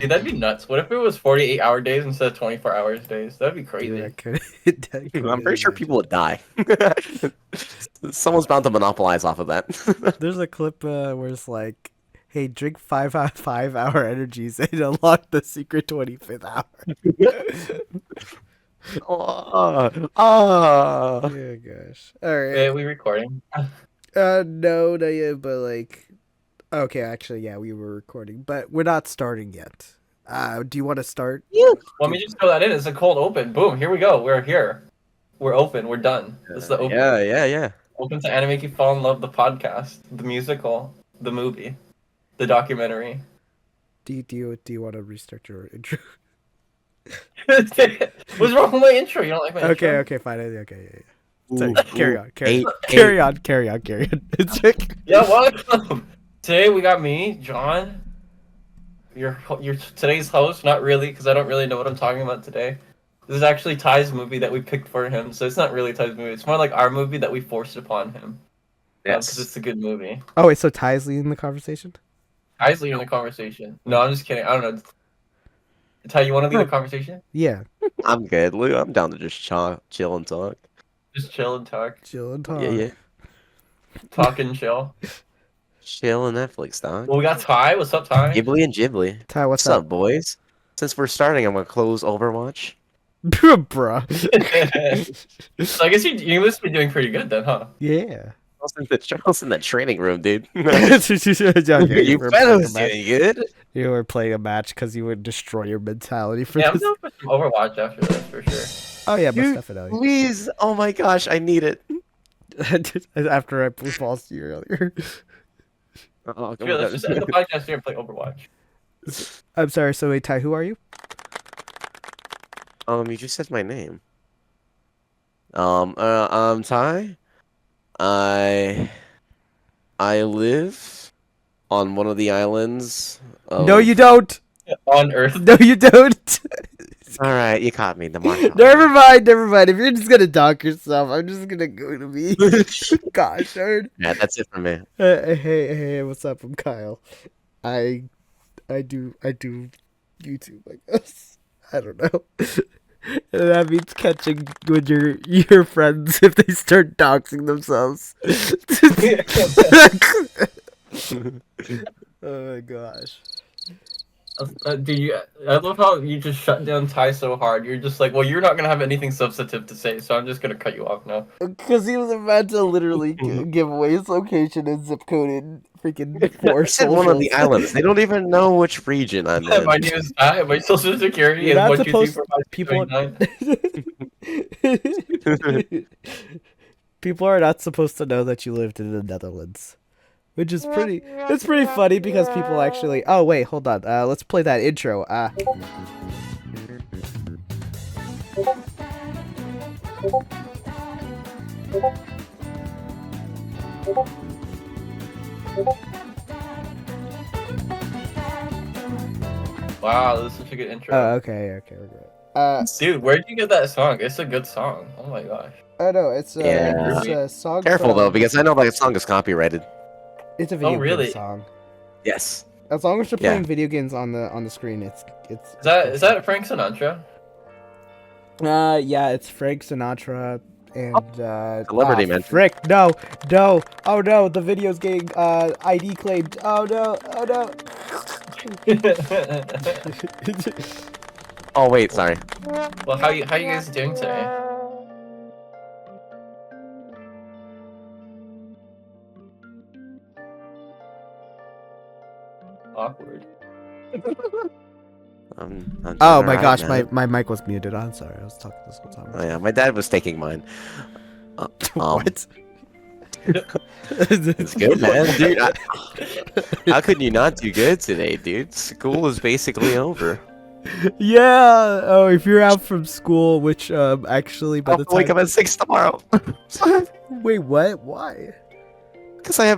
Dude, that'd be nuts. What if it was 48-hour days instead of 24 hours days? That'd be Dude, crazy. I could. I'm pretty sure people would die. Someone's bound to monopolize off of that. There's a clip where it's like, "Hey, drink 5 hour energies and unlock the secret 25th hour." Yeah, gosh. All right. Wait, are we recording? No, not yet. But like, okay, actually, yeah, we were recording, but we're not starting yet. Do you want to start? Let me just throw that in. It's a cold open. Boom, here we go. We're here. We're open. We're done. This is the open. Yeah. Welcome to Anime You Fall in Love, the podcast, the musical, the movie, the documentary. Do you want to restart your intro? What's wrong with my intro? You don't like my intro? Okay, fine. Okay, yeah. Ooh, Sorry, carry on. eight. Carry on. It's like, Yeah, welcome. Today we got me, John, your today's host. Not really, because I don't really know what I'm talking about today. This is actually Ty's movie that we picked for him, so it's not really Ty's movie. It's more like our movie that we forced upon him. Because Yes. it's a good movie. oh wait, so Ty's leading the conversation? Ty's leading the conversation. No, I'm just kidding. I don't know. Ty, you want to lead the conversation? Yeah, I'm good, Lou. I'm down to just chill and talk. Just chill and talk. chill and talk. Yeah. Talk and chill. Chill and Netflix, dog. Well, we got Ty. What's up, Ty? Ghibli and Ghibli. Ty, what's What's up, boys? Since we're starting, I'm gonna close Overwatch. Bruh. So I guess you must be doing pretty good then, huh? Yeah. I was in the training room, dude. You You were better playing a was match. doing good. You were playing a match because you would destroy your mentality for Yeah, I'm this. doing some Overwatch after this for sure. Oh yeah, most Dude, definitely. please. Oh my gosh, I need it. After I blew balls to you earlier. Oh, Yeah, let's just end the podcast here and play Overwatch. I'm sorry. So wait, Ty, who are you? You just said my name. Ty. I live on one of the islands. No, you don't. On Earth. No, you don't. All right, you caught me. The Marshall. Never mind. If you're just gonna dock yourself, I'm just gonna go to me. Gosh, darn. Yeah, that's it for me. Hey, what's up? I'm Kyle. I do YouTube, I guess. I don't know. And that means catching when your friends if they start doxing themselves. Oh my gosh. Dude, I love how you just shut down Ty so hard. You're just like, well, you're not gonna have anything substantive to say, so I'm just gonna cut you off now. Because he was about to literally give away his location and zip code in freaking four I said one of the socials. islands. They don't even know which region I'm in. My name is Ty. My social security You're is not 1234529. People are not supposed to know that you lived in the Netherlands. Which is it's pretty funny because people actually... Oh, wait, hold on. Let's play that intro. Wow, this is such a good intro. Okay, we're good. Dude, where'd you get that song? It's a good song. Oh my gosh. Oh no, it's Yeah. a song. Careful from- though, because I know that song is copyrighted. It's a video really? game song. Yes. As long as you're Yeah. playing video games on the screen, it's. Is that Frank Sinatra? Yeah, it's Frank Sinatra and Celebrity mention. Frick, no. Oh no, the video's getting ID claimed. Oh no. Oh wait, sorry. Well, how you guys doing today? Awkward. I'm Oh doing my alright, gosh, man. my mic was muted. I'm sorry, I was talking this whole time. Oh yeah, my dad was taking mine. What? It's good, man, dude. How could you not do good today, dude? School is basically over. Yeah. Oh, if you're out from school, which actually by I'll the wake time. up at 6 tomorrow. Wait, what? Why? Because I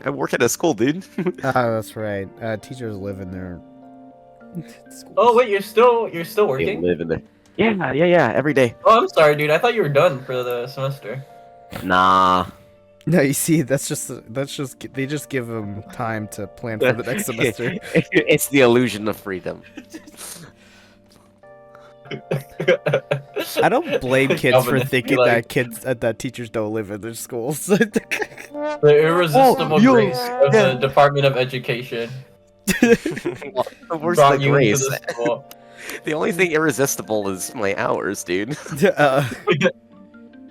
work at a school, dude. Oh, that's right. Teachers live in their. schools. Oh wait, you're still You working? live in there. Yeah, every day. Oh, I'm sorry, dude. I thought you were done for the semester. Nah. No, you see, they just give them time to plan for the next semester. It's the illusion of freedom. I don't blame kids for Calvinist, be thinking like, that teachers don't live in their schools. the irresistible yo, grace of yeah. the Department of Education Where's the brought you into grace? the school. The only thing irresistible is my hours, dude.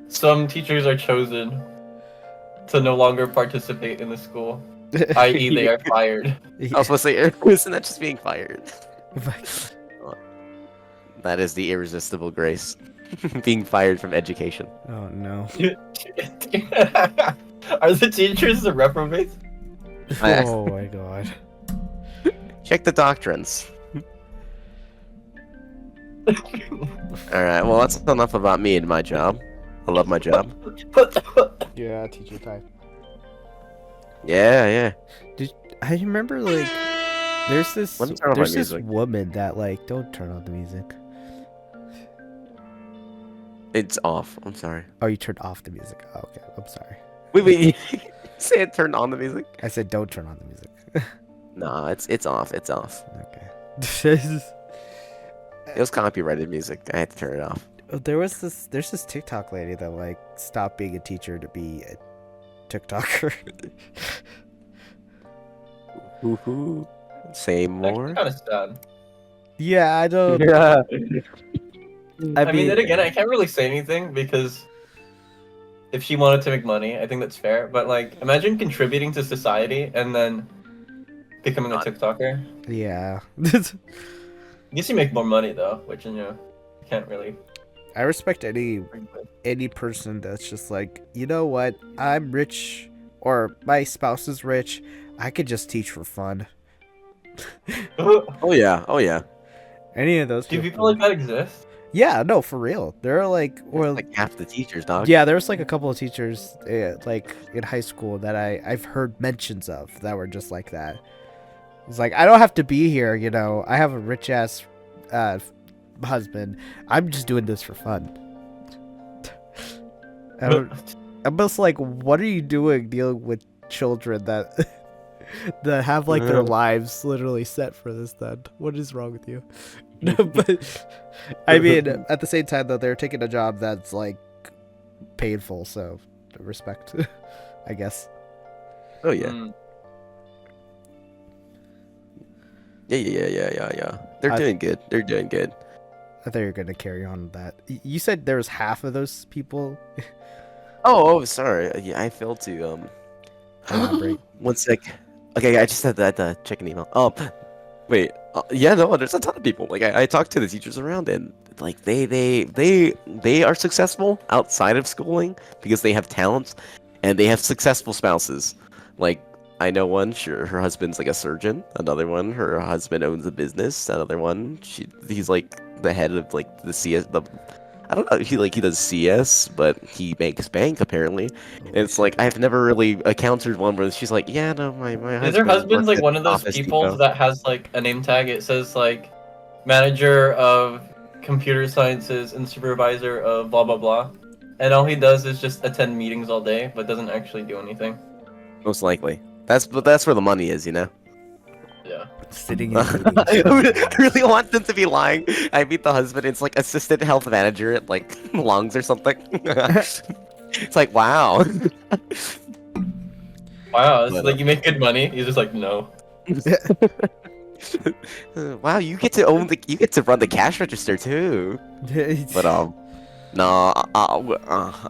Some teachers are chosen to no longer participate in the school, i.e., they are fired. I was supposed to say, isn't that just being fired? That is the irresistible grace. Being fired from education. Oh no. Are the teachers the reprobates? Oh my god. Check the doctrines. Alright, well, that's enough about me and my job. I love my job. Yeah, teacher time. Yeah. I remember like there's this Let me turn on my this music. woman that like don't turn on the music. It's off. I'm sorry. Oh, you turned off the music. Oh, okay, I'm sorry. Wait. Say it turned on the music? I said don't turn on the music. No, it's off. It's off. Okay. It was copyrighted music. I had to turn it off. There's this TikTok lady that like stopped being a teacher to be a TikToker. Woohoo. Say more. Kind of sad. Yeah, I don't. Yeah. I mean, then again, I can't really say anything because if she wanted to make money, I think that's fair. But like, imagine contributing to society and then becoming a TikToker. Yeah. I guess you make more money though, which you can't really. I respect any person that's just like, you know what, I'm rich or my spouse is rich, I could just teach for fun. Oh yeah. Any of those Do people like that exist? Yeah, no, for real. There are like, or Like half the teachers, dog. yeah, there's like a couple of teachers like in high school that I've heard mentions of that were just like that. It's like, I don't have to be here, you know. I have a rich ass husband. I'm just doing this for fun. I'm just like, what are you doing dealing with children that that have like their lives literally set for this? Then what is wrong with you? No, but I mean, at the same time though, they're taking a job that's like painful, so respect, I guess. Oh yeah. Mm. Yeah. They're doing good. They're doing good. I thought you were gonna carry on with that. You said there was half of those people. Oh, sorry. Yeah, I failed to Elaborate. 1 sec. Okay, I just had that check an email. Wait. Yeah, no, there's a ton of people. Like I talked to the teachers around, and like they are successful outside of schooling because they have talents, and they have successful spouses. Like I know one, her husband's like a surgeon. Another one, her husband owns a business. Another one, he's like the head of like the CS. I don't know. He does CS, but he makes bank apparently. And it's like I've never really encountered one where she's like, yeah, no, my husband. Is her husband works like at one of those Office people Depot." that has like a name tag? It says like manager of computer sciences and supervisor of blah blah blah, and all he does is just attend meetings all day, but doesn't actually do anything. Most likely. That's where the money is, you know. Yeah. Sitting in I really want them to be lying. I meet the husband. It's like assistant health manager at like lungs or something. It's like wow. Wow, it's But, like you make good money. He's just like no. Wow, you get to run the cash register too. But no,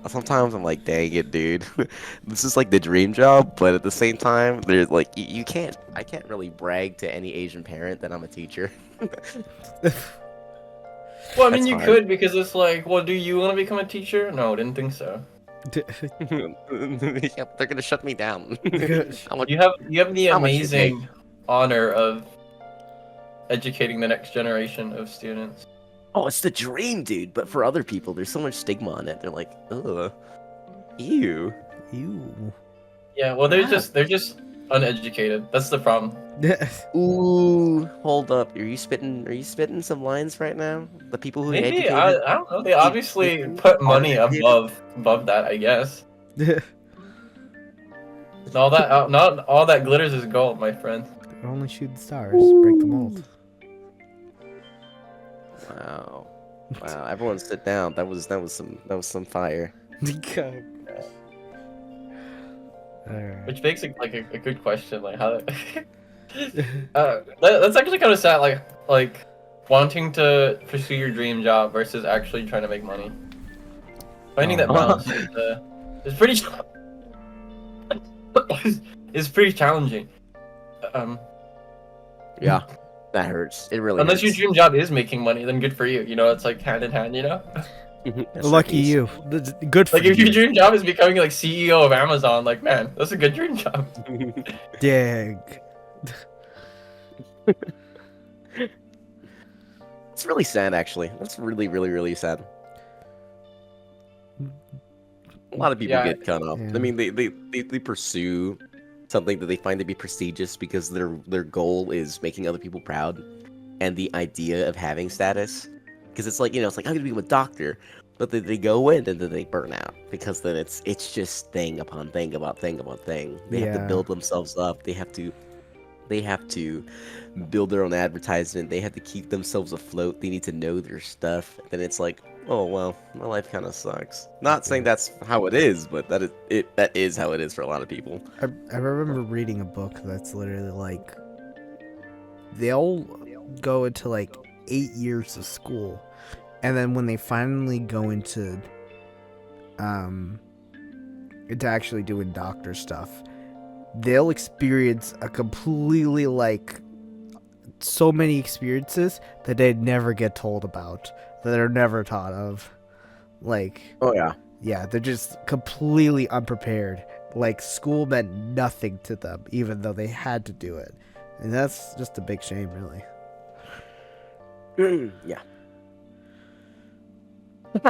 sometimes I'm like, dang it, dude. This is like the dream job, but at the same time, there's like I can't really brag to any Asian parent that I'm a teacher. Well, I mean, That's you hard. could because it's like, well, do you want to become a teacher? No, didn't think so. Yep, they're gonna shut me down. I'm like, You have the How much you pay? amazing honor of educating the next generation of students. oh, it's the dream, dude. But for other people, there's so much stigma on it. They're like, ugh, ew. Ew. Yeah, well, they're just uneducated. That's the problem. Ooh, hold up. Are you spitting some lines right now? The people who Maybe educated I don't know. They obviously put money educated? above that, I guess. Not all that glitters is gold, my friend. Only shoot the stars, break the mold. Wow. Wow. Everyone sit down. That was some fire. Alright. Which makes it like a good question, like how. That's actually kind of sad, like wanting to pursue your dream job versus actually trying to make money. Finding that balance is pretty. Is pretty challenging. Yeah. That hurts. It really Unless your hurts. dream job is making money, then good for you. You know, it's like hand in hand. You know. Lucky you. Good for Like if you. your dream job is becoming like CEO of Amazon, like man, that's a good dream job. Dang. It's really sad, actually. That's really, really, really sad. A lot of people Yeah. get cut off. Yeah. I mean, they pursue something that they find to be prestigious because their goal is making other people proud, and the idea of having status. Because it's like, you know, it's like I'm gonna become a doctor, but then they go in and then they burn out because then it's just thing upon thing about thing about thing. They have to Yeah. build themselves up. They have to build their own advertisement. They have to keep themselves afloat. They need to know their stuff. Then it's like, oh well, my life kind of sucks. Not saying that's how it is, but that is how it is for a lot of people. I remember reading a book that's literally like they'll go into like 8 years of school, and then when they finally go into actually doing doctor stuff, they'll experience a completely like so many experiences that they'd never get told about, that they're never taught of. Like, Oh yeah. yeah, they're just completely unprepared. Like, school meant nothing to them, even though they had to do it. And that's just a big shame, really. Yeah.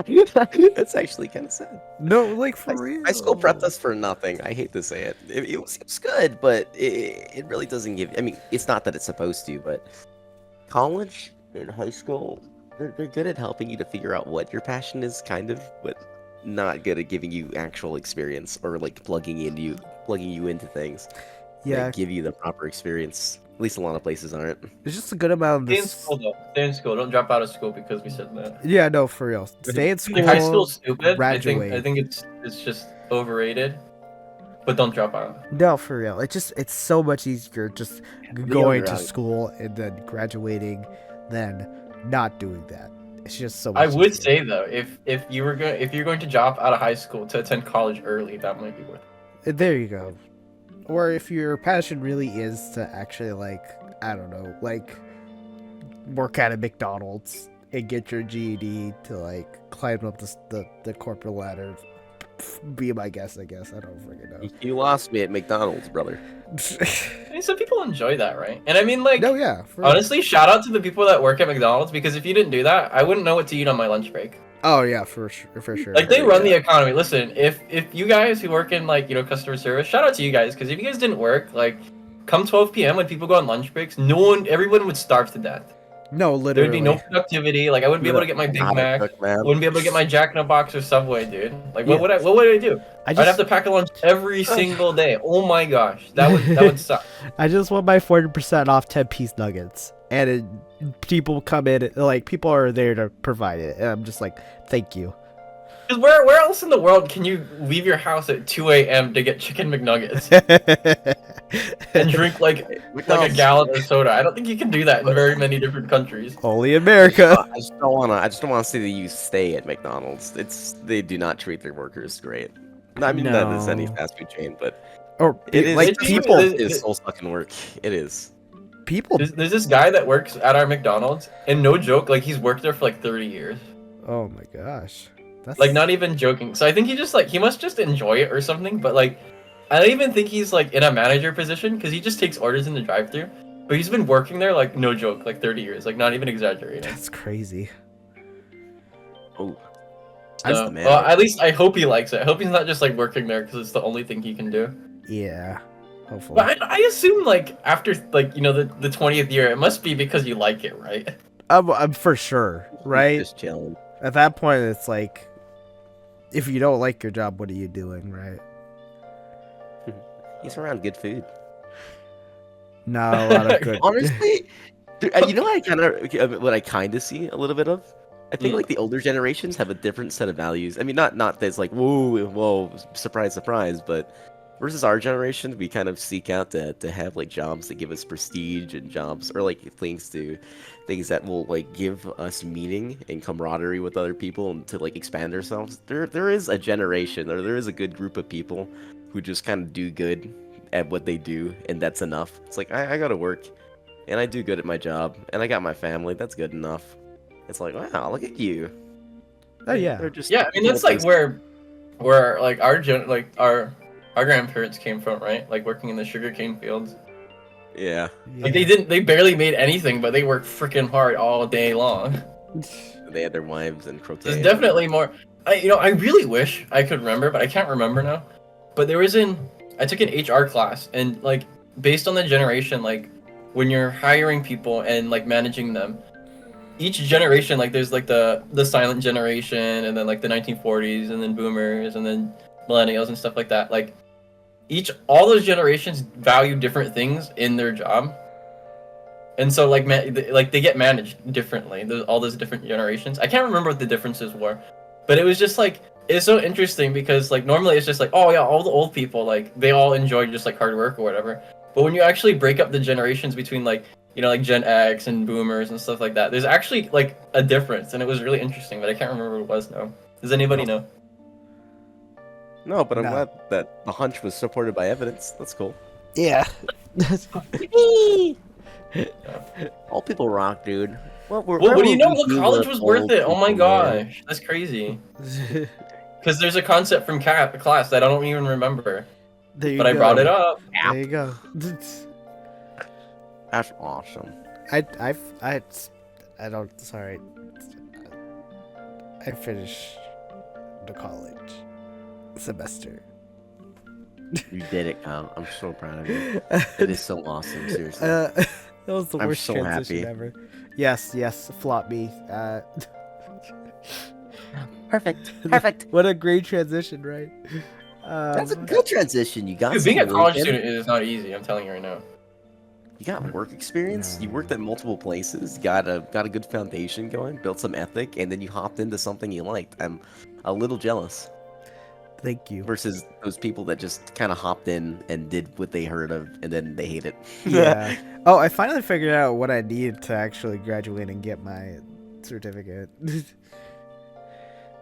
It's actually kind of sad. No, like, for real. High school prepped us for nothing. I hate to say it. It was good, but it really doesn't give. I mean, it's not that it's supposed to, but college and high school, they're good at helping you to figure out what your passion is, kind of, but not good at giving you actual experience or like plugging you into things. Yeah, That give you the proper experience. At least a lot of places aren't. it's just a good amount of Stay in this. school though. Stay in school. Don't drop out of school because we said that. Yeah, no, for real. Stay in school. Like high school's stupid. Graduate. I think it's just overrated. But don't drop out. No, for real. It's so much easier just going to undergrad. school and then graduating than not doing that. It's just so much I would easier. say though, if you're going to drop out of high school to attend college early, that might be worth it. There you go. Or if your passion really is to actually, like, I don't know, like, work at a McDonald's and get your GED to, like, climb up the corporate ladder, be my guest, I guess. I don't freaking know. You lost me at McDonald's, brother. I mean, some people enjoy that, right? And I mean, like, No, yeah. For real. honestly, shout out to the people that work at McDonald's because if you didn't do that, I wouldn't know what to eat on my lunch break. Oh, yeah, for sure. Like they run the economy. Listen, if you guys who work in like customer service, shout out to you guys because if you guys didn't work, like come 12 p.m. when people go on lunch breaks, everyone would starve to death. No, There literally. would be no productivity. Like I wouldn't be able to get my Big Mac. I wouldn't be able to get my Jack in a Box or Subway, dude. Like what would I do? I'd have to pack a lunch every single day. Oh my gosh, that would suck. I just want my 40% off 10-piece nuggets, and people come in, like, people are there to provide it, and I'm just like, thank you. Because where else in the world can you leave your house at 2 a.m. to get chicken McNuggets and drink like a gallon of soda? I don't think you can do that in very many different countries. Only America. I just don't wanna see that you stay at McDonald's. They do not treat their workers great. I mean, that is any No. fast food chain, but Or it is like it's- people. it- is soul sucking work. It is. People. There's this guy that works at our McDonald's, and no joke, like he's worked there for like 30 years. Oh my gosh. That's Like not even joking. So I think he must just enjoy it or something. But like, I don't even think he's like in a manager position because he just takes orders in the drive-thru. But he's been working there like no joke, like 30 years, like not even exaggerating. That's crazy. Oh, So, man. well, at least I hope he likes it. I hope he's not just like working there because it's the only thing he can do. Yeah. Hopefully. But I assume like after like the 20th year, it must be because you like it, right? I'm for sure, right? Just chilling. At that point, it's like, if you don't like your job, what are you doing, right? He's around good food. Not a lot of good. Honestly, dude, you know what I kind of see a little bit of. I think Mm. like the older generations have a different set of values. I mean, not that's like whoa, surprise, surprise, but versus our generation, we kind of seek out to have like jobs that give us prestige and jobs or like things that will like give us meaning and camaraderie with other people and to like expand ourselves. There is a generation or there is a good group of people who just kind of do good at what they do and that's enough. It's like I gotta work and I do good at my job and I got my family. That's good enough. It's like wow, look at you. Oh yeah. They're just Yeah, I mean that's like where like our grandparents came from, right? Like working in the sugarcane fields. yeah. Like they barely made anything, but they worked freaking hard all day long. They had their wives and croquet. There's and definitely more. I really wish I could remember, but I can't remember now. But I took an HR class, and like based on the generation, like when you're hiring people and like managing them, each generation, like there's like the silent generation, and then like the 1940s, and then boomers, and then millennials and stuff like that. Like all those generations value different things in their job. And so, like, they get managed differently. All those different generations. I can't remember what the differences were, but it was just like it's so interesting because, like, normally it's just like, oh yeah, all the old people, like, they all enjoy just like hard work or whatever. But when you actually break up the generations between like, like Gen X and Boomers and stuff like that, there's actually like a difference, and it was really interesting. But I can't remember what it was now. Does anybody know? No, but I'm No. glad that the hunch was supported by evidence. That's cool. Yeah. All people rock, dude. What do you know? Look, college was worth it. Oh my gosh, that's crazy. Because there's a concept from class that I don't even remember, There you but go. I brought it up. There you go. That's awesome. I don't. Sorry. I finished the college semester. You did it, Kyle. I'm so proud of you. It is so awesome, seriously. That was the I'm worst so transition happy. ever. Yes, flop me. Perfect. What a great transition, right? That's a good transition. You got Dude, some being a college work in. student is not easy. I'm telling you right now. You got work experience. You worked at multiple places. Got a good foundation going. Built some ethic, and then you hopped into something you liked. I'm a little jealous. Thank you. Versus those people that just kind of hopped in and did what they heard of, and then they hate it. Yeah. Oh, I finally figured out what I needed to actually graduate and get my certificate.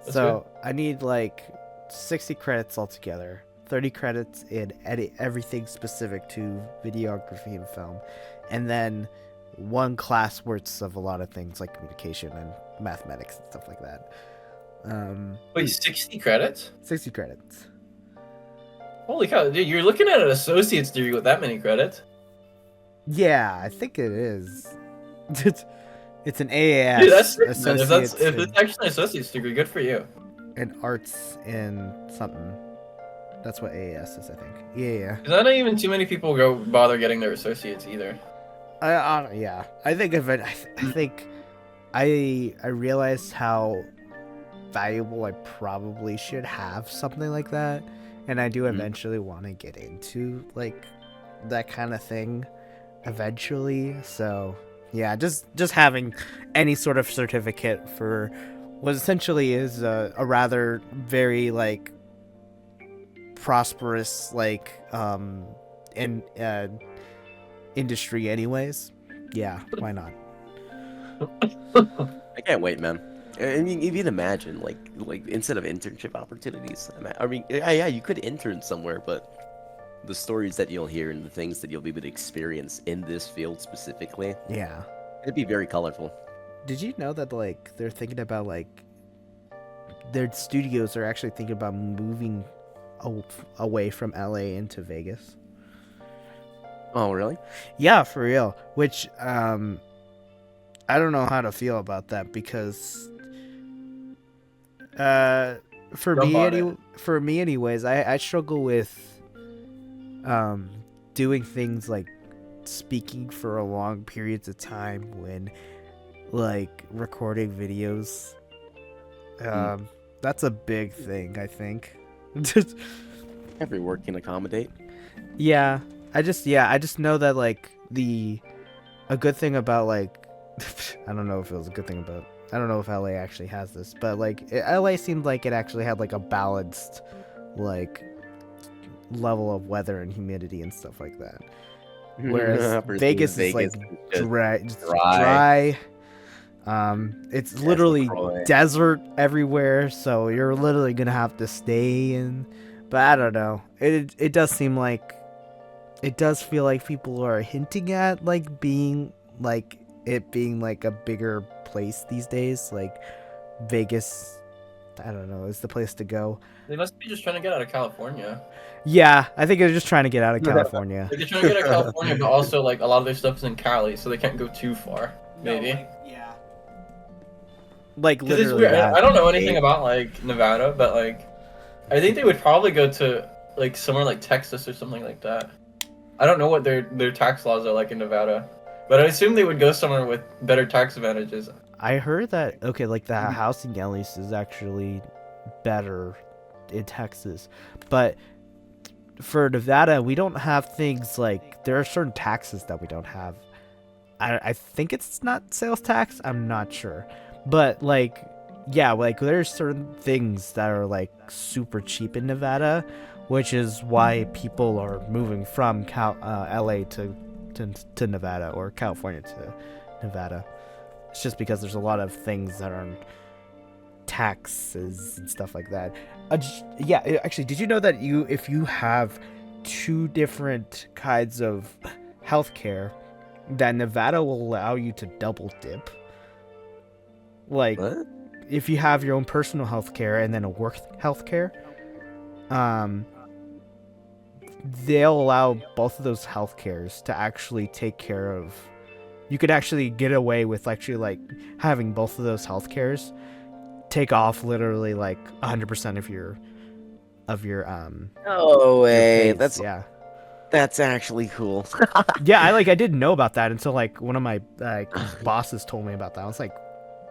So I need like 60 credits altogether. 30 credits in everything specific to videography and film, and then one class worth of a lot of things like communication and mathematics and stuff like that. Wait, 60 credits? 60 credits. Holy cow, dude, you're looking at an associate's degree with that many credits. Yeah, I think it is. It's an AAS. Dude, that's sick, man. associates If it's actually an associate's degree, good for you. in arts in something. That's what AAS is, I think. Yeah. Because not even too many people bother getting their associates either. Yeah. I think of it. I think I realized how valuable I probably should have something like that, and I do eventually want to get into like that kind of thing eventually. So yeah, just having any sort of certificate for what essentially is a rather very like prosperous like industry anyways. Yeah, why not? I can't wait, man. I mean, you can imagine, like instead of internship opportunities. I mean, yeah, you could intern somewhere, but the stories that you'll hear and the things that you'll be able to experience in this field specifically, Yeah. it'd be very colorful. Did you know that like they're thinking about like their studios are actually thinking about moving away from LA into Vegas? Oh, really? Yeah, for real. Which I don't know how to feel about that because for me anyways, I struggle with doing things like speaking for a long periods of time when like recording videos. That's a big thing, I think. Every work can accommodate. Yeah, I just know that like a good thing about like I don't know if it was a good thing about I don't know if LA actually has this, but like LA seemed like it actually had like a balanced like level of weather and humidity and stuff like that. Whereas Versus Vegas is like Vegas is just just dry. dry. It's Yes, literally LaCroix. desert everywhere, so you're literally gonna have to stay in. But I don't know. It does seem like it does feel like people are hinting at like being like it being like a bigger place these days. Like Vegas, I don't know, is the place to go. They must be just trying to get out of California. Yeah, I think they're just trying to get out of California. Like they're trying to get out of California, but also like a lot of their stuff is in Cali, so they can't go too far. Maybe. Yeah. Like 'Cause it's literally weird. that. I don't know anything about like Nevada, but like I think they would probably go to like somewhere like Texas or something like that. I don't know what their tax laws are like in Nevada, but I assume they would go somewhere with better tax advantages. I heard that okay, like the housing at least is actually better in Texas, but for Nevada, we don't have things like there are certain taxes that we don't have. I think it's not sales tax. I'm not sure, but like yeah, like there's certain things that are like super cheap in Nevada, which is why people are moving from LA to Nevada or California to Nevada. It's just because there's a lot of things that are taxes and stuff like that. Yeah, actually, did you know that if you have two different kinds of healthcare, that Nevada will allow you to double dip? Like, What? if you have your own personal healthcare and then a work healthcare, um, they'll allow both of those healthcares to actually take care of. You could actually get away with actually like having both of those healthcares take off literally like 100% of your No your way. pays. Yeah. That's actually cool. Yeah, I didn't know about that until like one of my bosses told me about that. I was like,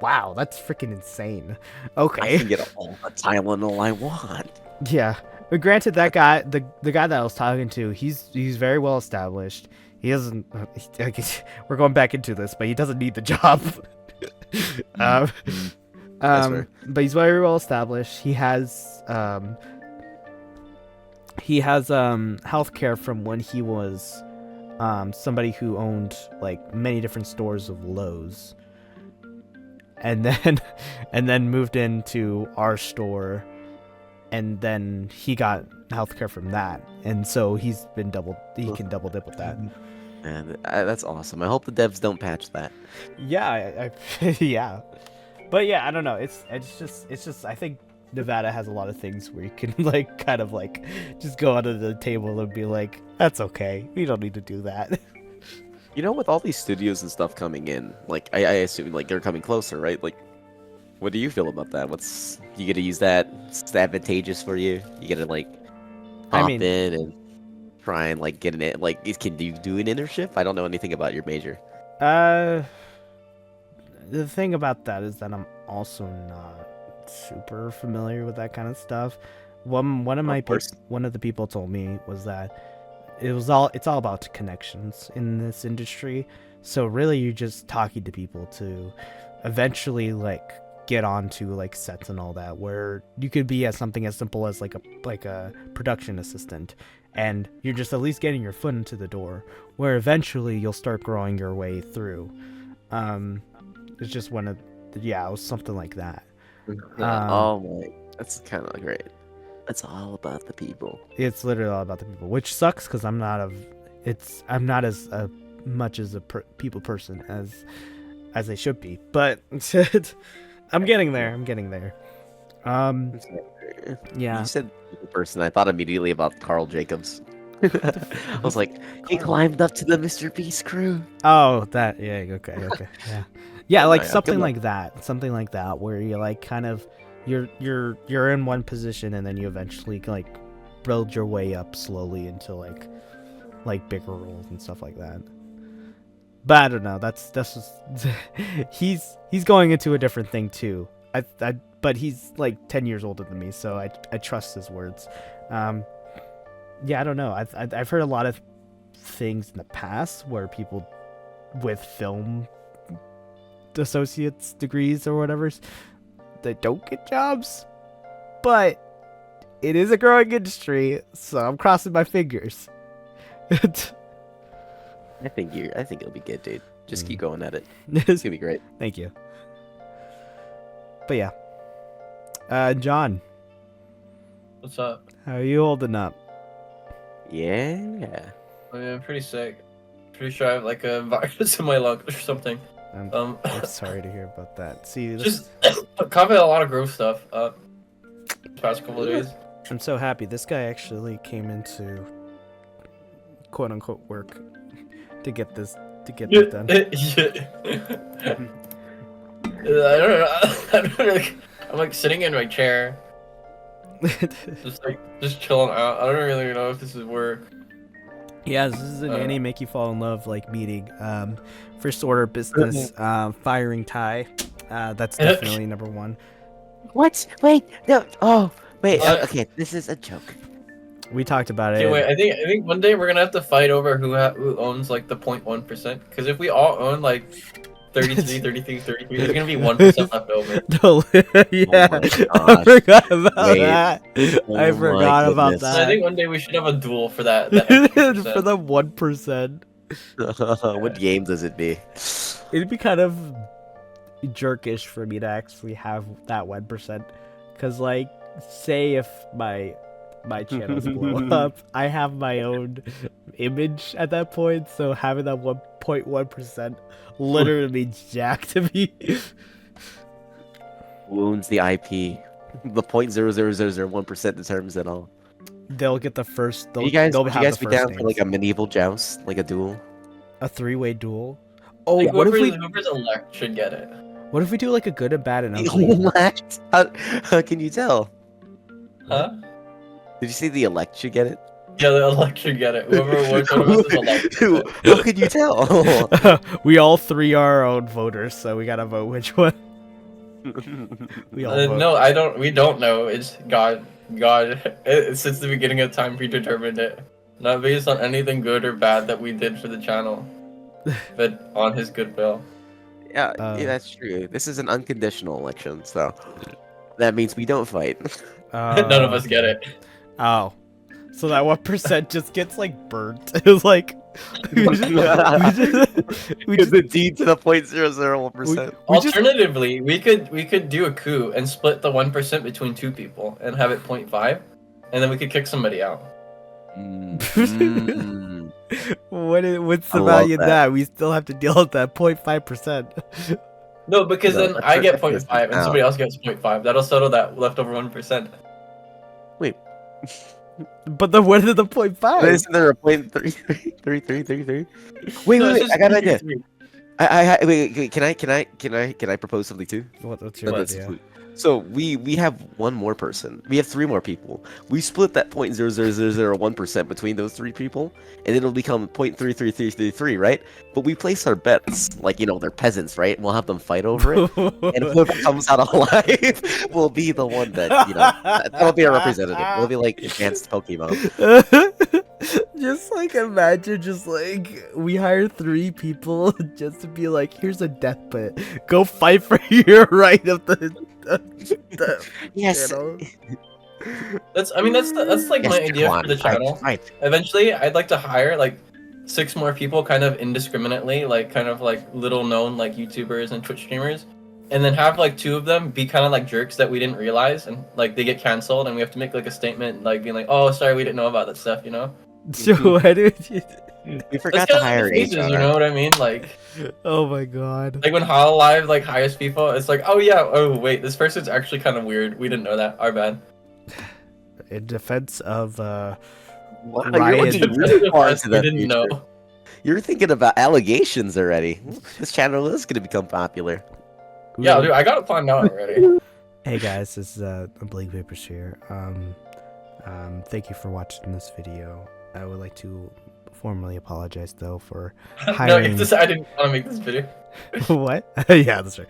wow, that's freaking insane. I Okay. can get all the Tylenol I want. Yeah. But granted, that guy, the guy that I was talking to, he's very well established. He doesn't. I guess we're going back into this, but he doesn't need the job. um, That's fair. but he's very well established. He has healthcare from when he was somebody who owned like many different stores of Lowe's, and then moved into our store, and then he got healthcare from that, and so he can double dip with that. Man, that's awesome. I hope the devs don't patch that. Yeah, yeah, but yeah, I don't know. It's just I think Nevada has a lot of things where you can like kind of like just go under the table and be like, that's okay. We don't need to do that. You know, with all these studios and stuff coming in, like I assume like they're coming closer, right? Like, what do you feel about that? What's you gonna use that? It's advantageous for you. You gotta like hop in and try and like get an like. Can you do an internship? I don't know anything about your major. The thing about that is that I'm also not super familiar with that kind of stuff. One of the people told me was that it's all about connections in this industry. So really, you're just talking to people to eventually like get onto like sets and all that, where you could be as something as simple as like a production assistant, and you're just at least getting your foot into the door, where eventually you'll start growing your way through. It's just it was something like that. Oh my, that's kind of great. It's all about the people. It's literally all about the people, which sucks because I'm not as much as a people person as I should be, but I'm getting there. Yeah. You said people person. I thought immediately about Carl Jacobs. I was like, he climbed up to the Mr. Beast crew. Oh, that. Yeah. Okay. Yeah. Yeah, like Yeah, something good luck. like that. Something like that, where you like kind of you're in one position and then you eventually like build your way up slowly into like bigger roles and stuff like that. But I don't know. That's just he's going into a different thing too. But he's like 10 years older than me, so I trust his words. yeah, I don't know. I've heard a lot of things in the past where people with film associates degrees or whatever, they don't get jobs, but it is a growing industry, so I'm crossing my fingers. I think it'll be good, dude. Just keep Mm. going at it. It's gonna be great. Thank you. But yeah, John, What's up? how are you holding up? Yeah. I mean, I'm pretty sick. Pretty sure I have like a virus in my lungs or something. I'm sorry to hear about that. See, this, Just comment a lot of gross stuff. Past couple of days. I'm so happy. This guy actually came into quote unquote work to get this done. I don't know. I'm like sitting in my chair, just chilling out. I don't really know if this is work. Yeah, this is an Annie make you fall in love like meeting. First order of business, firing Ty. That's definitely number one. What? Wait, no. Oh, wait. What? Okay, this is a joke. We talked about Okay, it. wait. I think one day we're gonna have to fight over who owns like the 0.1%. Because if we all own like 33, 33, 33, there's gonna be 1% left over. No, yeah, my I gosh. forgot about Wait. that. Oh I my forgot about goodness. So I think that. one day we should have a duel for that extra For percent. the 1%, What game does it be? it'd be kind of jerkish for me to actually have that 1%, because like, say if my channels blow up, I have my own image at that point, so having that 1.1% literally means jack to me. Who owns the IP? The 0.00001% determines it all. They'll get the first. They'll, Would you guys, they'll would have you guys the be first down names. for like a medieval joust, like a duel? A 3-way duel. Oh, Like, what if whoever's elect should get it. what if we do like a good, a bad, and ugly? What? How can you tell? Huh? Did you say the elect should get it? Yeah, the elect should get it. Which one of us is elect? How could you tell? We all three are our own voters, so we gotta vote which one. We all vote. No, I don't. We don't know. It's God. God. Since the beginning of time, predetermined it. Not based on anything good or bad that we did for the channel, but on His goodwill. Yeah, that's true. This is an unconditional election, so that means we don't fight. None of us get it. Oh, so that 1% just gets like burnt. It was like we just the deed to the 0.001%. Alternatively, we could do a coup and split the 1% between two people and have it 0.5, and then we could kick somebody out. what's the I love value in that. that? We still have to deal with that 0.5%. No, because No, then I get that's 0.5 and out. somebody else gets 0.5. That'll settle that leftover 1%. Wait, But then where did the 0.5? isn't there a 0.333333? Wait, No, it's wait, just I got an idea. 3. Wait, can I propose something too? What's your That's idea? So we have one more person. We have three more people. We split that 0.00001% between those three people, and it'll become 0.33333, right? But we place our bets, like they're peasants, right? We'll have them fight over it, and whoever comes out alive will be the one that'll be our representative. We'll be like advanced Pokemon. Just like imagine, just like we hire 3 people just to be like, here's a death pit. Go fight for your right of the Yes. channel. That's like Yes, my idea Juan, for the channel. Right. Eventually, I'd like to hire like 6 more people, kind of indiscriminately, like kind of like little known like YouTubers and Twitch streamers, and then have like 2 of them be kind of like jerks that we didn't realize, and like they get canceled, and we have to make like a statement, like being like, "Oh, sorry, we didn't know about that stuff," you know? So why did you... We forgot That's to kind of hire like the phases, you HR. know what I mean? Like Oh my god. when Hololive like hires people, it's like, "Oh yeah, oh wait, this person's actually kind of weird. We didn't know that. Our bad." In defense of Wow, Ryan- you're looking really far into We that didn't future. know. You're thinking about allegations already. This channel is going to become popular. Yeah, dude, I got it planned out already. Hey guys, this is Blake Vapors here. Thank you for watching this video. I would like to formally apologize though for No, hiring. I didn't want to make this video. What? Yeah, that's right.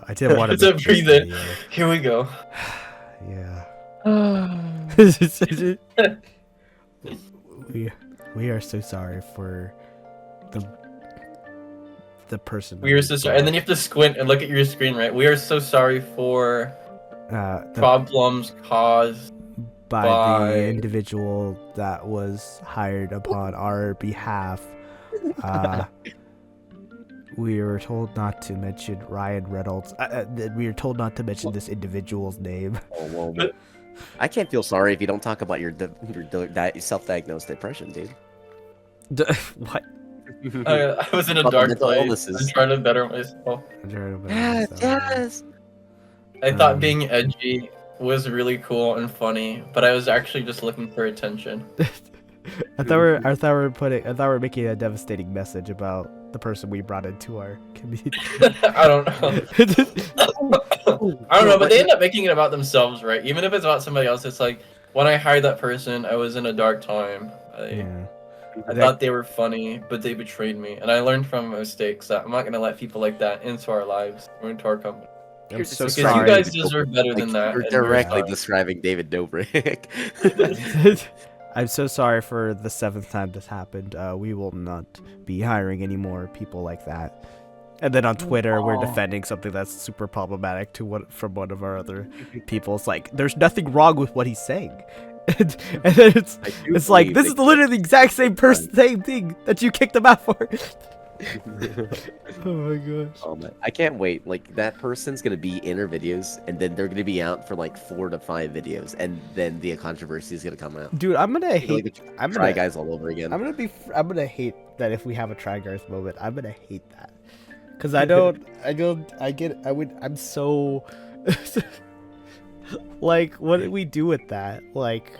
I did want to. It's a make this breathe in. video. Here we go. Yeah. we are so sorry for the person. We are so sorry. And then you have to squint and look at your screen, right? We are so sorry for problems caused by the individual that was hired upon our behalf. We were told not to mention Ryan Reynolds. We were told not to mention this individual's name. Oh, well, I can't feel sorry if you don't talk about your self-diagnosed depression, dude. What? I was in a dark place. I'm trying to better myself. Yes. I thought being edgy was really cool and funny, but I was actually just looking for attention. I thought we were making a devastating message about the person we brought into our community. I don't know. I don't know, but they end up making it about themselves, right? Even if it's about somebody else, it's like when I hired that person, I was in a dark time. I thought they were funny, but they betrayed me, and I learned from my mistakes that I'm not gonna let people like that into our lives or into our company. I'm so because sorry. you guys deserve better than that. You're directly describing David Dobrik. I'm so sorry for the 7th time this happened. We will not be hiring any more people like that. And then on Twitter, we're defending something that's super problematic from one of our other people. It's like, there's nothing wrong with what he's saying. And then it's like, this is literally the exact same thing that you kicked him out for. Oh my gosh. Oh man, I can't wait. Like, that person's gonna be in her videos, and then they're gonna be out for like 4 to 5 videos, and then the controversy is gonna come out. Dude, I'm gonna hate. I'm gonna Try Guys all over again. I'm gonna hate that if we have a Try Guys moment. I'm gonna hate that, cause I'm so. Like, what do we do with that? Like,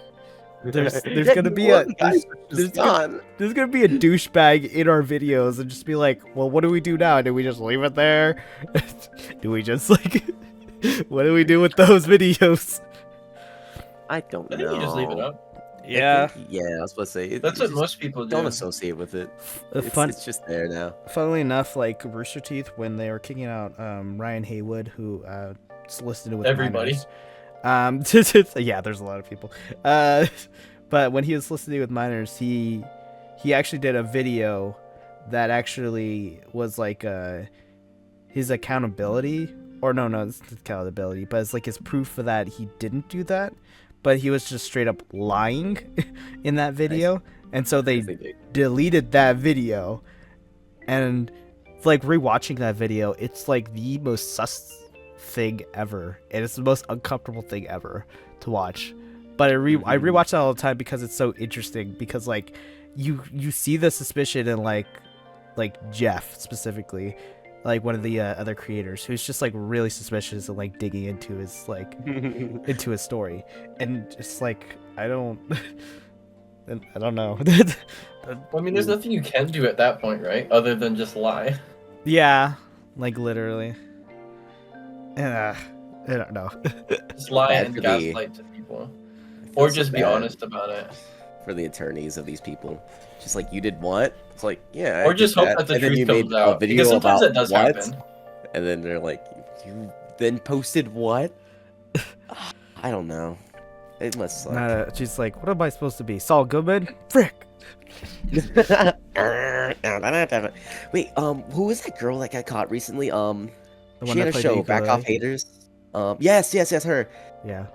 there's gonna be a there's gonna be a douchebag in our videos and just be like, well, what do we do now? Do we just leave it there? Do we just like, what do we do with those videos? I don't know. I think you just leave it up. Yeah. I was supposed to say that's what most people do. Don't associate with it. It's just there now. Funnily enough, like Rooster Teeth, when they were kicking out Ryan Haywood, who solicited with everybody. Minors, yeah, there's a lot of people. But when he was soliciting with minors, he actually did a video that actually was like his accountability, or no, it's accountability, but it's like his proof for that he didn't do that, but he was just straight up lying in that video, and so they deleted that video, and like rewatching that video, it's like the most sus thing ever, and it's the most uncomfortable thing ever to watch. But I rewatch that all the time because it's so interesting, because like you see the suspicion in like Jeff specifically, like one of the other creators, who's just like really suspicious and like digging into his like into his story, and it's like I don't know. I mean, there's nothing you can do at that point, right? Other than just lie. Yeah, like literally. I don't know. Just lie and gaslight to people. Or just be honest about it. For the attorneys of these people. Just like, you did what? It's like, yeah. Or just hope that the truth comes out. Because sometimes that does happen. And then they're like, you then posted what? I don't know. It must suck. She's like, what am I supposed to be? Saul Goodman? Frick! Wait, who was that girl that got caught recently? She had a show, Back Off Haters. Yes, her. Yeah.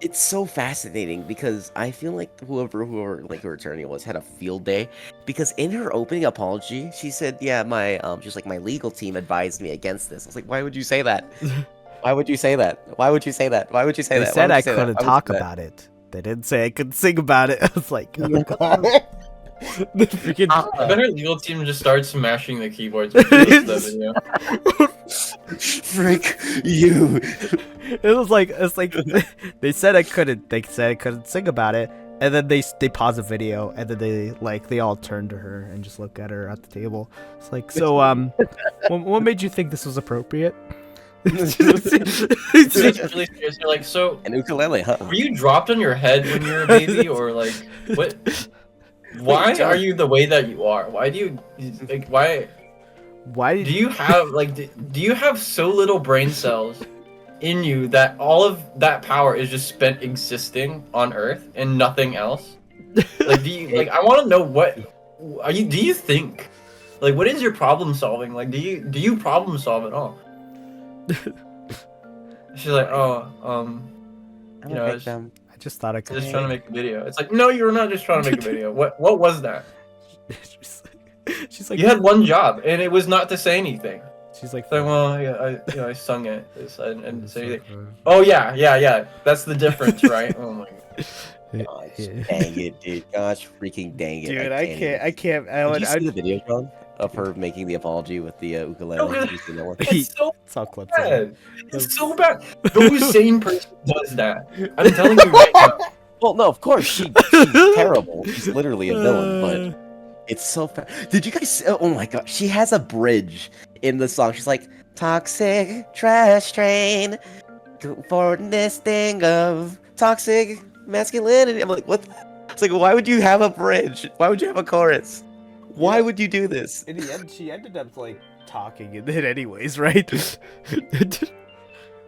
It's so fascinating because I feel like whoever like her attorney was had a field day, because in her opening apology she said, yeah, my just like my legal team advised me against this. I was like, why would you say that? Why would you say that? Why would you say that? Why would you say that? They said I couldn't talk about it. They didn't say I couldn't sing about it. I was like, oh god. The freaking I bet her legal team just starts smashing the keyboards when she listens to the video. Frick you. It's like they said I couldn't sing about it, and then they pause the video, and then they all turn to her and just look at her at the table. It's like, so what made you think this was appropriate? It's really serious. You're like, so an ukulele, huh? Were you dropped on your head when you were a baby, or like what? Why are you the way that you are? Why do you like? Why do you have like? Do you have so little brain cells in you that all of that power is just spent existing on Earth and nothing else? Like, do you like? I want to know what are you? Do you think? Like, what is your problem solving? Like, do you problem solve at all? She's like, oh, I'm you a know, victim. I just thought I could. just trying to make a video. It's like, no, you're not just trying to make a video. What was that? She's like, You had one job, and it was not to say anything. she's like, It's like, well, yeah, I sung it and say anything. Oh yeah. That's the difference, right? Oh my god. Gosh, dang it, dude. Gosh, freaking dang it. Dude, I can't. Did you see the video, John, of her making the apology with the ukulele? No, Did you see that one? It's so It's all clips. bad. It's so bad. No sane person does that. I'm telling you right now. Well, no, of course, she's terrible. She's literally a villain, but it's so Did you guys? Oh my god, she has a bridge in the song. She's like, "Toxic trash train for this thing of toxic masculinity." I'm like, what? It's like, why would you have a bridge? Why would you have a chorus? Why would you do this? In the end, she ended up like talking in it anyways, right?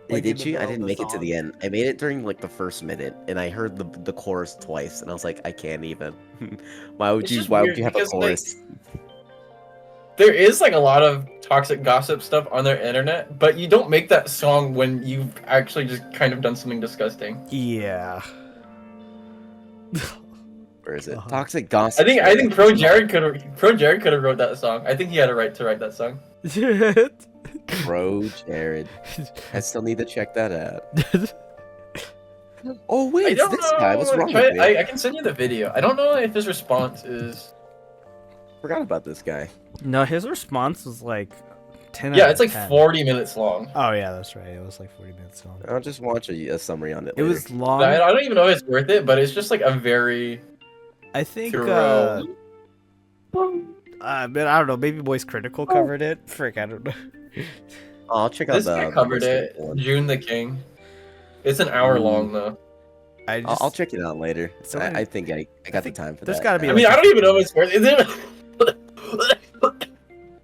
Hey, Like, in did the you? I middle of didn't the make it to song. the end. I made it during like the first minute, and I heard the chorus twice, and I was like, I can't even. Why would It's you? just Why would weird you have a because, like, chorus? There is like a lot of toxic gossip stuff on their internet, but you don't make that song when you've actually just kind of done something disgusting. Yeah. Where is it? Uh-huh. Toxic gossip. I think Pro Jared could have wrote that song. I think he had a right to write that song. Bro, Jared. I still need to check that out. Oh wait, I it's don't this know. guy. What's wrong with me? I can send you the video. I don't know if his response is. Forgot about this guy. No, his response was like 10 Yeah, out it's of like 10. 40 minutes long. Oh yeah, that's right. It was like 40 minutes long. I'll just watch a summary on it. It Later. was long. I don't even know if it's worth it, but it's just like a very I think thorough. man, I don't know, Baby Boy's Critical covered it. Frick, I don't know. Oh, I'll check out This guy the covered most it. recent one. June the King. It's an hour long though. I just, I'll check it out later. Someone- I think I got the time for there's that. gotta be I mean, I don't even know if it's worth it.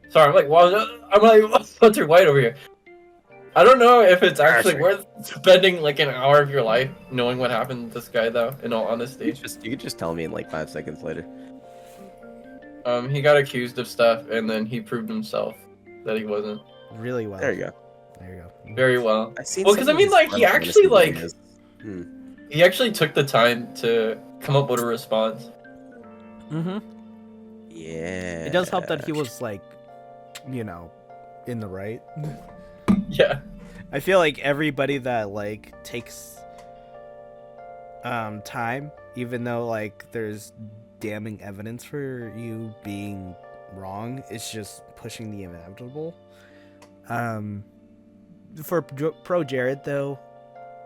Sorry, I'm like, Walter White over here. I don't know if it's actually worth spending like an hour of your life knowing what happened to this guy, though. In all honesty, You could just tell me in like 5 seconds later. he got accused of stuff, and then he proved himself that he wasn't. really well. There you go. There you go. Very well. I've seen Well, 'cause I some of mean, these like, he Final actually, Fantasy like- videos. He actually took the time to come up with a response. Mm-hmm. Yeah. It does help that he was like, you know, in the right. Yeah. I feel like everybody that like takes time, even though like there's damning evidence for you being wrong, it's just pushing the inevitable. For Pro Jared though,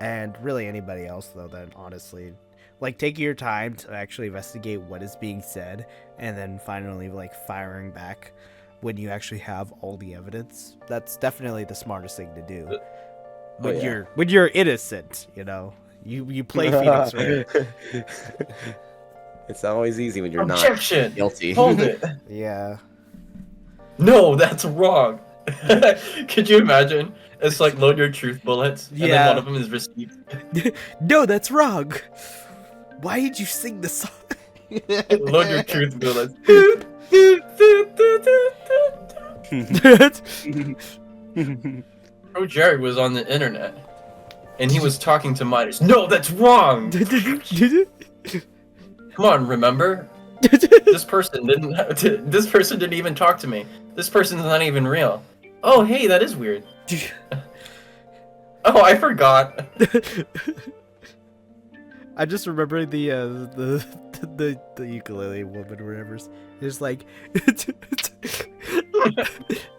and really anybody else though, that honestly, like, taking your time to actually investigate what is being said, and then finally like firing back when you actually have all the evidence, that's definitely the smartest thing to do. When you're innocent, you know, you play Phoenix Wright. It's always easy when you're Objection. not guilty. Hold it. Yeah. No, that's wrong. Could you imagine? It's like load your truth bullets, and Yeah. then one of them is received. No, that's wrong. Why did you sing the song? Load your truth bullets. Bro, Jared was on the internet, and he was talking to minors. No, that's wrong. Come on, remember? This person didn't. This person didn't even talk to me. This person's not even real. Oh, hey, that is weird. Oh, I forgot. I just remember the ukulele woman or whatever. It's like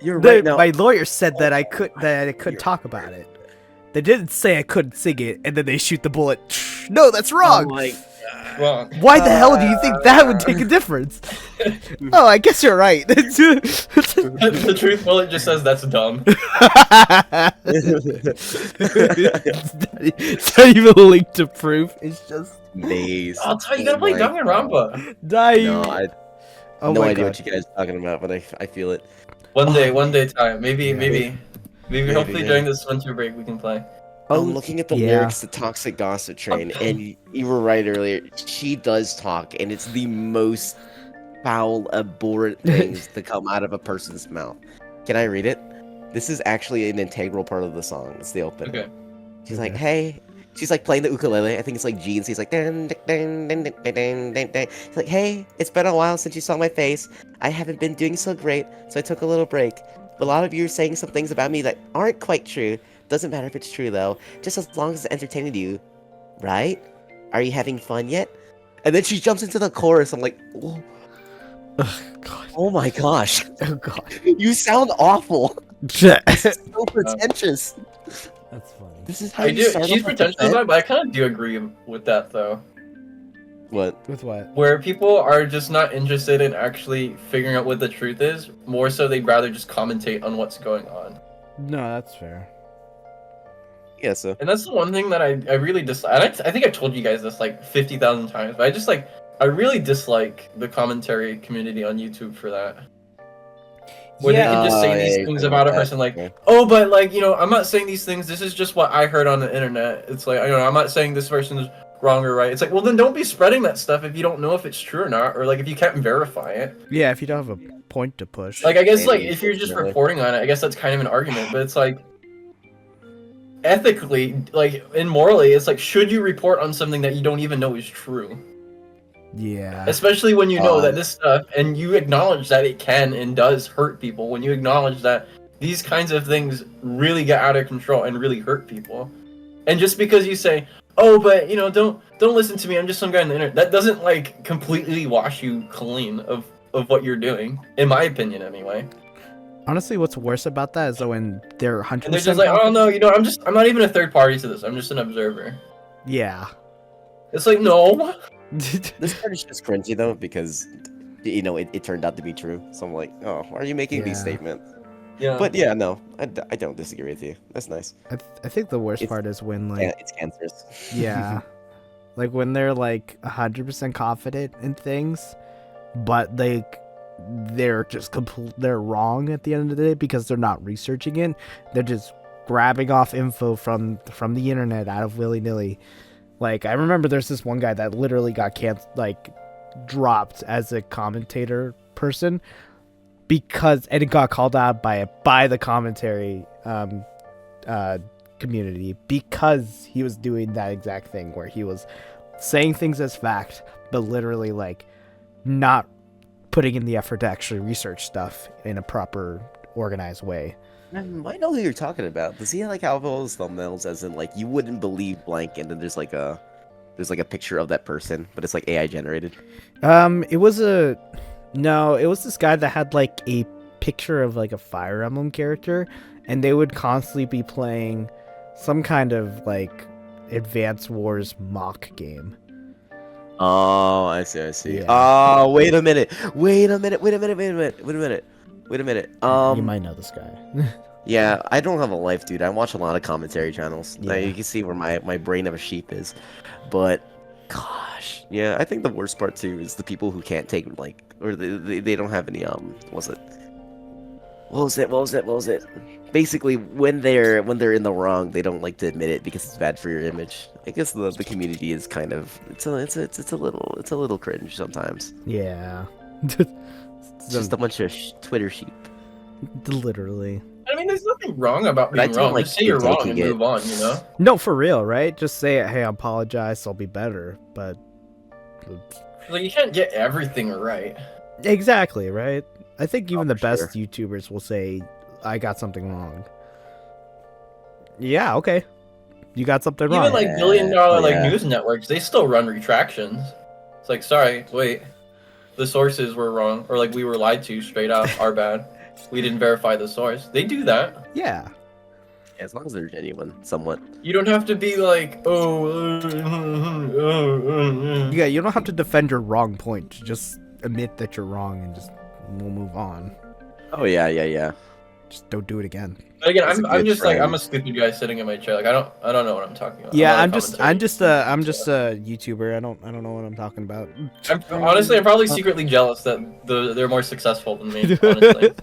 You're right now. my lawyer said that I could talk about it. They didn't say I couldn't sing it, and then they shoot the bullet. No, that's wrong. Wrong. Why the hell do you think that would make a difference? Oh, I guess you're right. The truth bullet just says that's dumb. It's not even linked to proof. It's just Maze. I'll tell you, you gotta play Danganronpa. die. No, I Oh no my idea God. what you guys are talking about, but I feel it. One day time. Maybe Yeah. hopefully yeah. during this winter break we can play. I'm looking at the yeah. lyrics to Toxic Gossip Train, and you were right earlier. She does talk, and it's the most foul, abhorrent things to come out of a person's mouth. Can I read it? This is actually an integral part of the song. It's the opening. Okay. She's like, hey. She's like playing the ukulele. I think it's like G, and she's like, dun, dun, dun, dun, dun, dun, dun, dun. She's like, hey, it's been a while since you saw my face. I haven't been doing so great, so I took a little break. But a lot of you are saying some things about me that aren't quite true. Doesn't matter if it's true though, just as long as it's entertaining to you, right? Are you having fun yet? And then she jumps into the chorus. I'm like, oh, God. oh my gosh, Oh God. you sound awful. That's So pretentious. funny. This is how I you do. start She's off a pretentious defense? about it, but I kind of do agree with that though. What? With what? Where people are just not interested in actually figuring out what the truth is. More so, they'd rather just commentate on what's going on. No, that's fair. Yeah, so. And that's the one thing that I really dislike. I think I told you guys this like 50,000 times, but I really dislike the commentary community on YouTube for that. Where they can just say these things about a person, like, oh, but like, I'm not saying these things. This is just what I heard on the internet. It's like, I'm not saying this person's wrong or right. It's like, well, then don't be spreading that stuff if you don't know if it's true or not, or like if you can't verify it. Yeah, if you don't have a point to push. Like, I guess like if you're just reporting on it, I guess that's kind of an argument. But it's like, ethically, like, and morally, it's like, should you report on something that you don't even know is true? Yeah. Especially when you know that this stuff, and you acknowledge that it can and does hurt people, when you acknowledge that these kinds of things really get out of control and really hurt people. And just because you say, oh, but, don't listen to me, I'm just some guy on the internet, that doesn't, like, completely wash you clean of what you're doing, in my opinion, anyway. Honestly, what's worse about that is that when they're 100%. And they're just like, oh, no, I'm not even a third party to this, I'm just an observer. Yeah. It's like, no. This part is just cringy though, because it turned out to be true. So I'm like, oh, why are you making these statements? Yeah. But yeah, no, I don't disagree with you. That's nice. I think the worst part is when like it's cancerous. yeah, like when they're like 100% confident in things, but they're just they're wrong at the end of the day because they're not researching it. They're just grabbing off info from the internet out of willy-nilly. Like, I remember there's this one guy that literally got dropped as a commentator person because, and it got called out by the commentary community because he was doing that exact thing where he was saying things as fact, but literally like not putting in the effort to actually research stuff in a proper, organized way. I know who you're talking about. Does he have all those thumbnails as in like you wouldn't believe blank, and then there's like a picture of that person, but it's like AI generated? It was this guy that had like a picture of like a Fire Emblem character, and they would constantly be playing some kind of like Advance Wars mock game. Oh, I see. Yeah. Oh, wait a minute. You might know this guy. Yeah, I don't have a life, dude. I watch a lot of commentary channels. Yeah. You can see where my brain of a sheep is. But, gosh, yeah, I think the worst part too is the people who can't take or they don't have any what was it? Basically, when they're in the wrong, they don't like to admit it because it's bad for your image. I guess the community is kind of it's a little cringe sometimes. Yeah. It's just a bunch of Twitter sheep. Literally. I mean, there's nothing wrong about being wrong. Just say you're wrong and move on, No, for real, right? Just say it. Hey, I apologize. I'll be better. But like, you can't get everything right. Exactly, right? I think even the best sure. YouTubers will say, I got something wrong. Yeah, okay. You got something wrong. Even like billion-dollar news networks, they still run retractions. It's like, sorry, wait, the sources were wrong, or like we were lied to straight up. Our bad. We didn't verify the source. They do that. Yeah. As long as they're genuine, somewhat. You don't have to be like, Yeah, you don't have to defend your wrong point. Just admit that you're wrong and just we'll move on. Oh yeah. Just don't do it again. But again, It's a I'm good just like I'm trend. a stupid guy sitting in my chair. Like I don't know what I'm talking about. Yeah, not a I'm just commentator. I'm just a YouTuber. I don't know what I'm talking about. Honestly, I'm probably secretly jealous that they're more successful than me. Honestly,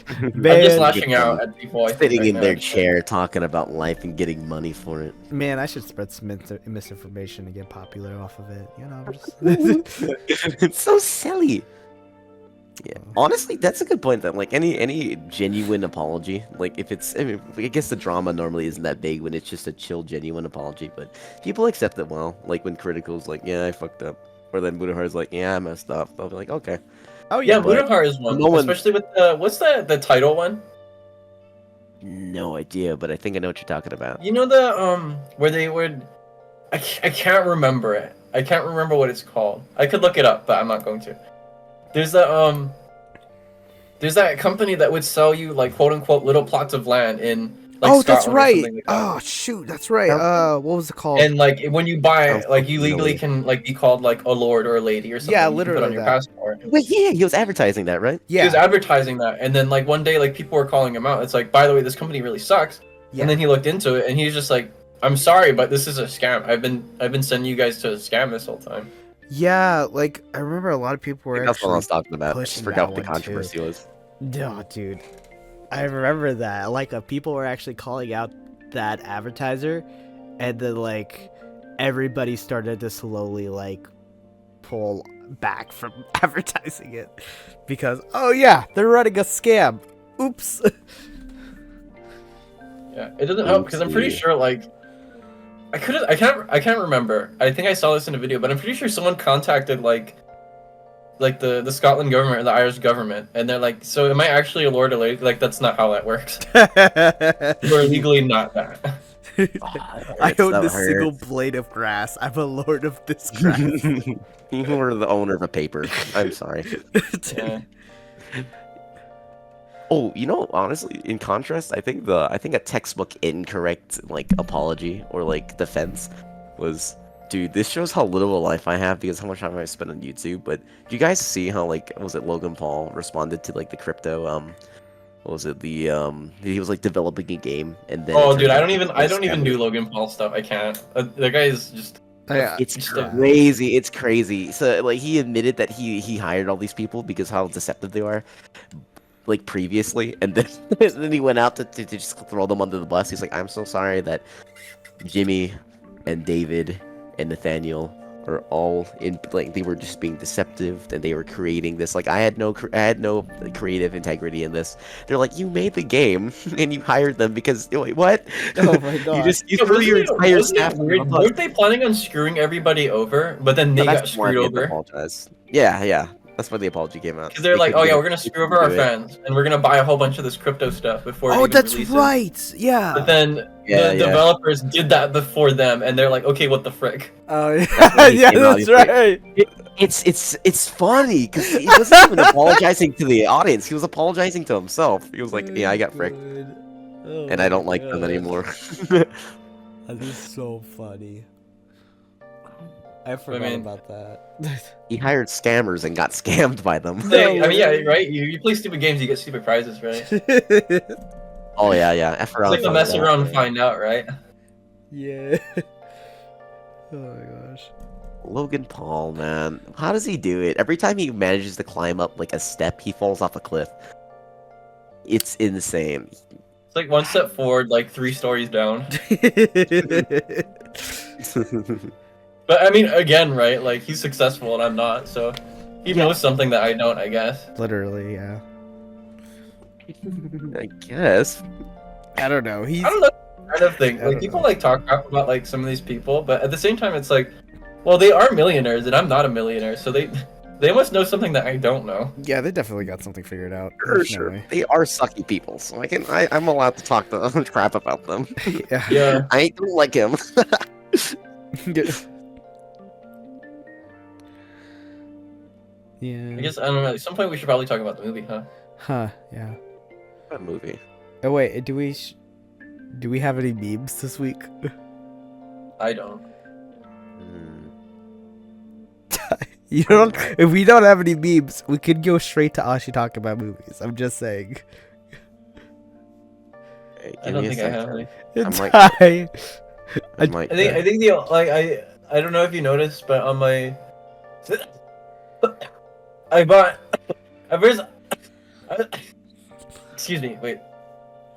I'm just Man, Look at lashing out them at people. I think sitting right in now. their chair talking about life and getting money for it. man, I should spread some misinformation to get popular off of it. You know, I'm just. It's so silly. Yeah, honestly, that's a good point. That like any genuine apology, like if it's, I mean, I guess the drama normally isn't that big when it's just a chill, genuine apology. But people accept it well. Like when critical's like, "Yeah, I fucked up," or then Budohar's like, "Yeah, I messed up." They'll be like, "Okay." Oh Yeah, yeah, but Budahar is one, no one, especially with the what's the title one? no idea. But I think I know what you're talking about. You know the where they would. I can't remember it. I can't remember what it's called. I could look it up, but I'm not going to. There's the There's that company that would sell you like quote unquote little plots of land in like oh, Scotland that's or right. something like that. Oh shoot, that's right. Sounds, What was it called? And like when you buy sounds it, so like you legally familiar. can like be called like a lord or a lady or something. Yeah, you can put literally on your that. passport. Wait, yeah, he was advertising that, right? He was Yeah, advertising that, and then like one day like people were calling him out. It's like, by the way, this company really sucks. yeah. And then he looked into it, and he's just like, I'm sorry, but this is a scam. I've been sending you guys to a scam this whole time. Yeah, like I remember a lot of people I were think that's what I actually was talking about. I just pushing forgot that what the one, too. controversy was. No, dude. I remember that. Like, people were actually calling out that advertiser, and then, like, everybody started to slowly, like, pull back from advertising it. Because, oh yeah, they're running a scam. Oops. Yeah, it doesn't help because I'm pretty Oopsie. sure like I can't remember. I think I saw this in a video, but I'm pretty sure someone contacted like the Scotland government or the Irish government, and they're like, so am I actually a lord or lady? Like that's not how that works. We're legally not that. I Hurts, own that this single hurts. blade of grass. I'm a lord of this grass. You were the owner of a paper. I'm sorry. Yeah. Oh, you know, honestly, in contrast, I think a textbook incorrect like apology or like defense was, dude, this shows how little of a life I have because how much time I spend on YouTube. But do you guys see how like was it Logan Paul responded to like the crypto what was it he was like developing a game and then it Oh, dude, turns out it I was don't even scamming. do Logan Paul stuff. I can't. The guy is just. It's Just crazy. It's crazy. So like he admitted that he hired all these people because how deceptive they are, like previously, and then then he went out to just throw them under the bus. He's like, I'm so sorry that Jimmy and David and Nathaniel are all in like they were just being deceptive and they were creating this like I had no creative integrity in this. They're like, you made the game and you hired them because wait, what? Oh my You god. just you Yeah, threw your entire wasn't staff it under the weird? bus. Weren't they planning on screwing everybody over, but then they No, got that's why screwed they had to over? apologize. Yeah. That's why the apology came out. Because they're They like, couldn't oh get yeah, it. we're gonna They screw over couldn't our do it. fans, and we're gonna buy a whole bunch of this crypto stuff before it Oh, even that's releases. right. Yeah. But then Yeah, the yeah. developers did that before them, and they're like, okay, what the frick? Oh That's why he yeah, came out. that's He's like, right. it's funny because he wasn't even apologizing to the audience. He was apologizing to himself. He was like, yeah, I got fricked, Oh and I my don't like them God. anymore. That is so funny. I forgot mean- about that. He hired scammers and got scammed by them. They, I mean, yeah, right. You play stupid games, you get stupid prizes, right? It's Oh yeah. F around. like the find mess out. around and find out, right? Yeah. Oh my gosh. Logan Paul, man, how does he do it? Every time he manages to climb up like a step, he falls off a cliff. It's insane. It's like one step forward, like 3 stories down. But I mean, again, right? Like he's successful and I'm not, so he knows something that I don't, I guess. Literally, yeah. I guess. I don't know. He's I don't know, kind of thing. I don't Like people know. like talk crap about like some of these people, but at the same time, it's like, well, they are millionaires and I'm not a millionaire, so they must know something that I don't know. yeah, they definitely got something figured out. Sure. Definitely. They are sucky people, so I'm allowed to talk to crap about them. Yeah. Yeah. I don't like him. Yeah. I guess I don't know. At some point, we should probably talk about the movie, huh? Huh. Yeah. That movie. Oh wait, do we have any memes this week? I don't. Hmm. You don't. If we don't have any memes, we could go straight to Ashi talking about movies. I'm just saying. Hey, I give don't me a think I sec. have any. It's might- high. I might. I think the like I don't know if you noticed, but on my I bought at first. Excuse me. Wait.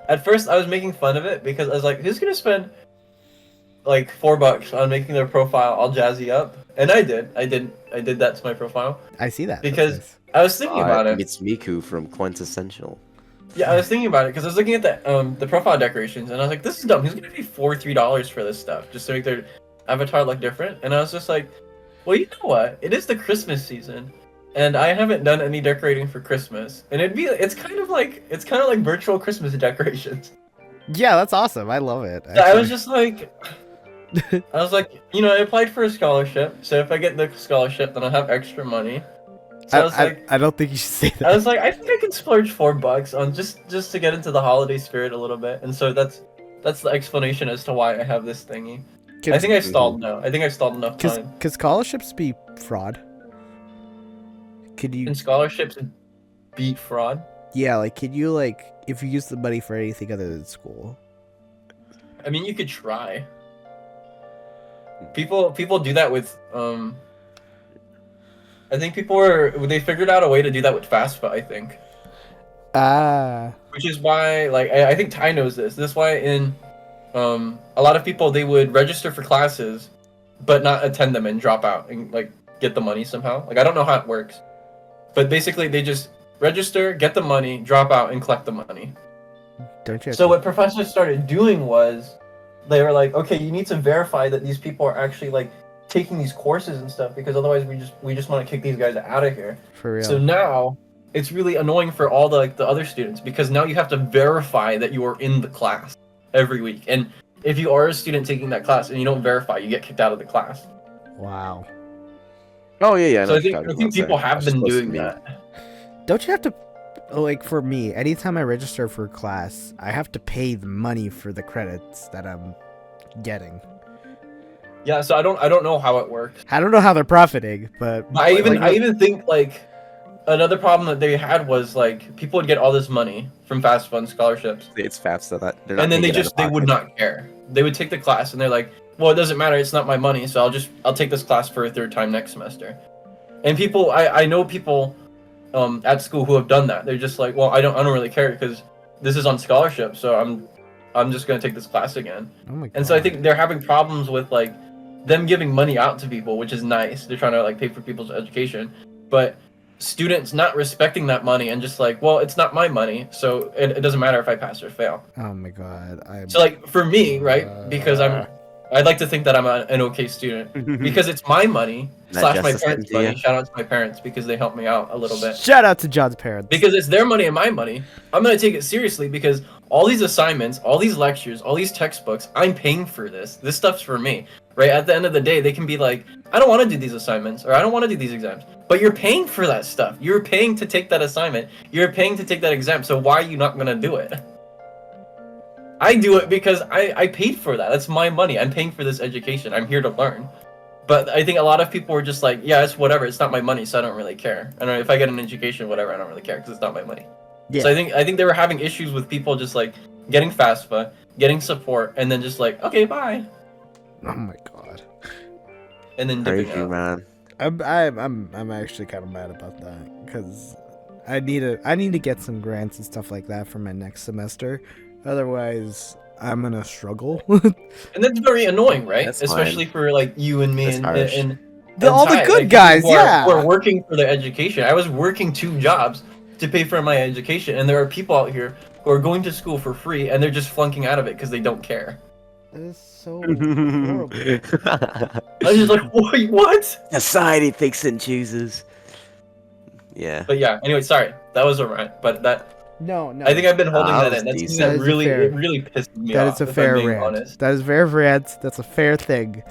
At first, I was making fun of it because I was like, "Who's gonna spend like $4 on making their profile all jazzy up?" And I did. I did that to my profile I see that. That's because nice. I was thinking about it. It's Miku from Quintessential. Yeah, I was thinking about it because I was looking at the profile decorations and I was like, "This is dumb. Who's gonna pay $3 for this stuff just to make their avatar look different?" And I was just like, "Well, you know what? It is the Christmas season." And I haven't done any decorating for Christmas, and it's kind of like virtual Christmas decorations. Yeah, that's awesome. I love it. I was just like, I applied for a scholarship, so if I get the scholarship, then I'll have extra money. So I was like, I don't think you should say that. I was like, I think I can splurge $4 on just to get into the holiday spirit a little bit, and so that's the explanation as to why I have this thingy. I think I stalled now. I think I stalled enough time. Could scholarships be fraud? Could you? Can scholarships beat fraud? Yeah, like, could you, like, if you use the money for anything other than school? I mean, you could try. People do that with I think they figured out a way to do that with FAFSA, I think. Ah. Which is why, like, I think Ty knows this. This is why in a lot of people, they would register for classes, but not attend them and drop out and like get the money somehow. Like, I don't know how it works, but basically they just register, get the money, drop out, and collect the money. Don't you? So what professors started doing was, they were like, okay, you need to verify that these people are actually like taking these courses and stuff, because otherwise we just want to kick these guys out of here. For real. So now it's really annoying for all the other students, because now you have to verify that you are in the class every week. And if you are a student taking that class and you don't verify, you get kicked out of the class. Wow. Oh yeah. So I think people have been doing that. Don't you have to, like, for me, anytime I register for a class, I have to pay the money for the credits that I'm getting. Yeah, so I don't know how it works. I don't know how they're profiting, but I even think like another problem that they had was like people would get all this money from fast fund scholarships, It's FAFSA that they're not. and then taking it out of they would pocket. not care. They would take the class and they're like, well, it doesn't matter. It's not my money, so I'll take this class for a third time next semester. And people, I know people at school who have done that. They're just like, well, I don't really care because this is on scholarship, so I'm just gonna take this class again. oh my god. And so I think they're having problems with like them giving money out to people, which is nice. They're trying to like pay for people's education, but students not respecting that money and just like, well, it's not my money, so it doesn't matter if I pass or fail. Oh my god. So like for me, right, because I'd like to think that I'm an okay student because it's my money That slash my justice parents' idea. money. Shout out to my parents because they helped me out a little bit. Shout out to John's parents. Because it's their money and my money, I'm gonna take it seriously because all these assignments, all these lectures, all these textbooks, I'm paying for this. This stuff's for me, right? At the end of the day, they can be like, I don't want to do these assignments or I don't want to do these exams, but you're paying for that stuff. You're paying to take that assignment. You're paying to take that exam. So why are you not gonna do it? I do it because I paid for that. That's my money. I'm paying for this education. I'm here to learn. But I think a lot of people were just like, yeah, it's whatever. It's not my money, so I don't really care. I don't know if I get an education, whatever. I don't really care because it's not my money. Yeah. So I think they were having issues with people just like getting FAFSA, getting support, and then just like, okay, bye, Oh my god. and then dipping Crazy, out. man. I'm actually kind of mad about that because I need to get some grants and stuff like that for my next semester. Otherwise, I'm gonna struggle. And that's very annoying, right? That's Especially for like you and me That's harsh. and All the Ty, good like, guys, who are- yeah. who are working for their education. I was working 2 jobs to pay for my education, and there are people out here who are going to school for free and they're just flunking out of it because they don't care. That is so horrible. I was just like, wait, what? Society picks and chooses. Yeah. But yeah, anyway, sorry, that was a rant. But that No. I think I've been holding That that was in. That's decent. something That that is a really fair- it really pissed me That off. is a if I'm fair being rant. honest. That is fair rant. That's a fair thing.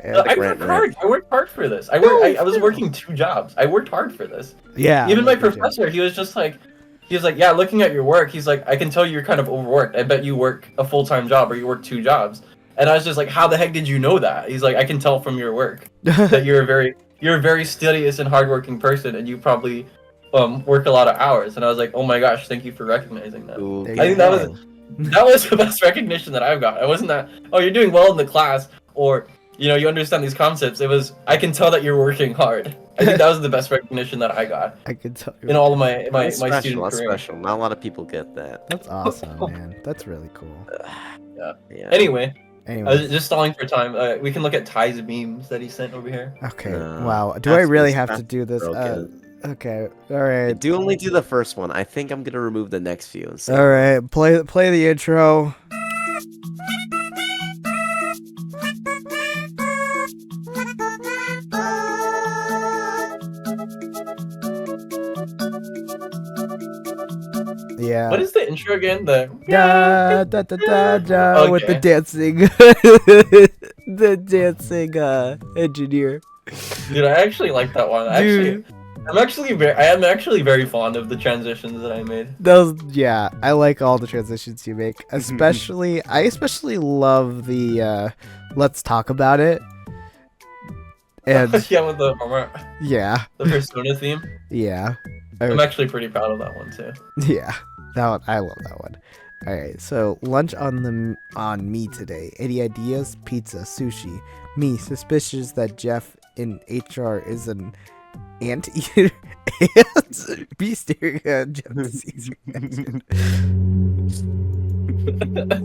And- I rant, worked hard. I worked hard for this. I was working 2 jobs. I worked hard for this. yeah. Even my good job. professor, he was like, yeah, looking at your work, he's like, I can tell you're kind of overworked. I bet you work a full-time job or you work 2 jobs. And I was just like, how the heck did you know that? He's like, I can tell from your work that you're a very studious and hardworking person, and you probably work a lot of hours. And I was like, oh my gosh, thank you for recognizing that. Ooh, There I think that was go. That was the best recognition that I've got. It wasn't that, oh, you're doing well in the class, or, you know, you understand these concepts. It was, I can tell that you're working hard. I think that was the best recognition that I got I can tell in all of my That's my special. student That's career. special. Not a lot of people get that. That's awesome, man. That's really cool. Yeah. Yeah. Anyway, I Anyway, was just stalling for time. We can look at Ty's memes that he sent over here. okay. No, Wow. Do I that's really just- have to that's do this? broken. Okay. All right. Do only do the first one. I think I'm gonna remove the next few. And All right. Play the intro. Yeah. What is the intro again? The Da, da, da, da, da, with the Okay. dancing, the dancing engineer. Dude, I actually like that one. Dude. I am actually very fond of the transitions that I made. Those, yeah, I like all the transitions you make. Especially, I especially love the "Let's talk about it." And Yeah, with the yeah, Persona theme. yeah, I'm actually pretty proud of that one too. yeah, that one, I love that one. All right, so lunch on me today. Any ideas? Pizza, sushi. Me suspicious that Jeff in HR is an anteater. Ant. Be staring at Jeff to see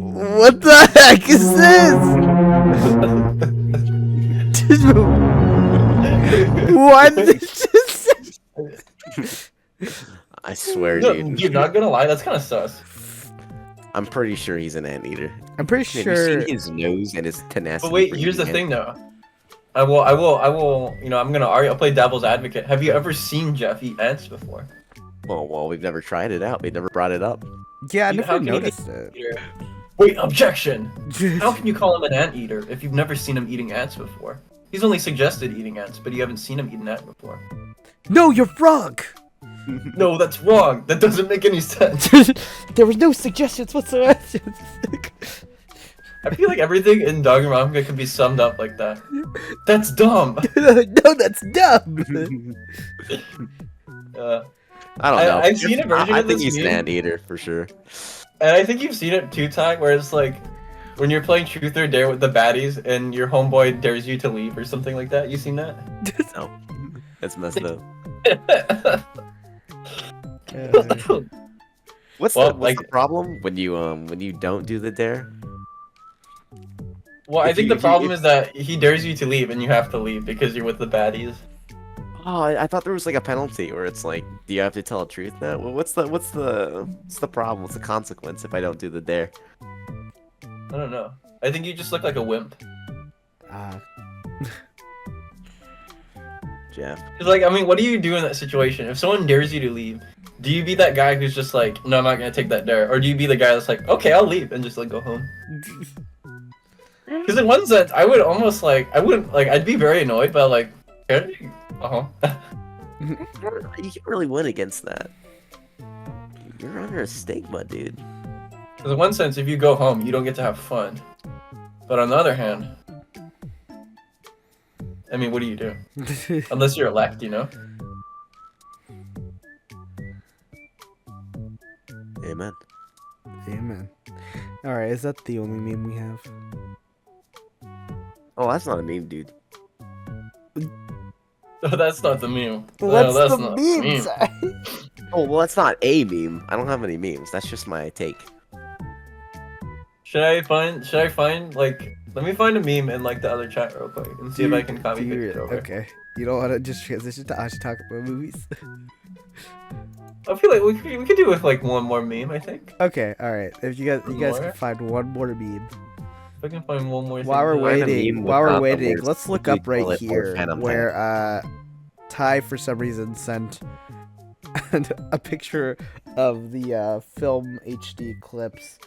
What the heck is this? What did you say? I swear, No, dude. dude, not gonna lie, that's kind of sus. I'm pretty sure he's an anteater. I'm pretty Have sure. you seen his nose and his tenacity? But wait, for here's the eating thing though. I will. You know, I'm gonna argue. I'll play devil's advocate. Have you ever seen Jeff eat ants before? it? Well, we've never tried it out. We never brought it up. Yeah, I You- never how can you noticed it. Wait, objection! How can you call him an anteater if you've never seen him eating ants before? He's only suggested eating ants, but you haven't seen him eat an ant before. No, you're wrong. No, that's wrong. That doesn't make any sense. There was no suggestions whatsoever. I feel like everything in Danganronpa could be summed up like that. That's dumb. No, that's dumb. I don't know. I've seen a version I of think this he's an meme. anteater for sure. And I think you've seen it too, Ty, where it's like when you're playing Truth or Dare with the baddies and your homeboy dares you to leave or something like that. You seen that? No, that's messed up. What's Well, the problem when you don't do the dare? Well, I If think you- the if you- problem if- is that he dares you to leave and you have to leave because you're with the baddies. Oh, I thought there was like a penalty where it's like, do you have to tell the truth now? Well, what's the problem? What's the consequence if I don't do the dare? I don't know. I think you just look like a wimp. Jeff. It's like, I mean, what do you do in that situation? If someone dares you to leave, do you be that guy who's just like, no, I'm not gonna take that dare, or do you be the guy that's like, okay, I'll leave and just like go home? Because in one sense, I would almost like, I wouldn't like, I'd be very annoyed, but like, okay, You can't really win against that. You're under a stigma, dude. Because in one sense, if you go home, you don't get to have fun. But on the other hand, I mean, what do you do? Unless you're elect, you know? Amen. Amen. All right, is that the only meme we have? Oh, that's not a meme, dude. Oh, that's not the meme. What's that's the not memes? Oh, well, that's not a meme. I don't have any memes. That's just my take. Should I find, like, let me find a meme in, like, the other chat real quick and see if I can copy paste it over. Okay. You don't want to just transition to Ash talk about movies? I feel like we could do with, like, one more meme, I think. Okay, all right. If you guys More? can find one more meme If I can find one more while we're thing to- I have a waiting, meme while we're without the waiting, words. let's look We up call right it or here Phantom where Ty for some reason sent a picture of the film HD clips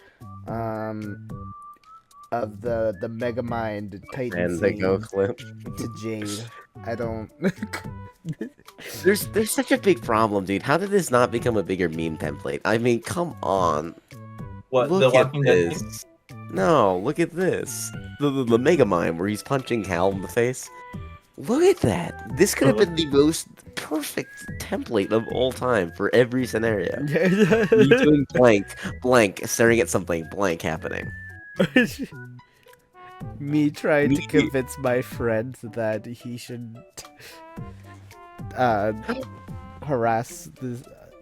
of the Megamind Titan And the scene go clip. to Jade. I don't. There's such a big problem, dude. How did this not become a bigger meme template? I mean, come on. What, the Look at Walking Dead thing? this. No, look at this. The Megamind where he's punching Hal in the face. Look at that. This could have been the most perfect template of all time for every scenario. Me doing blank, staring at something, blank happening. Me trying to Me. convince my friend that he should uh, harass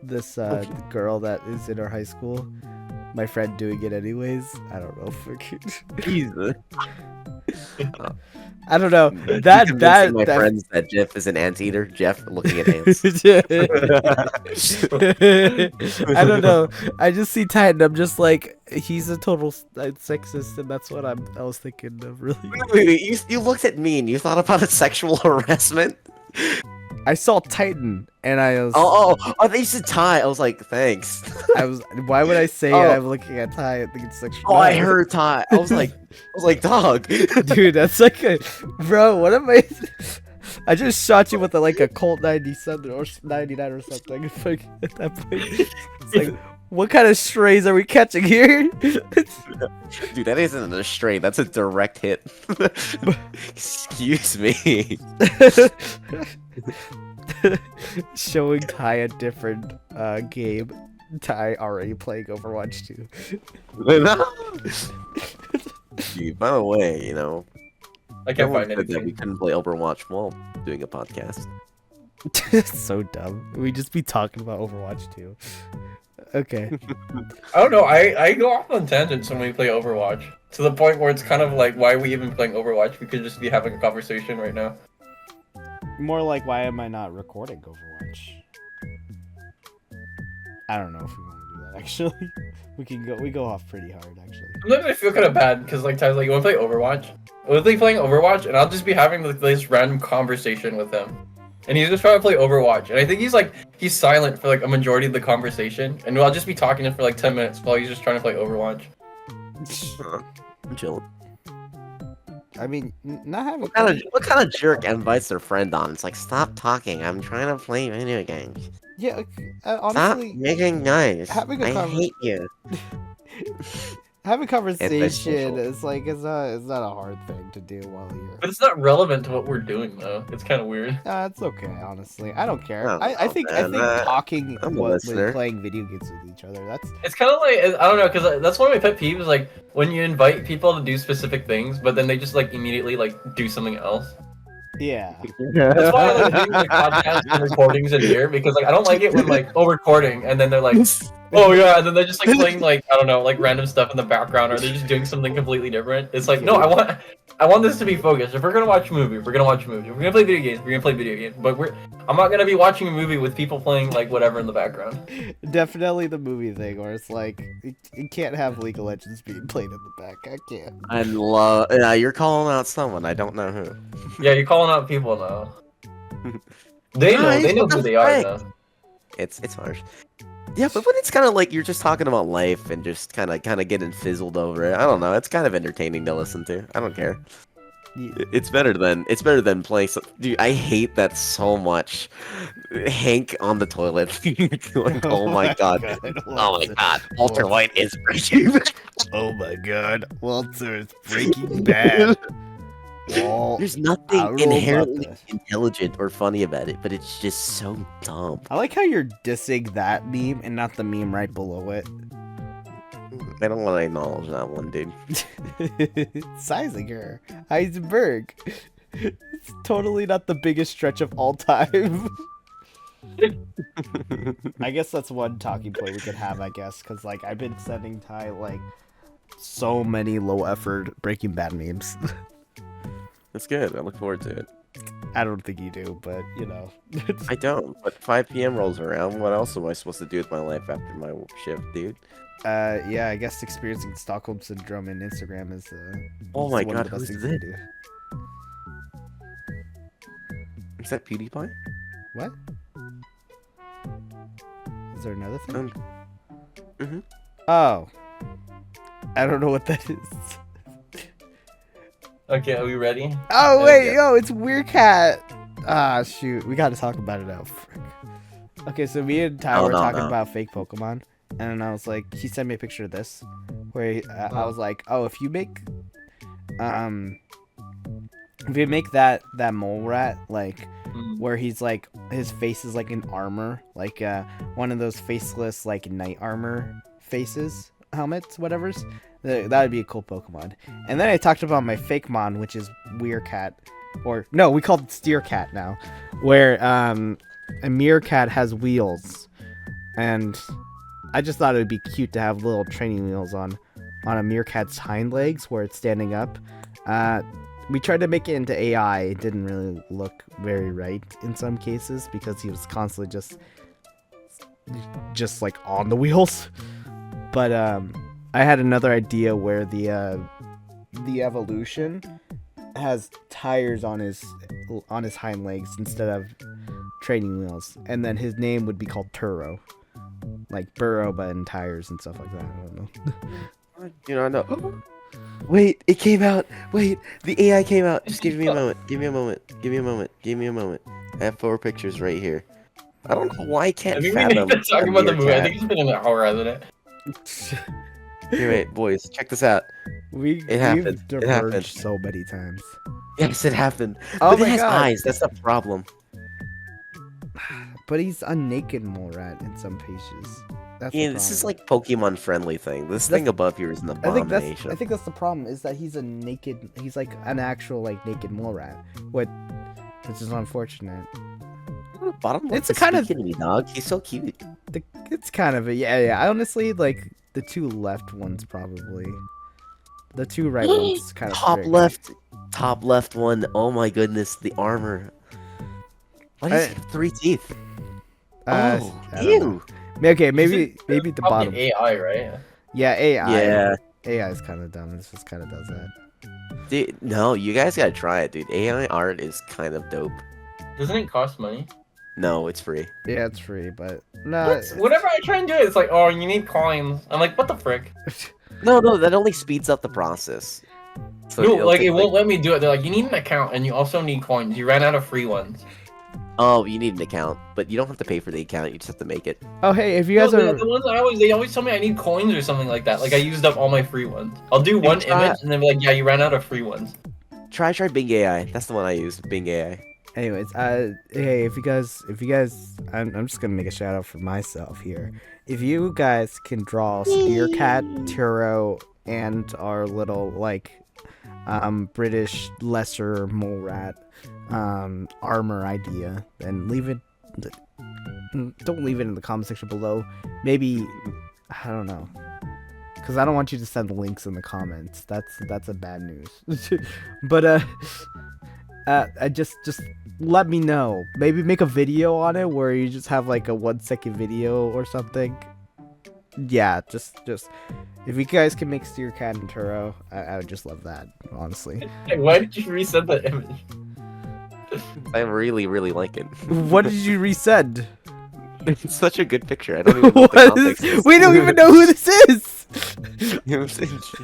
this girl that is in our high school. My friend doing it anyways. I don't know. Jesus. I don't know. Me That convincing my friends that Jeff is an anteater. Jeff looking at ants. I don't know. I just see Titan. I'm just like, he's a total sexist, and that's what I was thinking of. Really, Wait, you looked at me and you thought about a sexual harassment? I saw Titan, and I was. I thought you said Ty. I was like, thanks. I was. Why would I say Oh. I'm looking at Ty? I think it's sexual. Oh, I heard Ty. I was like, dog. Dude, that's like a, bro. What am I? I just shot you with like a Colt 97 or 99 or something. Like, at that point, it's like, what kind of strays are we catching here? Dude, that isn't a stray. That's a direct hit. Excuse me. Showing Ty a different game. Ty already playing Overwatch 2. Dude, by the way, I can't no one find said that we anything. couldn't play Overwatch while doing a podcast. So dumb. We just be talking about Overwatch 2. Okay. I don't know. I go off on tangents when we play Overwatch to the point where it's kind of like, why are we even playing Overwatch? We could just be having a conversation right now. More like, why am I not recording Overwatch? I don't know if we want to do that. Actually, we go off pretty hard. Actually. Sometimes I feel kind of bad because like times like you want to play Overwatch. We'll be playing Overwatch and I'll just be having like, this random conversation with him, and he's just trying to play Overwatch. And I think he's silent for like a majority of the conversation, and I'll just be talking to him for like 10 minutes while he's just trying to play Overwatch. I'm chilling. I mean, not having. What kind of jerk invites their friend on? It's like, stop talking. I'm trying to play video games. Yeah, Stop honestly, making noise. having a I hate you. having conversation Antisocial. is like it's not a hard thing to do while you're. But it's not relevant to what we're doing though. It's kind of weird. It's okay, honestly. I don't care. I don't I know, think man. talking I'm a when listener. playing video games with each other. That's It's kind of like, I don't know, because that's one of my pet peeves. Like when you invite people to do specific things, but then they just like immediately like do something else. yeah. That's why I like doing like podcasts and recordings in here, because like I don't like it when like recording and then they're like, oh yeah, and then they're just like playing like, I don't know, like random stuff in the background, or they're just doing something completely different. It's like, no, I want this to be focused. If we're gonna watch a movie, we're gonna watch a movie. If we're gonna play video games, we're gonna play video games. But I'm not gonna be watching a movie with people playing like whatever in the background. Definitely the movie thing, where it's like you can't have League of Legends being played in the back. I can't. I love. You're calling out someone. I don't know who. Yeah, you're calling out people now. They Guys, know what who the they are frick? though. It's harsh. Yeah, but when it's kind of like you're just talking about life and just kind of getting fizzled over it, I don't know. It's kind of entertaining to listen to. I don't care. It's better than playing. Dude, I hate that so much. Hank on the toilet. Going, oh my god. Oh my god. Walter White is breaking. Oh my god, Walter is Breaking Bad. Walt, There's I don't nothing know about inherently this. intelligent or funny about it, but it's just so dumb. I like how you're dissing that meme and not the meme right below it. I don't want to acknowledge that one, dude. Seisinger, Heisenberg. It's totally not the biggest stretch of all time. I guess that's one talking point we could have, I guess, because like I've been sending Ty like so many low effort Breaking Bad memes. That's good. I look forward to it. I don't think you do, but you know. I don't. But 5 p.m. rolls around. What else am I supposed to do with my life after my shift, dude? Yeah, I guess experiencing Stockholm syndrome in Instagram is Oh is my one of god, the best who's things you this? can do. Is that PewDiePie? What? Is there another thing? Mhm. Oh, I don't know what that is. Okay, are we ready? Oh wait, Okay. yo, it's Weird Cat. Ah, shoot, we gotta talk about it now. Frick. Okay, so me and Ty Oh, were no, talking no. about fake Pokemon, and I was like, he sent me a picture of this, where I was like, oh, if you make, if we make that mole rat like Mm. where he's like his face is like in armor, like one of those faceless like knight armor faces, helmets, whatever's. That would be a cool Pokemon. And then I talked about my fake mon, which is Weircat, or no, we call it Steercat now, where a Meerkat has wheels, and I just thought it would be cute to have little training wheels on a Meerkat's hind legs where it's standing up. We tried to make it into AI. It didn't really look very right in some cases because he was constantly just like on the wheels. But I had another idea where the evolution has tires on his hind legs instead of training wheels, and then his name would be called Turo, like burrow but in tires and stuff like that. I don't know. You know, I know. Wait, it came out. Wait, the AI came out. Just give me a moment. Give me a moment. Give me a moment. Give me a moment. I have 4 pictures right here. I don't know why I I can't think we fathom need to talk a about the movie. I meerkat. think it's been an hour, hasn't it? Here, wait, boys, check this out. We've happened. It diverged happened. so many times. Yes, it happened. Oh But it my has God. eyes. That's the problem. But he's a naked mole rat in some pages. That's the Ian, this is problem. like Pokemon friendly thing. This thing above here is an abomination. I think that's the problem, is that he's like an actual like naked mole rat. Which is unfortunate. Bottom It's left a is kind of- speaking to me, dog. He's so cute. It's kind of yeah. I honestly like the 2 left ones probably. The 2 right ones kind of Top left one. Oh my goodness, the armor. Why does he have 3 teeth? I Oh, don't know. ew. Okay, maybe the Probably bottom. AI, right? Yeah, AI. Yeah. AI is kind of dumb. It just kind of does that. Dude, no, you guys gotta try it, dude. AI art is kind of dope. Doesn't it cost money? No, it's free. Yeah, it's free, but no. Whenever I try and do it, it's like, oh, you need coins. I'm like, what the frick? No, that only speeds up the process. So No, it'll like take, it won't let me do it. They're like, you need an account and you also need coins. You ran out of free ones. Oh, you need an account, but you don't have to pay for the account. You just have to make it. Oh, hey, if you guys No, are the ones they always tell me I need coins or something like that. Like I used up all my free ones. I'll do one try- image and then be like, yeah, you ran out of free ones. Try Bing AI. That's the one I use. Bing AI. Anyways, hey, if you guys, I'm just gonna make a shout out for myself here. If you guys can draw Steercat, Turo, and our little like, British lesser mole rat, armor idea, then leave it. Don't leave it in the comment section below. Maybe, I don't know, because I don't want you to send links in the comments. That's a bad news. But I just let me know. Maybe make a video on it where you just have like a 1-second video or something. Yeah, just if you guys can make Steercat and Turo, I would just love that, honestly. Hey, why did you reset the image? I really, really like it. What did you resend? It's such a good picture. I don't even know what the What context is, is. we don't even know who this is.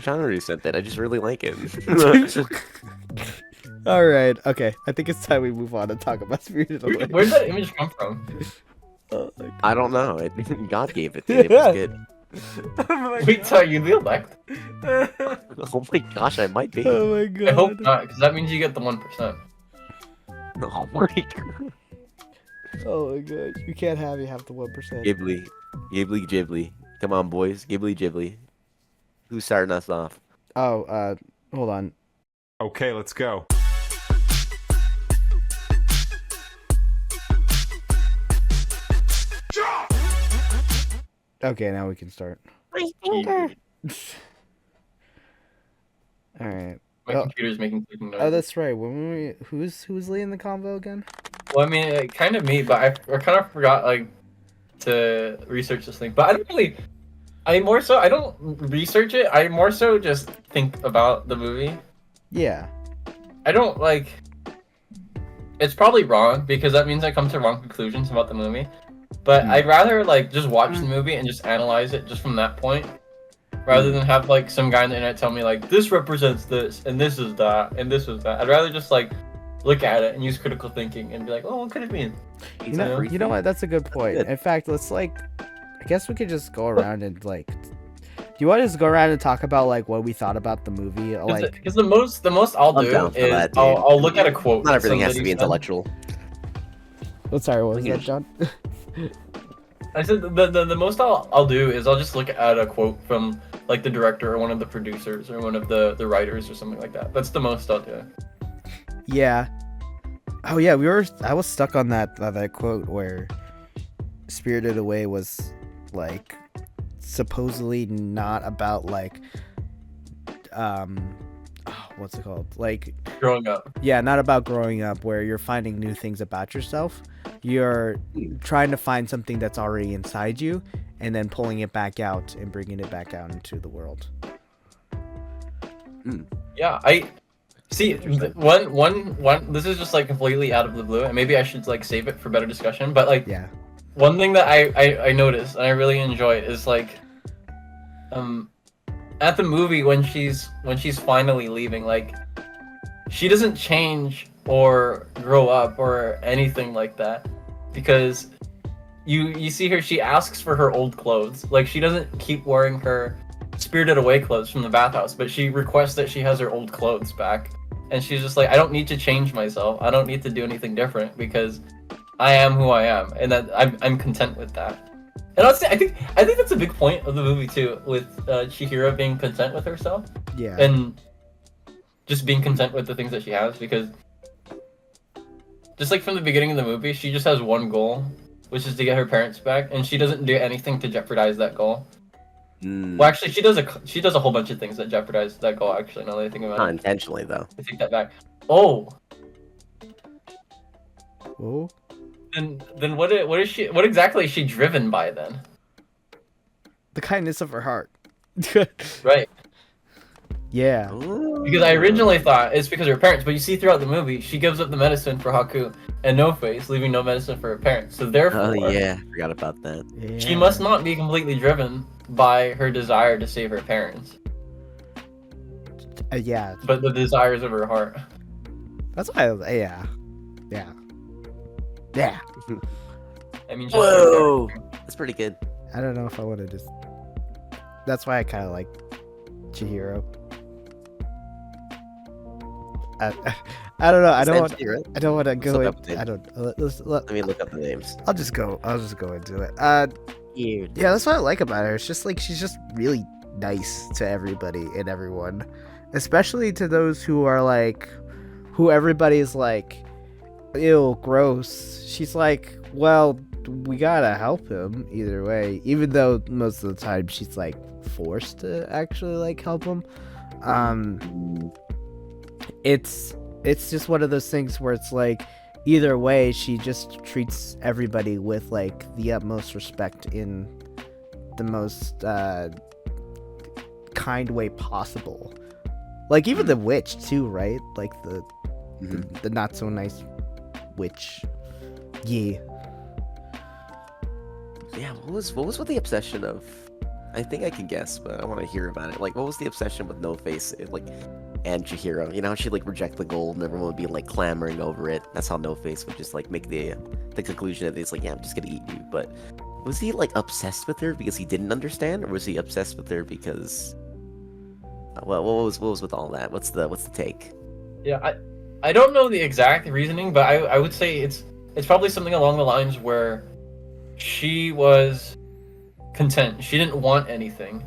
John already sent that. I just really like it. All right, okay. I think it's time we move on and talk about Spirited Away. Where'd that image come from? I don't know. God gave it. Dude. It was good. Wait till you the elect. Oh my gosh, I might be. Oh my I hope god. not, because that means you get the 1%. Oh my god. Oh my gosh. You can't have the 1%. Ghibli. Ghibli. Come on, boys. Ghibli. Who's starting us off? Oh, hold on. Okay, let's go. Okay, now we can start. My finger. All right. My Oh. computer's making clicking Oh, noises. that's right. Who's leading the convo again? Well, I mean, kind of me, but I kind of forgot like to research this thing. But I don't really. I don't research it. I more so just think about the movie. Yeah. I don't like. It's probably wrong because that means I come to wrong conclusions about the movie. But I'd rather like just watch the movie and just analyze it just from that point, rather than have like some guy on the internet tell me like this represents this and this is that and this is that. I'd rather just like look at it and use critical thinking and be like, oh, what could it mean? You know what? That's a good point. Good. In fact, let's like, I guess we could just go around and like, you want to just go around and talk about like what we thought about the movie? Like, Because the most I'll I'm do down for is that, dude. I'll look at a quote. Not that everything has to somebody be said. intellectual. oh, sorry, what was that, John? I said the most I'll do is I'll just look at a quote from like the director or one of the producers or one of the writers or something like that. That's the most I'll do. Yeah. Oh yeah, I was stuck on that quote where Spirited Away was like supposedly not about like what's it called? Like Growing up. yeah, not about growing up where you're finding new things about yourself. You're trying to find something that's already inside you and then pulling it back out and bringing it back out into the world. Yeah, I see. One. This is just like completely out of the blue, and maybe I should like save it for better discussion. But like, Yeah. one thing that I noticed and I really enjoy is like, at the movie when she's finally leaving, like, she doesn't change or grow up or anything like that, because you see her, she asks for her old clothes. Like, she doesn't keep wearing her Spirited Away clothes from the bathhouse, but she requests that she has her old clothes back, and she's just like, I don't need to change myself, I don't need to do anything different because I am who I am, and that I'm content with that. And honestly, I think that's a big point of the movie too, with Chihiro being content with herself Yeah. and just being content with the things that she has, because just like from the beginning of the movie, she just has one goal, which is to get her parents back, and she doesn't do anything to jeopardize that goal. Well, actually, she does a whole bunch of things that jeopardize that goal. Actually, now that I think about Not it, intentionally though. I take that back. Oh, Oh. then what exactly is she driven by then? The kindness of her heart. Right. Yeah. Because I originally thought it's because of her parents, but you see throughout the movie, she gives up the medicine for Haku and No Face, leaving no medicine for her parents. So therefore, Oh yeah, forgot about that. Yeah. she must not be completely driven by her desire to save her parents, Yeah. but the desires of her heart. That's why. Yeah. Yeah. Yeah. I mean, just Whoa, that's pretty good. I don't know if I want to just. That's why I kind of like Chihiro. I don't know. I don't want. Essentially, right? I don't want to go. look In, up the- I don't. Let me look up the names. I'll just go into it. Weird. Yeah, that's what I like about her. It's just like she's just really nice to everybody and everyone, especially to those who are like, who everybody's like, ew, gross. She's like, well, we gotta help him either way, even though most of the time she's like forced to actually like help him. It's just one of those things where it's like, either way, she just treats everybody with like the utmost respect in the most kind way possible. Like even the witch too, right? Like the not so nice witch. Yeah. Yeah, what was with the obsession of? I think I can guess, but I want to hear about it. Like, what was the obsession with No Face, like, and Chihiro? You know, how she'd like reject the gold, and everyone would be like clamoring over it. That's how No Face would just like make the conclusion that it's like, yeah, I'm just gonna eat you. But was he like obsessed with her because he didn't understand, or was he obsessed with her because? Well, what was with all that? What's the take? Yeah, I don't know the exact reasoning, but I would say it's probably something along the lines where she was content. She didn't want anything.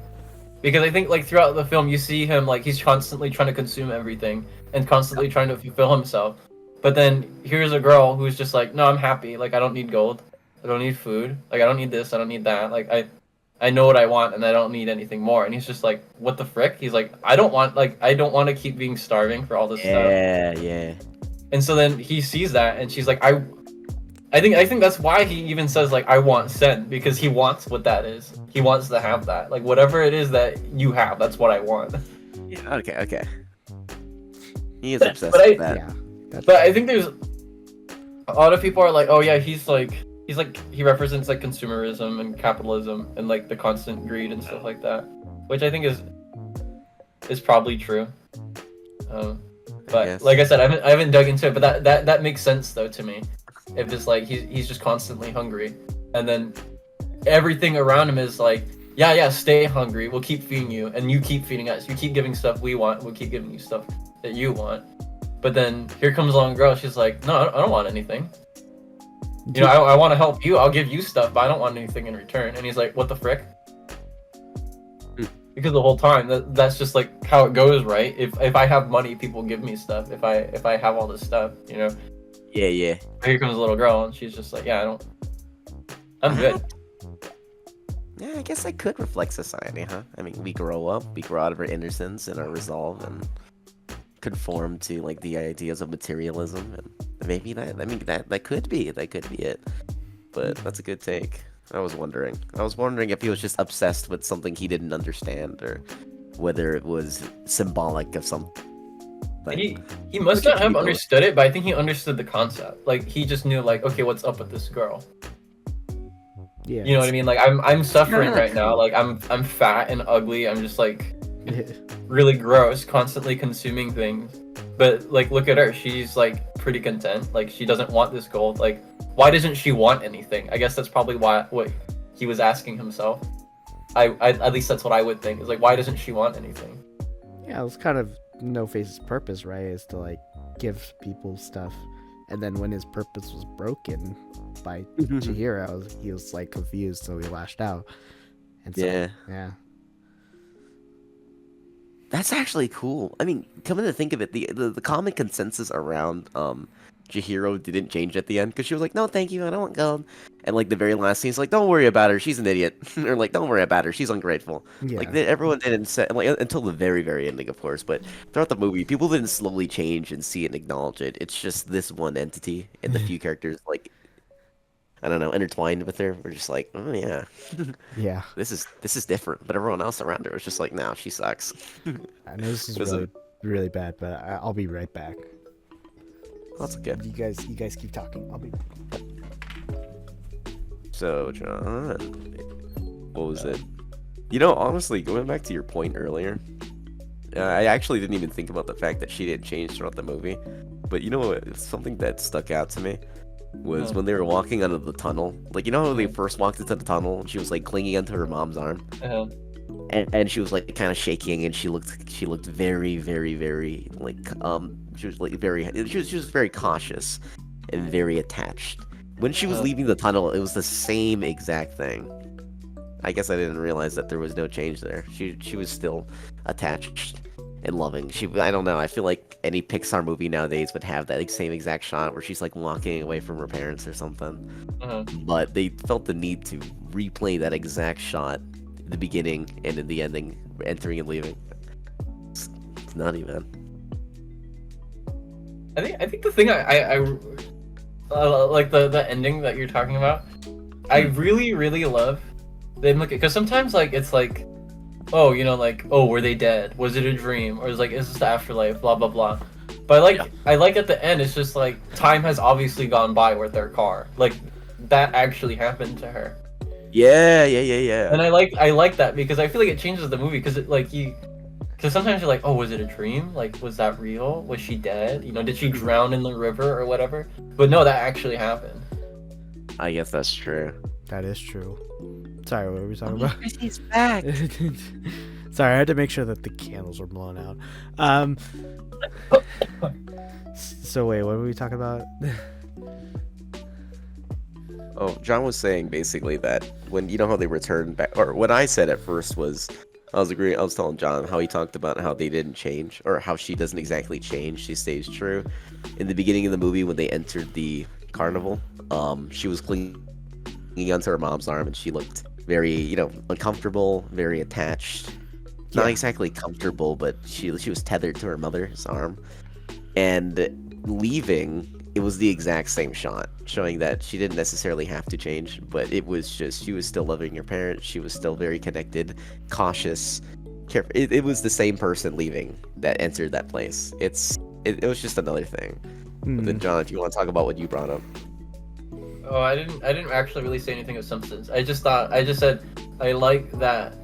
Because I think like throughout the film you see him like he's constantly trying to consume everything and constantly trying to fulfill himself. But then here's a girl who's just like, no, I'm happy. Like I don't need gold. I don't need food. Like I don't need this. I don't need that. Like I know what I want and I don't need anything more. And he's just like, what the frick? He's like, I don't want to keep being starving for all this stuff. Yeah. And so then he sees that and she's like, I think that's why he even says like I want Sen, because he wants what that is. He wants to have that. Like whatever it is that you have, that's what I want. Yeah. Okay. He is obsessed But with that. Yeah. But I think there's a lot of people are like, oh yeah, he represents like consumerism and capitalism and like the constant greed and stuff like that, which I think is probably true. But Yes. like I said, I haven't dug into it, but that makes sense though to me. If it's like he's just constantly hungry, and then everything around him is like yeah, stay hungry. We'll keep feeding you, and you keep feeding us. You keep giving stuff we want. We'll keep giving you stuff that you want. But then here comes along a girl. She's like, no, I don't want anything. You know, I want to help you. I'll give you stuff, but I don't want anything in return. And he's like, what the frick? Because the whole time that's just like how it goes, right? If I have money, people give me stuff. If I have all this stuff, you know. Yeah. Here comes a little girl, and she's just like, yeah, I'm good. Yeah, I guess that could reflect society, huh? I mean, we grow up, we grow out of our innocence and our resolve, and conform to like the ideas of materialism, and maybe that could be it. But that's a good take. I was wondering if he was just obsessed with something he didn't understand, or whether it was symbolic of something. He must not have understood it, but I think he understood the concept. Like he just knew, like, okay, what's up with this girl? Yeah. You know what I mean? Like I'm suffering right now. Like I'm fat and ugly. I'm just like really gross, constantly consuming things. But like look at her. She's like pretty content. Like she doesn't want this gold. Like why doesn't she want anything? I guess that's probably what he was asking himself. I at least that's what I would think. Is like why doesn't she want anything? Yeah, it was kind of No Face's purpose, right? Is to like give people stuff, and then when his purpose was broken by Chihiro, he was like confused, so he lashed out. And so, yeah. That's actually cool. I mean, coming to think of it, the common consensus around Chihiro didn't change at the end, because she was like, no, thank you, I don't want gold. And like the very last scene, it's like, don't worry about her, she's an idiot. Or like, don't worry about her, she's ungrateful. Yeah. Like everyone didn't say, like, until the very, very ending, of course. But throughout the movie, people didn't slowly change and see it and acknowledge it. It's just this one entity and the few characters, like, I don't know, intertwined with her. We're just like, oh yeah, Yeah. this is different. But everyone else around her was just like, no, she sucks. I know this is Was really, it- really bad, but I'll be right back. That's good. You guys keep talking. I'll be. So, John, what was it? You know, honestly, going back to your point earlier, I actually didn't even think about the fact that she didn't change throughout the movie. But you know, something that stuck out to me was when they were walking out of the tunnel. Like, you know how they first walked into the tunnel and she was like clinging onto her mom's arm, and she was like kind of shaking, and she looked very, very, very like she was like she was very cautious and very attached. When she was leaving the tunnel, it was the same exact thing. I guess I didn't realize that there was no change there. She was still attached and loving. I don't know. I feel like any Pixar movie nowadays would have that like, same exact shot where she's like walking away from her parents or something. But they felt the need to replay that exact shot in the beginning and in the ending, entering and leaving. It's nutty, man. I think the thing I like the ending that you're talking about, I really love them, because sometimes like it's like, oh, you know, like, oh, were they dead? Was it a dream? Or is like, is this the afterlife? Blah blah blah. But I like at the end, it's just like time has obviously gone by with their car. Like that actually happened to her. Yeah. And I like that, because I feel like it changes the movie, because it like because sometimes you're like, oh, was it a dream? Like, was that real? Was she dead? You know, did she drown in the river or whatever? But no, that actually happened. I guess that's true. That is true. Sorry, what were we talking about? He's back. Sorry, I had to make sure that the candles were blown out. So wait, what were we talking about? Oh, John was saying basically that when you know how they returned back, or what I said at first was, I was telling John how he talked about how they didn't change, or how she doesn't exactly change, she stays true. In the beginning of the movie, when they entered the carnival, she was clinging onto her mom's arm, and she looked very, you know, uncomfortable, very attached. Not exactly comfortable, but she was tethered to her mother's arm. And leaving, it was the exact same shot, showing that she didn't necessarily have to change, but it was just, she was still loving her parents, she was still very connected, cautious, careful. It was the same person leaving that entered that place. It was just another thing. But then, John, if you want to talk about what you brought up. Oh, I didn't actually really say anything of substance. I just said I like that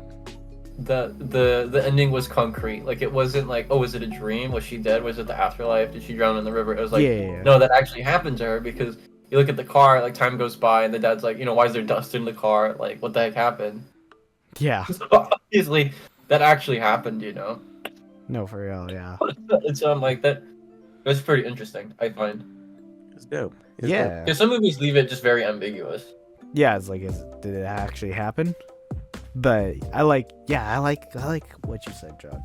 the ending was concrete. Like, it wasn't like, oh, was it a dream? Was she dead? Was it the afterlife? Did she drown in the river? It was like, no, that actually happened to her, because you look at the car, like time goes by and the dad's like, you know, why is there dust in the car? Like, what the heck happened? Yeah. So obviously, that actually happened, you know. No, for real. Yeah. And so I'm like that. That's pretty interesting. I find It's dope. It's dope. Yeah. because some movies leave it just very ambiguous. Yeah. It's like, did it actually happen? But I like what you said, John.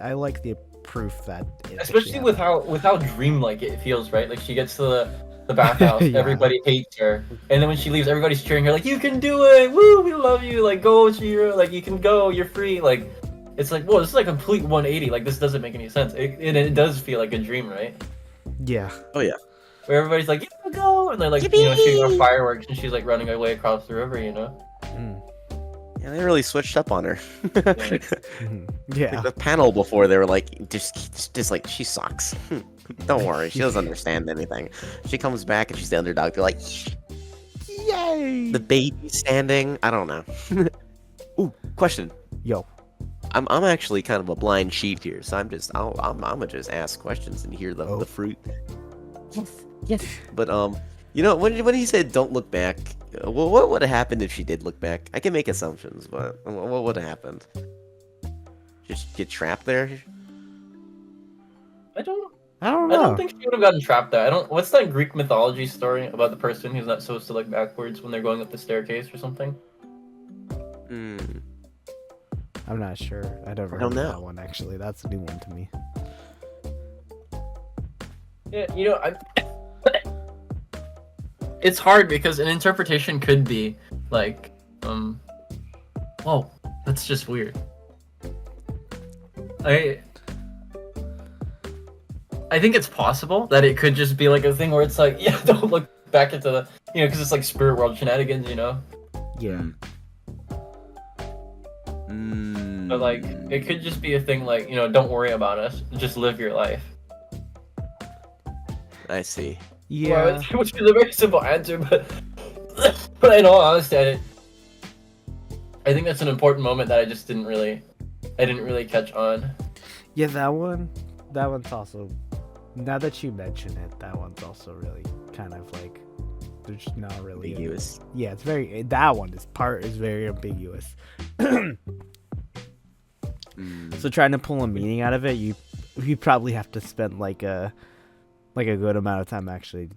I like the proof that it Especially actually with happened. how dreamlike it feels, right? Like she gets to the bathhouse, Yeah. everybody hates her, and then when she leaves, everybody's cheering her like, "You can do it! Woo! We love you! Like go, Shiro! Like you can go! You're free!" Like it's like, whoa, this is like a complete 180. Like this doesn't make any sense. It does feel like a dream, right? Yeah. Oh yeah. Where everybody's like, "Yeah, go!" and they're like, shooting off fireworks, and she's like running away across the river, you know? Mm. Yeah, they really switched up on her. Mhm. Yeah. The panel before they were like, just like she sucks. Don't worry, she doesn't understand anything. She comes back and she's the underdog. They're like, Yay. the baby standing. I don't know. Ooh, question. Yo. I'm actually kind of a blind sheep here, so I'm gonna just ask questions and hear Oh. the fruit. Yes. But you know when he said don't look back, what would have happened if she did look back? I can make assumptions, but what would have happened? Just get trapped there? I don't I don't I know. don't think she would have gotten trapped there. I don't. What's that Greek mythology story about the person who's not supposed to look backwards when they're going up the staircase or something? Hmm. I'm not sure. I never I heard don't of know. that one actually. That's a new one to me. Yeah, you know, it's hard because an interpretation could be like, oh, that's just weird. I think it's possible that it could just be like a thing where it's like, yeah, don't look back into the, because it's like spirit world shenanigans, you know. Yeah. But like, it could just be a thing like, don't worry about us, just live your life. I see. Yeah. Well, which is a very simple answer, but but in all honesty, I think that's an important moment that I didn't really catch on. Yeah, that one's also, now that you mention it, that one's also really kind of like, there's not really Ambiguous. yeah, it's very, that one is very ambiguous. So trying to pull a meaning out of it, you probably have to spend like a good amount of time actually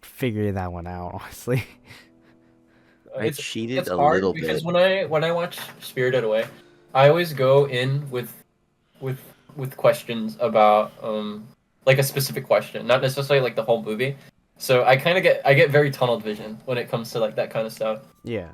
figuring that one out, honestly. I cheated It's a hard little because bit. when I watch Spirited Away, I always go in with questions about like a specific question, not necessarily like the whole movie. So I get very tunnel vision when it comes to like that kind of stuff. Yeah.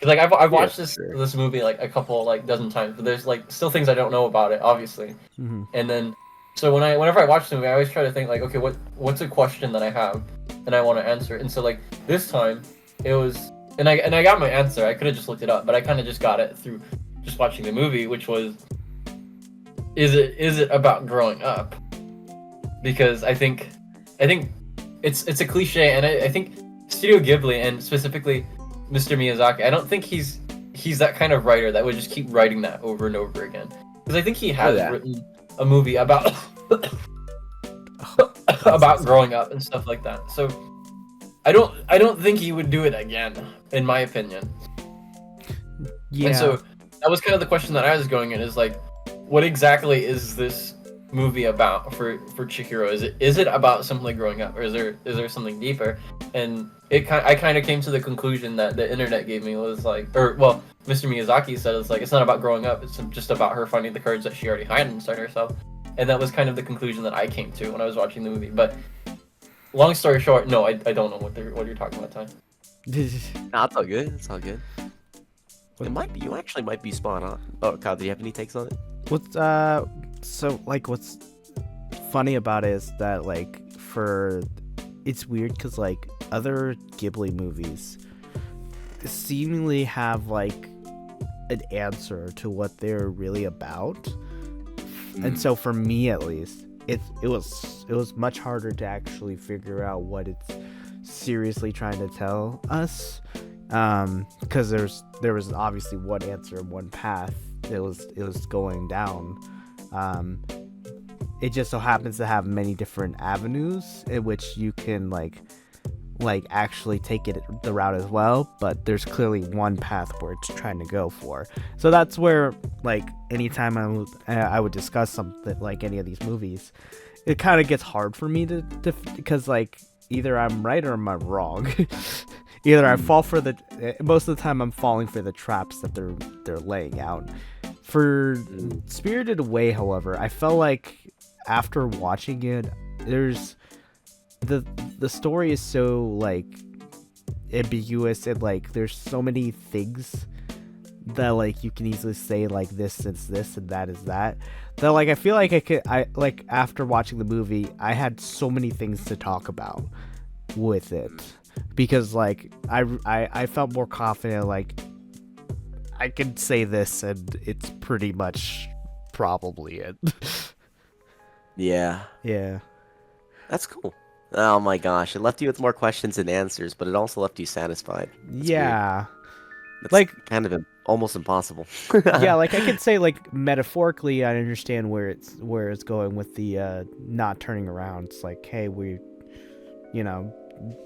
'Cause, like I've watched for sure. this movie like a couple like dozen times, but there's like still things I don't know about it, obviously. Mm-hmm. And then so whenever I watch the movie, I always try to think like, okay, what's a question that I have and I want to answer. And so like this time it was, and I got my answer. I could have just looked it up, but I kind of just got it through just watching the movie, which was, is it about growing up? Because I think it's a cliche, and I think Studio Ghibli and specifically Mr. Miyazaki, I don't think he's that kind of writer that would just keep writing that over and over again. Because I think he has yeah. written a movie about about growing up and stuff like that. So I don't think he would do it again, in my opinion. Yeah. And so that was kind of the question that I was going in, is like, what exactly is this movie about for Chihiro? Is it about simply growing up, or is there something deeper? And I kind of came to the conclusion that the internet gave me was like, or well, Mr. Miyazaki said it's like, it's not about growing up, it's just about her finding the courage that she already had inside herself. And that was kind of the conclusion that I came to when I was watching the movie. But long story short, no, I don't know what you're talking about, Ty. Nah, it's all good. It's all good. It might be. You actually might be spot on. Oh, Kyle, do you have any takes on it? What's so like what's funny about it is that like it's weird because like other Ghibli movies seemingly have like an answer to what they're really about. And so for me at least, it was much harder to actually figure out what it's seriously trying to tell us, because there was obviously one answer, one path it was going down. It just so happens to have many different avenues in which you can like like actually take it the route as well, but there's clearly one path where it's trying to go for. So that's where, like, anytime I would discuss something like any of these movies, it kind of gets hard for me to because, like, either I'm right or I'm wrong. Either I fall for most of the time I'm falling for the traps that they're laying out. For Spirited Away, however, I felt like after watching it, there's the story is so, like, ambiguous, and, like, there's so many things that, like, you can easily say, like, this is this and that is that, like, I feel like I like, after watching the movie, I had so many things to talk about with it, because, like, I felt more confident, like, I can say this and it's pretty much probably it. Yeah. Yeah. That's cool. Oh my gosh, it left you with more questions than answers, but it also left you satisfied. That's Yeah. It's Like, kind of almost impossible. yeah, like, I could say, like, metaphorically, I understand where it's going with the not turning around. It's like, hey, you know,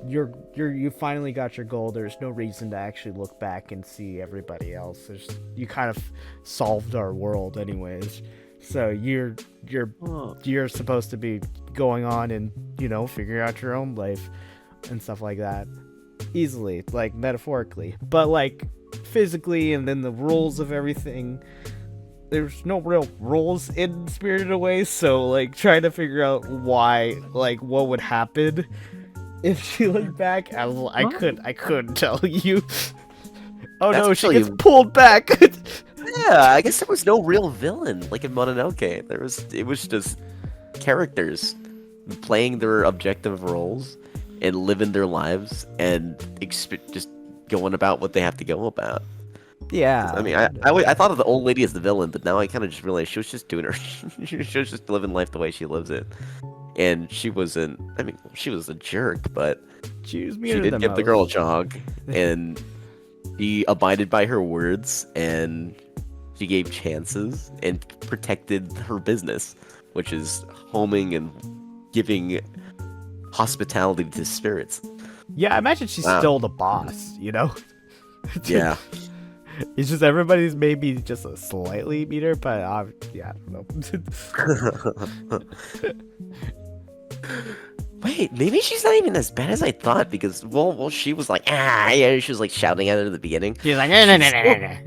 you finally got your goal. There's no reason to actually look back and see everybody else. You kind of solved our world anyways. So you're supposed to be going on and, you know, figuring out your own life and stuff like that easily, like, metaphorically, but, like, physically, and then the rules of everything, there's no real rules in Spirited Away. So, like, trying to figure out why, like, what would happen if she looked back, I couldn't tell you. Oh no, she gets pulled back. Yeah, I guess there was no real villain like in Mononoke. It was just characters playing their objective roles and living their lives and just going about what they have to go about. Yeah. I mean, I thought of the old lady as the villain, but now I kind of just realized she was just doing her. She was just living life the way she lives it. And she wasn't. I mean, she was a jerk, but she did give the girl a jog, and she abided by her words, and she gave chances and protected her business, which is homing and giving hospitality to spirits. Yeah, I imagine she's still the boss, you know? Yeah. It's just everybody's maybe just a slightly meaner, but yeah, I don't know. Wait, maybe she's not even as bad as I thought, because well, she was like, yeah, she was like shouting at it at the beginning. She's like, no. Yeah,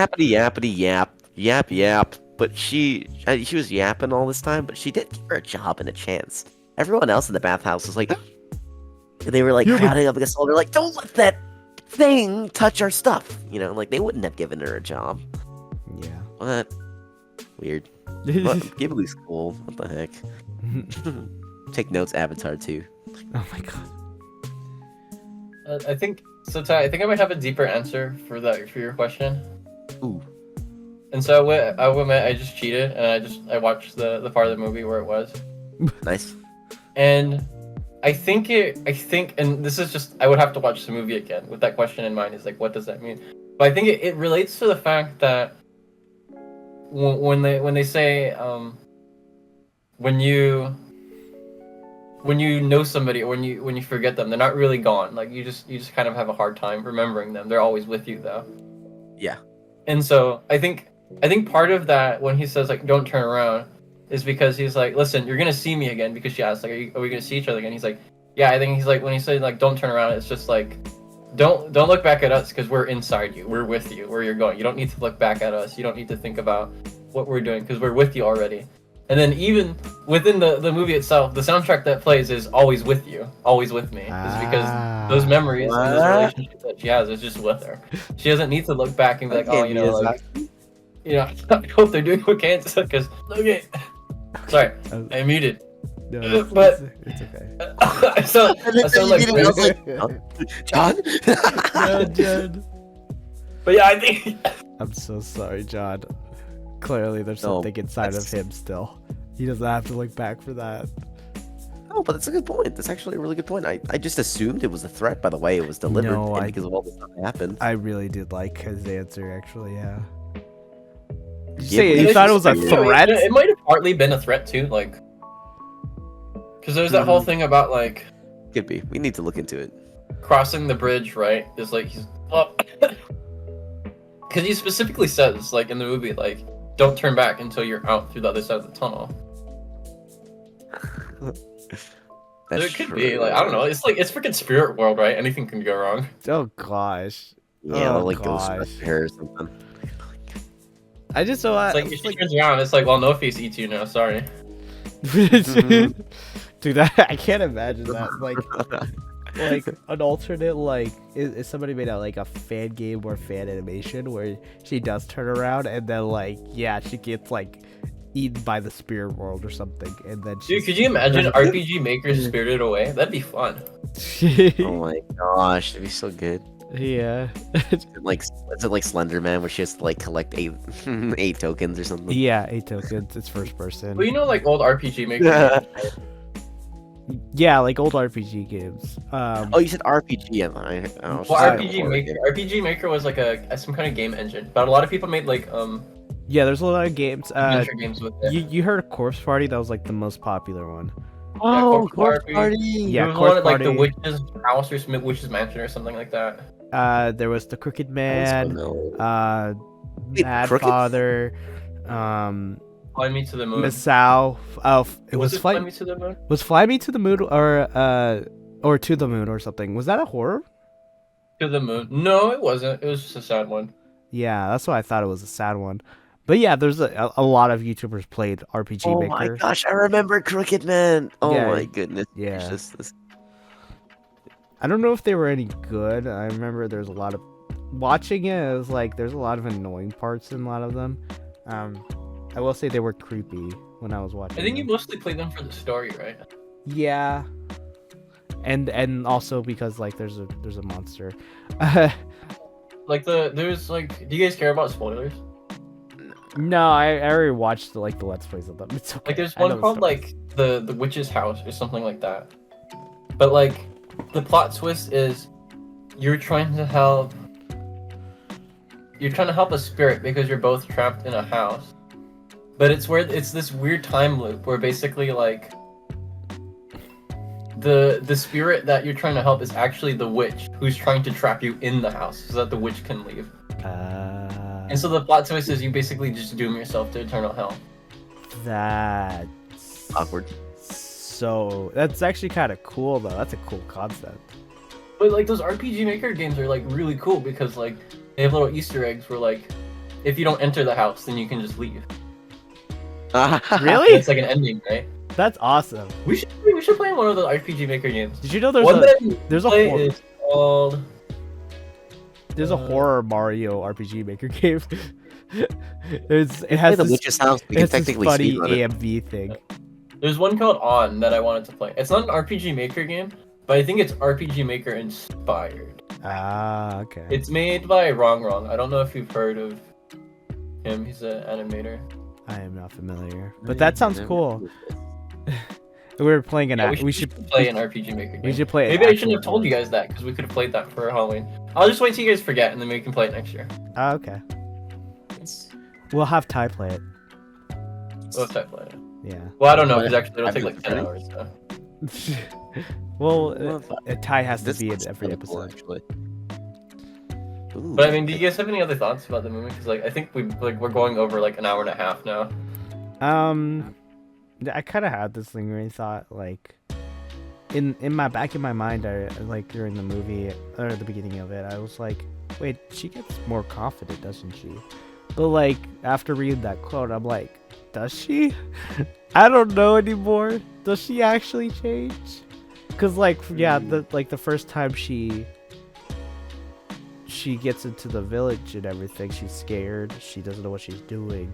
yappity yap. But she was yapping all this time, but she did give her a job and a chance. Everyone else in the bathhouse was like, they were like crowding up against the wall. They're like, don't let that thing touch our stuff. You know, like, they wouldn't have given her a job. Yeah. What? Weird. But Ghibli's cool. What the heck? Take notes, Avatar 2. Oh my god. I think so, Ty. I think I might have a deeper answer for your question. Ooh. And so I will admit I just cheated and I watched the part of the movie where it was. Nice. And I think, and this is just, I would have to watch the movie again with that question in mind. Is like, what does that mean? But I think it relates to the fact that when they say when you know somebody, or when you forget them, they're not really gone. Like, you just kind of have a hard time remembering them. They're always with you though. Yeah. And so I think part of that, when he says, like, don't turn around, is because he's like, listen, you're gonna see me again, because she asks, like, are we gonna see each other again? He's like, yeah. I think he's like, when he said, like, don't turn around, it's just like, don't look back at us, because we're inside you, we're with you where you're going. You don't need to look back at us. You don't need to think about what we're doing, because we're with you already. And then even within the movie itself, the soundtrack that plays is always with you, always with me. It's because those memories and those relationships that she has is just with her. She doesn't need to look back and be like, oh, you know, like, you know, I hope they're doing okay. Because, okay. Sorry, I muted. No, but it's okay. I sound like John? No, John. But yeah, I think I'm so sorry, John. Clearly, there's something inside of him still. He doesn't have to look back for that. No, but that's a good point. That's actually a really good point. I just assumed it was a threat by the way it was delivered, and because of all the stuff that happened. I really did like his answer, actually, yeah. Did you Yeah, say you thought it was a threat? It might have partly been a threat too, like, because there's that whole thing about, like, Could be. We need to look into it. Crossing the bridge, right? Is like he's because he specifically says like in the movie like don't turn back until you're out through the other side of the tunnel. So it could be like I don't know. It's like it's freaking spirit world, right? Anything can go wrong. Oh gosh. Yeah, Oh, like ghost gosh. hair or something. I just saw It's like if she turns around, it's like well, no face eats you now. Sorry. Dude, I can't imagine that. Like an alternate, like is somebody made out like a fan game or fan animation where she does turn around and then like yeah she gets like eaten by the spirit world or something and then Dude, could you imagine RPG Maker's Spirited Away? That'd be fun. Oh my gosh, that'd be so good. Yeah. Like, is it like Slender Man where she has to like collect eight tokens or something? Yeah, 8 tokens. It's first person. Well, you know, like old RPG Maker. Yeah, like old RPG games. Oh, you said RPG. I was Well, just RPG thinking Maker. RPG Maker was like a some kind of game engine, but a lot of people made like yeah, there's a lot of games. adventure games with it. You heard of Corpse Party? That was like the most popular one. Oh, Corpse Corpse Party. Party. Yeah, There was Corpse one at, like the Party. witch's house or witch's mansion or something like that. There was the Crooked That was Man, fun, though. Wait, Mad Crooked? Father, Fly Me to the Moon. Masao. Oh, it was Fly Fly. Me to the Moon? Was Fly Me to the Moon or To the Moon or something? Was that a horror? To the Moon. No, it wasn't. It was just a sad one. Yeah, that's why I thought it was a sad one. But yeah, there's a lot of YouTubers played RPG Oh Maker. my gosh, I remember Crooked Man. Oh Yeah, my goodness. yeah. gracious. I don't know if they were any good. I remember there's a lot of watching it. It was like there's a lot of annoying parts in a lot of them. I will say they were creepy when I was watching. I think you them. mostly played them for the story, right? Yeah, and also because like there's a monster. Like there's like, do you guys care about spoilers? No, I already watched the Let's Plays of them. It's okay. Like there's I know one the called story. like the witch's house or something like that. But like the plot twist is you're trying to help a spirit because you're both trapped in a house. But it's this weird time loop where basically like the spirit that you're trying to help is actually the witch who's trying to trap you in the house so that the witch can leave. And so the plot twist is you basically just doom yourself to eternal hell. That's Awkward. So that's actually kind of cool though. That's a cool concept. But like those RPG Maker games are like really cool because like they have little Easter eggs where like if you don't enter the house then you can just leave. Really? It's like an ending, right? That's awesome. We should play one of the RPG Maker games. Did you know there's One a that there's a play hor- is called there's a horror Mario RPG Maker game? it Play has the this, witch's house. We it can has this technically funny speedrun it. AMV thing. There's one called On that I wanted to play. It's not an RPG Maker game, but I think it's RPG Maker inspired. Ah, okay. It's made by Wrong. I don't know if you've heard of him. He's an animator. I am not familiar, but that sounds cool. We were playing an. Yeah, we should play an RPG Maker game. We should play. an Maybe I shouldn't actual have told you one. guys that because we could have played that for Halloween. I'll just wait till you guys forget and then we can play it next year. Ah, okay. We'll have Ty play it. We'll have to play it. Yeah. Well, I don't know because What? actually it'll take like 10 hours. So. Well, Ty has to This be in looks every kinda cool, episode. actually. Ooh, But I mean, do you guys have any other thoughts about the movie? Because like I think we're going over like an hour and a half now. I kind of had this lingering thought, like, in my back in my mind, I like during the movie or the beginning of it, I was like, wait, she gets more confident, doesn't she? But like after reading that quote, I'm like, does she? I don't know anymore. Does she actually change? Cause like yeah, the first time she gets into the village and everything, she's scared. She doesn't know what she's doing.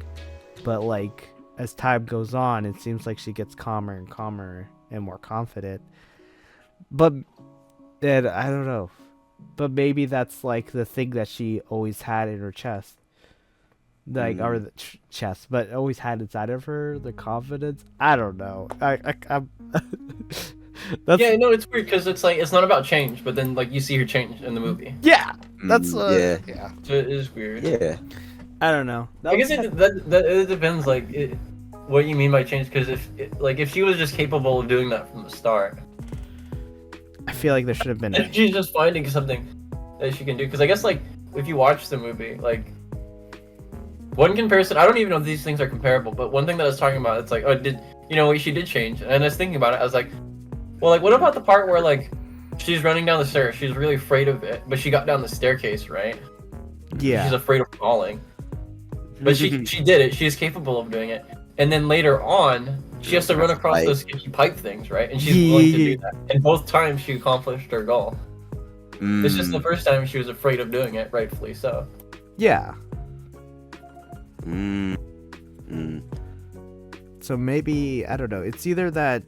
But like as time goes on, it seems like she gets calmer and calmer and more confident. But and I don't know. But maybe that's like the thing that she always had in her chest. Like or the chest, but always had inside of her the confidence. I don't know. I'm that's Yeah, no, it's weird because it's like it's not about change, but then like you see her change in the movie, yeah. That's yeah. so it is weird. Yeah. I don't know. I guess it depends like what you mean by change because if she was just capable of doing that from the start, I feel like there should have been. And she's just finding something that she can do. Because I guess like if you watch the movie, like one comparison, I don't even know if these things are comparable, but one thing that I was talking about, it's like, oh, she did change, and I was thinking about it. I was like, well, like what about the part where like she's running down the stairs, she's really afraid of it, but she got down the staircase, right? Yeah. She's afraid of falling, but she did it. She's capable of doing it, and then later on, she has to run across those sticky pipe things, right? And she's willing to do that. And both times she accomplished her goal. It's just the first time she was afraid of doing it, rightfully so. Yeah. So maybe, I don't know, it's either that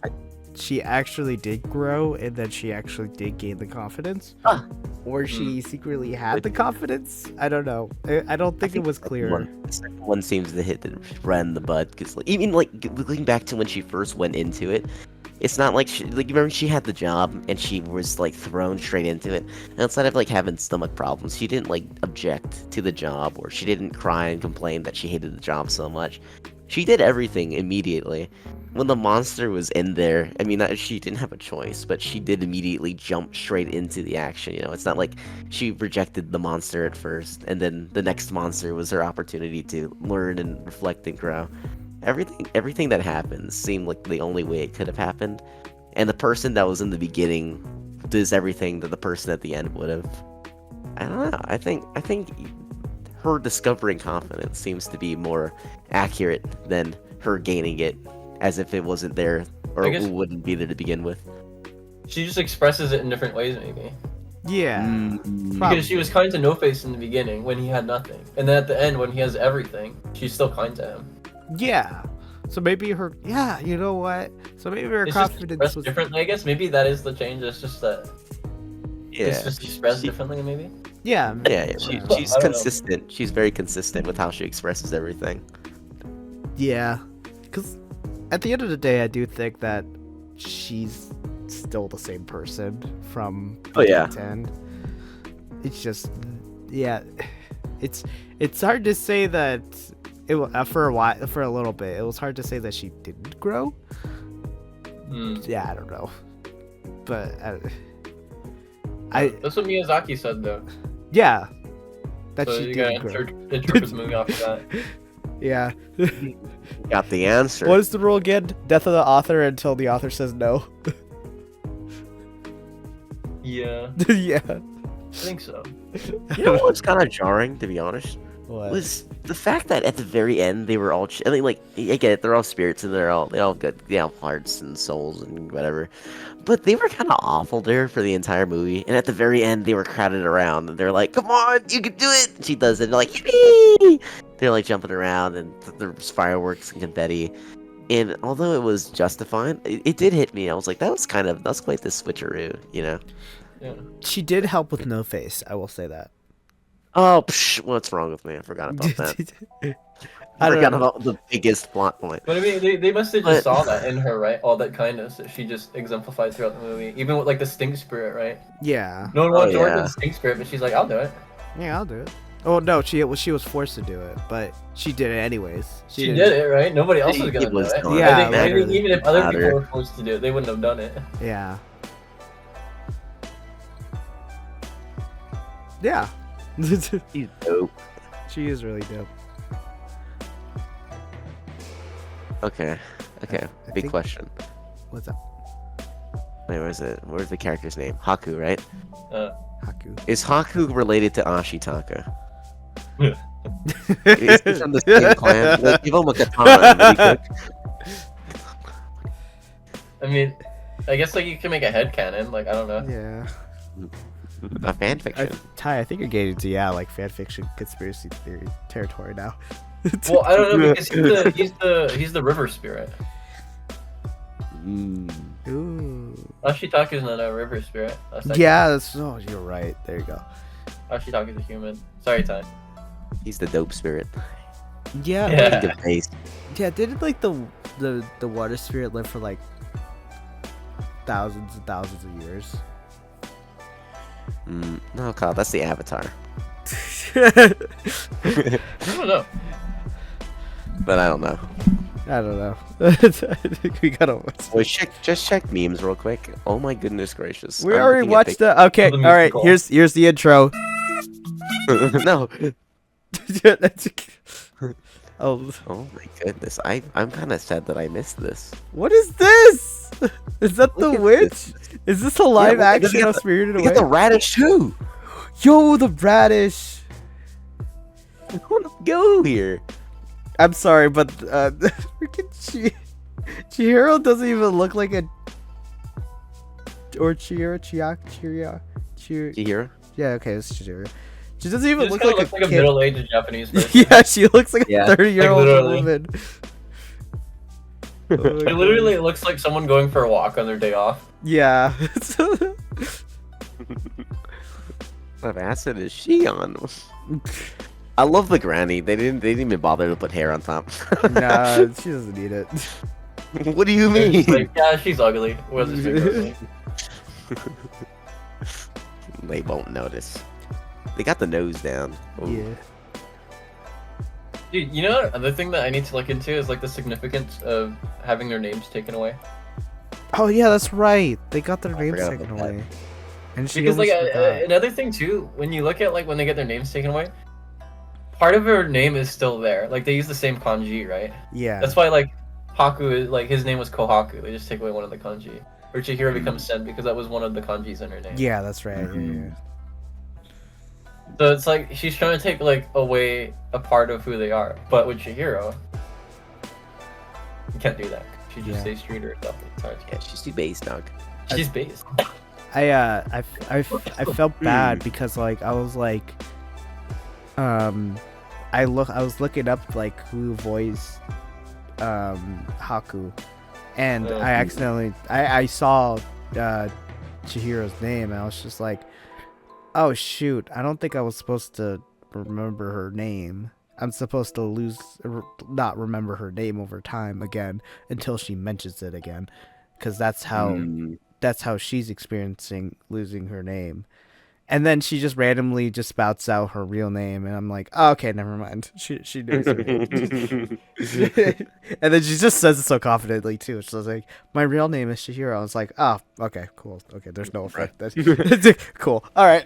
she actually did grow and then she actually did gain the confidence, or she secretly had the confidence. I don't know. I don't think it was clear. The second one seems to hit the right in the bud, because like, even like looking back to when she first went into it, it's not like remember she had the job and she was like thrown straight into it. And instead of like having stomach problems, she didn't like object to the job, or she didn't cry and complain that she hated the job so much. She did everything immediately. When the monster was in there, I mean, she didn't have a choice, but she did immediately jump straight into the action. It's not like she rejected the monster at first, and then the next monster was her opportunity to learn and reflect and grow. Everything that happened seemed like the only way it could have happened, and the person that was in the beginning does everything that the person at the end would have. I don't know. I think her discovering confidence seems to be more accurate than her gaining it as if it wasn't there, or it wouldn't be there to begin with. She just expresses it in different ways, maybe. Yeah. Because she was kind to No Face in the beginning when he had nothing, and then at the end when he has everything, she's still kind to him. Yeah. So maybe her. Yeah. You know what? So maybe her confidence was differently. I guess maybe that is the change. It's just that. Yeah. It's just expressed differently, maybe. Yeah. Yeah. She's consistent. She's very consistent with how she expresses everything. Yeah. Because at the end of the day, I do think that she's still the same person from beginning to end. It's just, yeah, it's hard to say that it for a little bit. It was hard to say that she didn't grow. Yeah, I don't know, but that's what Miyazaki said, though. Yeah, that so she didn't grow. Interpret the movie off of that. Yeah. Got the answer. What is the rule again? Death of the author until the author says no. Yeah. Yeah. I think so. You know what's kind of jarring, to be honest? What? Was the fact that at the very end they were all. I mean, like, I get it, they're all spirits and they all good, hearts and souls and whatever. But they were kind of awful there for the entire movie, and at the very end they were crowded around and they're like, "Come on, you can do it!" And she does it, and they're like, "Yippee!" They're like jumping around and there's fireworks and confetti. And although it was justified, it did hit me. I was like, that's quite the switcheroo, Yeah. She did help with No Face, I will say that. Oh, what's wrong with me? I forgot about that. I forgot about the biggest plot point. But I mean, they must have just saw that in her, right? All that kindness that she just exemplified throughout the movie. Even with like the stink spirit, right? Yeah. No one wants to work with the stink spirit, but she's like, I'll do it. Yeah, I'll do it. Oh no, she was forced to do it, but she did it anyways. She did it, right? Nobody else was gonna do it. Yeah, I think even if other people were forced to do it, they wouldn't have done it. Yeah. Yeah. She's dope. She is really dope. Okay. Big question. What's up? Wait, where's the character's name? Haku, right? Haku. Is Haku related to Ashitaka? Is he from the same clan? Like, give him a katana really quick. I mean, I guess like you can make a headcanon, like I don't know. Yeah. A fanfiction. Ty, I think you're getting into like fanfiction conspiracy theory territory now. Well, I don't know because he's the river spirit. Ooh. Ashitaka's not a river spirit. Yeah, you're right. There you go. Ashitaka's a human. Sorry, Ty. He's the dope spirit. Yeah. Yeah, didn't like the water spirit live for like thousands and thousands of years? No, Kyle, that's the Avatar. I don't know. But I don't know. I don't know. I think we gotta watch. Wait, just check memes real quick. Oh my goodness gracious. We I'm already looking at watched the. Okay, The all right. musical. Here's the intro. No. Oh, Oh my goodness. I'm kind of sad that I missed this. what is this? Is that the Look at witch? this. Is this a live look at- action look at of Spirited Look Away? at the radish too. Yo, the radish. I want to go here. I'm sorry, but freaking Chihiro doesn't even look like a. Or Chihiro, Chihiro? Yeah, okay, it's Chihiro. She doesn't even She look just like kinda a looks like a kid. middle-aged Japanese person. Yeah, she looks like Yeah, a 30-year-old literally. woman. Oh my It literally looks like someone going for a walk on their day off. Yeah. What kind of acid is she on? I love the granny. They didn't even bother to put hair on top. Nah, she doesn't need it. What do you mean? It's like, yeah, she's ugly. Where's this big ugly? They won't notice. They got the nose down. Ooh. Yeah. Dude, you know another thing that I need to look into is like the significance of having their names taken away. Oh yeah, that's right. They got their I names forgot taken about that. away. And she Because like almost forgot. another thing too, when you look at like when they get their names taken away, part of her name is still there. Like they use the same kanji, right? Yeah. That's why like Haku is like his name was Kohaku. They just take away one of the kanji. Or Chihiro becomes Sen because that was one of the kanjis in her name. Yeah, that's right. Yeah. So it's like she's trying to take like away a part of who they are. But with Chihiro, you can't do that. She just Yeah. stays true to herself. It's hard. Yeah, she's too base, dog. She's based. I felt bad because like I was like, I was looking up like who voiced Haku, and I accidentally I saw Chihiro's name and I was just like, oh shoot, I don't think I was supposed to remember her name. I'm supposed to not remember her name over time again until she mentions it again, because that's how she's experiencing losing her name. And then she just randomly just spouts out her real name, and I'm like, oh, okay, never mind. She knows her name. And then she just says it so confidently too. She's like, my real name is Chihiro. I was like, oh, okay, cool. Okay, there's no effect. Cool. All right.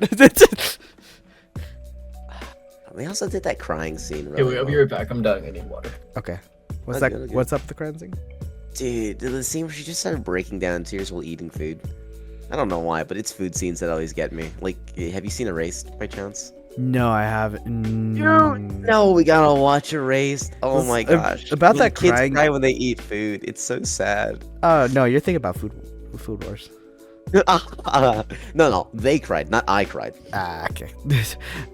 They also did that crying scene. Okay, Really I'll be well. right back. I'm dying. I need water. Okay. What's Okay, that? okay. What's up with the cleansing? Dude, the scene where she just started breaking down in tears while eating food. I don't know why, but it's food scenes that always get me. Like, have you seen Erased by chance? No, I haven't. No, we gotta watch Erased. Oh my gosh. About Little that kids crying- cry when they eat food. It's so sad. Oh no, you're thinking about Food Wars. No, they cried, not I cried. Ah, okay.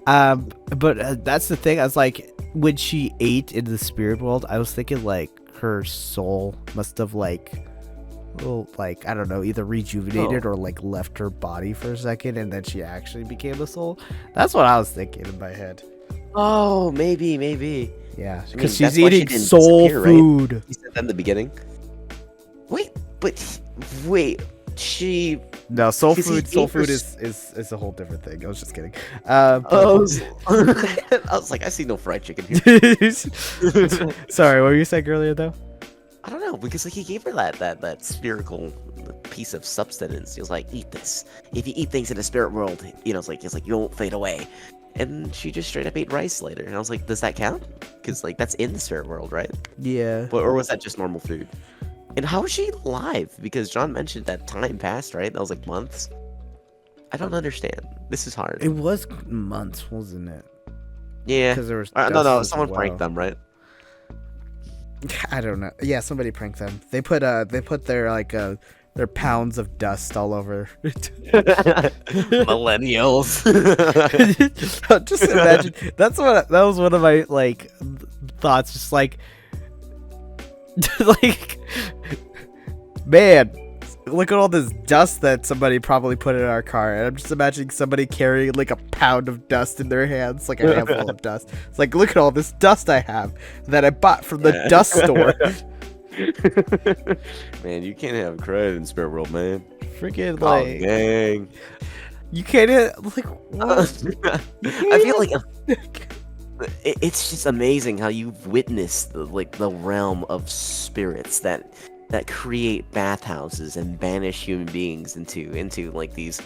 But that's the thing. I was like, when she ate in the spirit world, I was thinking like her soul must have like, well, like I don't know, either rejuvenated or like left her body for a second, and then she actually became a soul. That's what I was thinking in my head. Oh, maybe. Yeah, I because mean, she's that's why she eating didn't soul disappear, right? food. You said that in the beginning. Wait, she. No, soul Because he food. Soul ate her food is a whole different thing. I was just kidding. Oh, I was like, I see no fried chicken here. Sorry, what were you saying earlier though? I don't know, because like he gave her that spherical piece of substance. He was like, eat this. If you eat things in the spirit world, it's like you won't fade away. And she just straight up ate rice later. And I was like, does that count? Because like that's in the spirit world, right? Yeah. Or was that just normal food? And how is she alive? Because John mentioned that time passed, right? That was like months. I don't understand. This is hard. It was months, wasn't it? Yeah. Because there was No, dust as someone well. pranked them, right? I don't know. Yeah, somebody pranked them. They put their like their pounds of dust all over. Millennials. Just imagine. That was one of my like thoughts. Just like, like, man, look at all this dust that somebody probably put in our car, and I'm just imagining somebody carrying like a pound of dust in their hands, like a handful of dust. It's like, look at all this dust I have that I bought from the dust store. Man, you can't have credit in Spirit World, man. Freaking Oh, like, dang. you can't like what? I feel like it's just amazing how you've witnessed the realm of spirits that create bathhouses and banish human beings into like these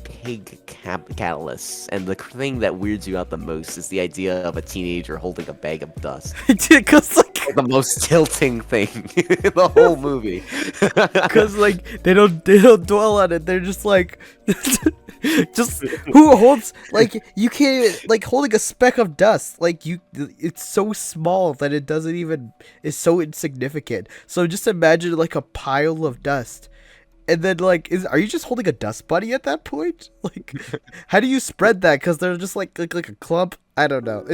pig catalysts, and the thing that weirds you out the most is the idea of a teenager holding a bag of dust. Because like, The most tilting thing in the whole movie. because like they don't dwell on it. They're just like, just who holds like you can't even, like holding a speck of dust. Like it's so small that it doesn't even is so insignificant. So just imagine like a pile of dust. And then, like, are you just holding a dust bunny at that point? Like, how do you spread that? Because they're just like a clump. I don't know.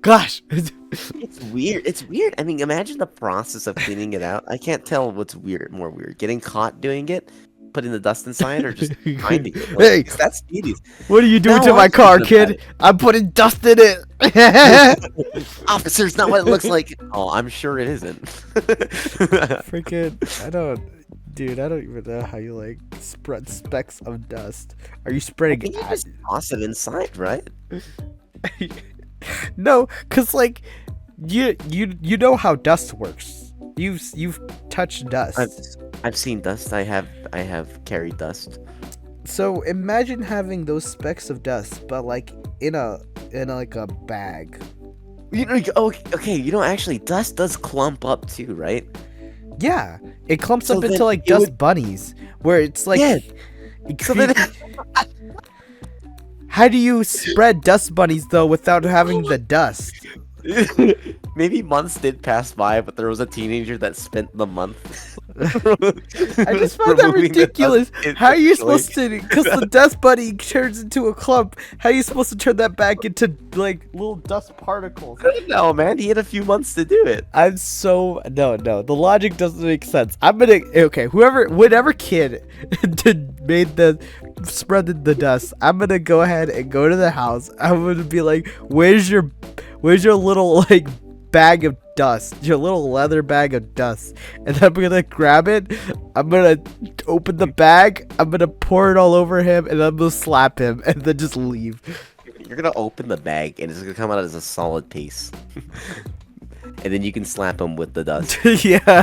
Gosh. It's weird. It's weird. I mean, imagine the process of cleaning it out. I can't tell what's more weird. Getting caught doing it, putting the dust inside, or just finding it. Like, Hey, that's tedious. what are you doing Now to my I'm car, thinking about kid? I'm putting dust in it. Officer, it's not what it looks like. Oh, I'm sure it isn't. Freaking, I don't even know how you like spread specks of dust. Are you I spreading think you just toss it inside, right? No, cause like you know how dust works. You've touched dust. I've seen dust. I have carried dust. So imagine having those specks of dust, but like in like a bag. You know, okay. You know, actually, dust does clump up too, right? Yeah, it clumps So up into then like it dust would- bunnies, where it's like. Yeah. it So then, How do you spread dust bunnies though without having the dust? maybe months did pass by, but there was a teenager that spent the month. I just find that removing the ridiculous. dust How are you intentionally. supposed to? Because the dust bunny turns into a clump. How are you supposed to turn that back into like little dust particles? No, man, he had a few months to do it. I'm so no. The logic doesn't make sense. I'm gonna whatever kid made the spread the dust. I'm gonna go ahead and go to the house. I'm gonna be like, where's your little like bag of dust, your little leather bag of dust, and then I'm gonna grab it. I'm gonna open the bag. I'm gonna pour it all over him, and I'm gonna slap him, and then just leave. You're gonna open the bag, and it's gonna come out as a solid piece. And then you can slap him with the dust. Yeah.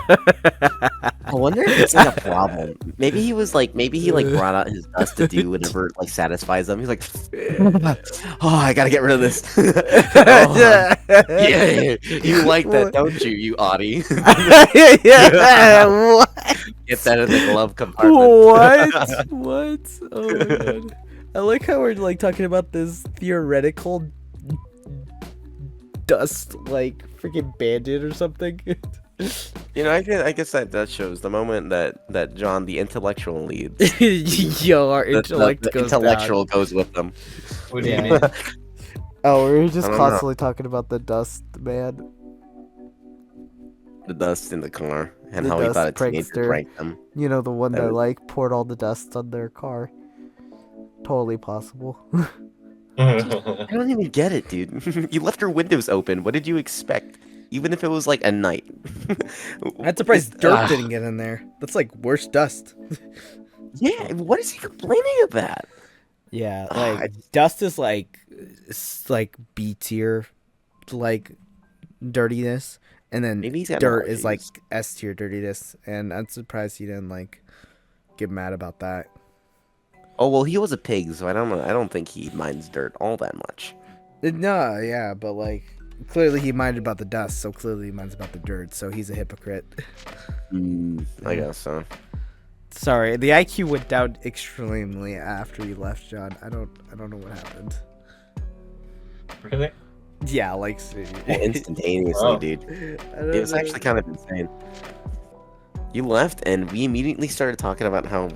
I wonder if it's like a problem. Maybe he brought out his dust to do whatever like satisfies him. He's like, oh, I gotta get rid of this. Oh, yeah, you like that, don't you, you Audie? Yeah. What? Get that in the glove compartment. What? Oh my god. I like how we're like talking about this theoretical dust like freaking bandit or something. You know, I guess that shows the moment that John, the intellectual, leads. Yo, our The intellect goes intellectual goes with them. What do you Yeah. mean? down. Oh, we were just I don't know. constantly talking about the dust, man. The dust in the car and The how he dust thought a teenager prankster. pranked them. You know, the one That that was- like poured all the dust on their car. Totally possible. I don't even get it, dude. You left your windows open. What did you expect? Even if it was like a night. I'm surprised dirt Ah, didn't get in there. That's like worse dust. Yeah, what is he complaining about? Yeah, Ah, like dust is like it's like B tier, like dirtiness, and then Maybe he's got dirt is like allergies. S tier dirtiness. And I'm surprised he didn't like get mad about that. Oh well, he was a pig, so I don't know. I don't think he minds dirt all that much. No, yeah, but like clearly he minded about the dust, so clearly he minds about the dirt. So he's a hypocrite. I guess so. Sorry, the IQ went down extremely after you left, John. I don't know what happened. Really? Yeah, like Instantaneously, Oh. dude. I don't It was know. actually kind of insane. You left, and we immediately started talking about how.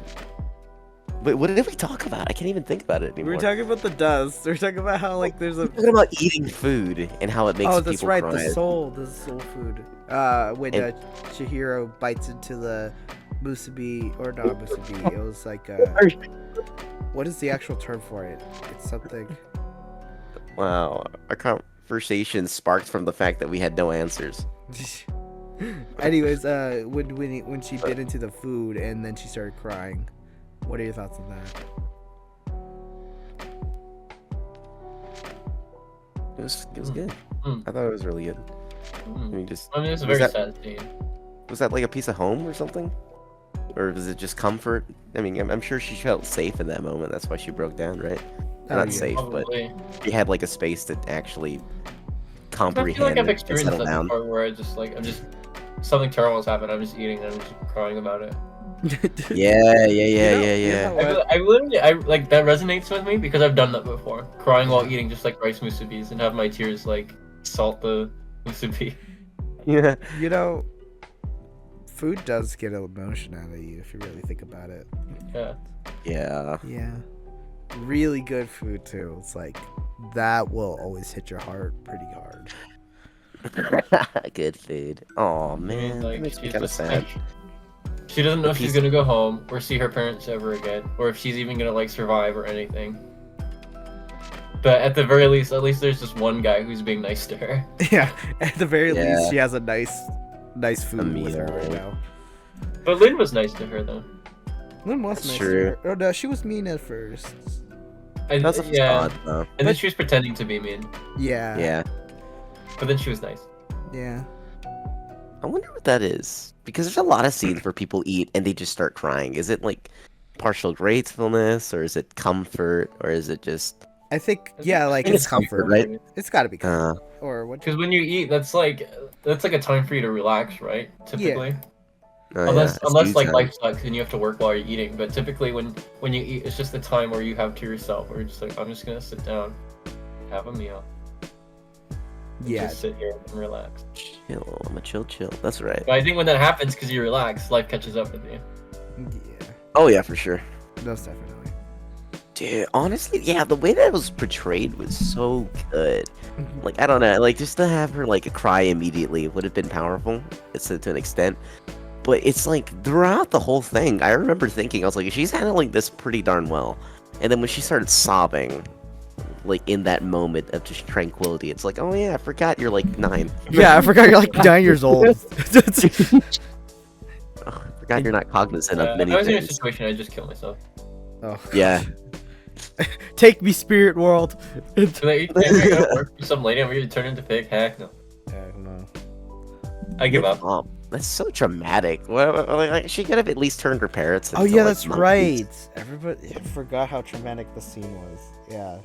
Wait, what did we talk about? I can't even think about it We anymore. were talking about the dust. We were talking about how like there's a. Talking about eating food and how it makes Oh, people that's right. cry. The soul food. When And- Chihiro bites into the musubi or not musubi, it was like what is the actual term for it? It's something. Wow, our conversation sparked from the fact that we had no answers. Anyways, when she bit into the food and then she started crying. What are your thoughts on that? It was good. Mm. I thought it was really good. Mm. Just I mean, it's a was very that sad scene. was that like a piece of home or something, or was it just comfort? I mean, I'm sure she felt safe in that moment. That's why she broke down, right? Oh, Not yeah. safe, but Probably. she had like a space to actually I feel like comprehend I've and experienced settle that down. before, where I'm just something terrible has happened. I'm just eating and I'm just crying about it. Yeah, You know what? I literally, like that resonates with me because I've done that before, crying while eating just like rice musubis and have my tears like salt the musubi. Yeah. You know, food does get an emotion out of you if you really think about it. Yeah. Yeah. Yeah. Really good food too. It's like that will always hit your heart pretty hard. Good food. Oh I mean, man, that like makes me she's kind of just sad. like, she doesn't know The if she's piece- gonna go home or see her parents ever again, or if she's even gonna like survive or anything. But at the very least, at least there's just one guy who's being nice to her. Yeah. At the very Yeah. least, she has a nice food with her meal. right now. But Lynn was nice to her though. Lynn was That's nice true. to her. Oh no, she was mean at first. That's a Yeah, facade, though. and then she was pretending to be mean, Yeah. Yeah. but then she was nice. Yeah. I wonder what that is. Because there's a lot of scenes where people eat and they just start crying. Is it like partial gratefulness, or is it comfort, or is it just I think like think it's it's comfort, comfort. right? It's got to be comfort. uh Or what? Because when you eat, that's like a time for you to relax, right? Typically, oh, unless yeah, unless it's like you life sucks and you have to work while you're eating. But typically, when you eat, it's just the time where you have to yourself, where you're just like, I'm just gonna sit down, have a meal, and Yeah. just sit here and relax. chill. I'm a chill. That's right. But I think when that happens, because you relax, life catches up with you. Yeah. Oh yeah, for sure. Most definitely. Dude, honestly, yeah, the way that it was portrayed was so good. Like, I don't know, like, just to have her, like, cry immediately would have been powerful, to an extent. But it's like, throughout the whole thing, I remember thinking, I was like, she's handling this pretty darn well. And then when she started sobbing, like, in that moment of just tranquility, it's like, oh yeah, I forgot you're, like, 9. Yeah, I forgot you're like 9 years old. Oh, I forgot you're not cognizant of If many I was in a things. situation, I'd just kill myself. Oh. Yeah. Take me, spirit world. So that you're gonna work for some lady and we're gonna turn into pig. Heck no. Yeah, no. I give up. Oh, that's so dramatic. Well, like, she could have at least turned her parents Oh into, yeah, like, that's monkeys. right. Everybody, I forgot how traumatic the scene was. Yeah.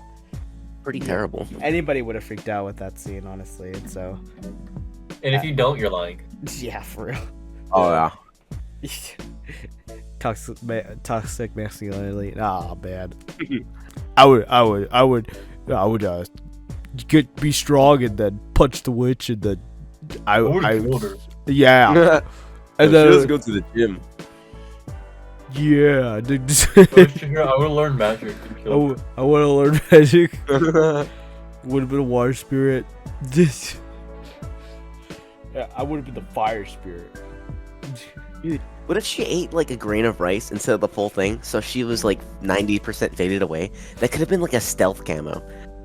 Pretty terrible. Anybody would have freaked out with that scene, honestly. And so, And if you don't, you're lying. yeah, for real. Oh yeah. Toxic masculinity. Ah, man. I would be strong and then punch the witch and then I yeah. And She doesn't then go to the gym. yeah. I will learn magic and kill. I want to learn magic. Would have been a water spirit. Yeah, I would have been the fire spirit. What if she ate like a grain of rice instead of the full thing? So she was like 90% faded away. That could have been like a stealth camo.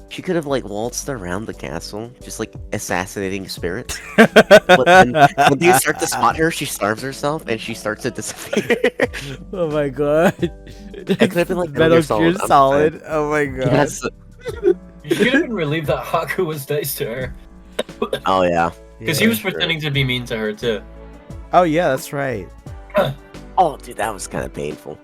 She could have like waltzed around the castle, just like assassinating spirits. But then when they start to spot her, she starves herself and she starts to disappear. Oh my god. It could have been like Metal Gear Gear I'm Solid. Oh my god. Yes. You should have been relieved that Haku was nice to her. Oh yeah. Because he was pretending to be mean to her too. Oh yeah, that's right. Oh dude, that was kind of painful.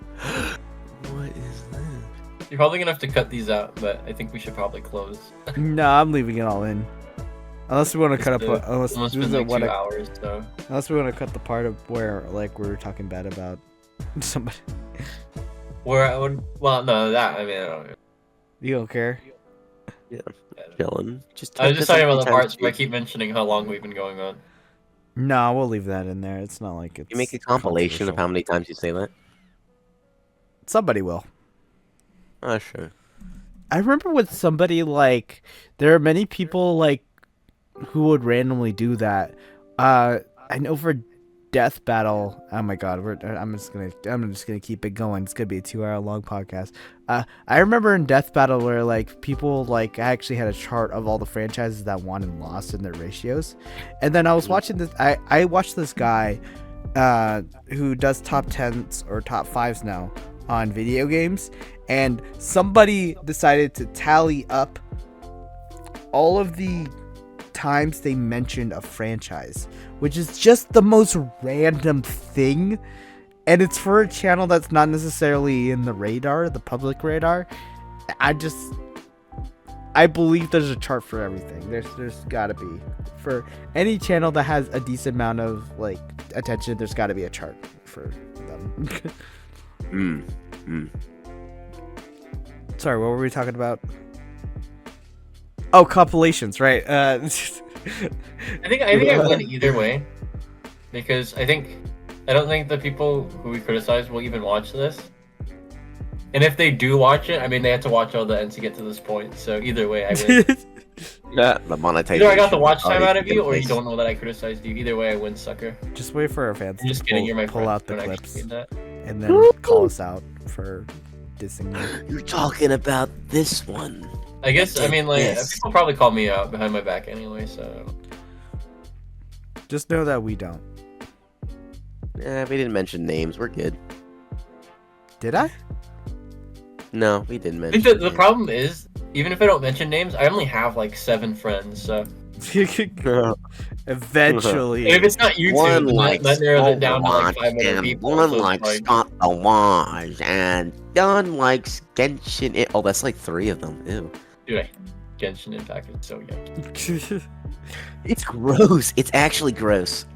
What is that? You're probably gonna have to cut these out, but I think we should probably close. No, I'm leaving it all in. Unless we want to cut up. It's Unless almost we been like 2 want to. hours, so. Unless we want to cut the part of where like we were talking bad about somebody. Where I would, well, no, that I mean, I don't know. You don't care. Chilling. Just I was just talking about the times parts where I two. keep mentioning how long we've been going on. No, we'll leave that in there. It's not like it's. You make a compilation of how controversial. many times you say that. Somebody will. Oh sure. I remember with somebody like there are many people like who would randomly do that. I know for Death Battle. Oh my god, I'm just gonna keep it going. It's gonna be a 2-hour long podcast. I remember in Death Battle where like people like I actually had a chart of all the franchises that won and lost in their ratios, and then I was watching this. I watched this guy who does top 10s or top 5s now on video games, and somebody decided to tally up all of the times they mentioned a franchise, which is just the most random thing, and it's for a channel that's not necessarily in the radar, the public radar. I believe there's a chart for everything. There's gotta be, for any channel that has a decent amount of like attention, there's gotta be a chart for them. Sorry, what were we talking about? Oh, compilations, right? I think I win either way, because I don't think the people who we criticize will even watch this. And if they do watch it, I mean, they have to watch all the ends to get to this point. So either way, I win. Yeah, the monetization. Either I got the watch time out of already you, or taken you don't know that I criticized you. Either way, I win, sucker. Just wait for our fans I'm just to kidding. You're my pull friend. out the Don't clips actually mean that. and then call us out for dissing me. You're talking about this one. I guess, I mean, like, Yes. people probably call me out behind my back anyway, so. Just know that we don't. Yeah, we didn't mention names. We're good. Did I? No, we didn't I mention. think the names. problem is, even if I don't mention names, I only have like 7 friends, so. Eventually. And if it's not YouTube, One then likes that narrows it down to like Overwatch, 500 and people. one so it's likes like- Scott the Wise, and one likes Genshin. Oh, that's like 3 of them. Ew. Dude, Genshin Impact is so yucky. It's gross. It's actually gross.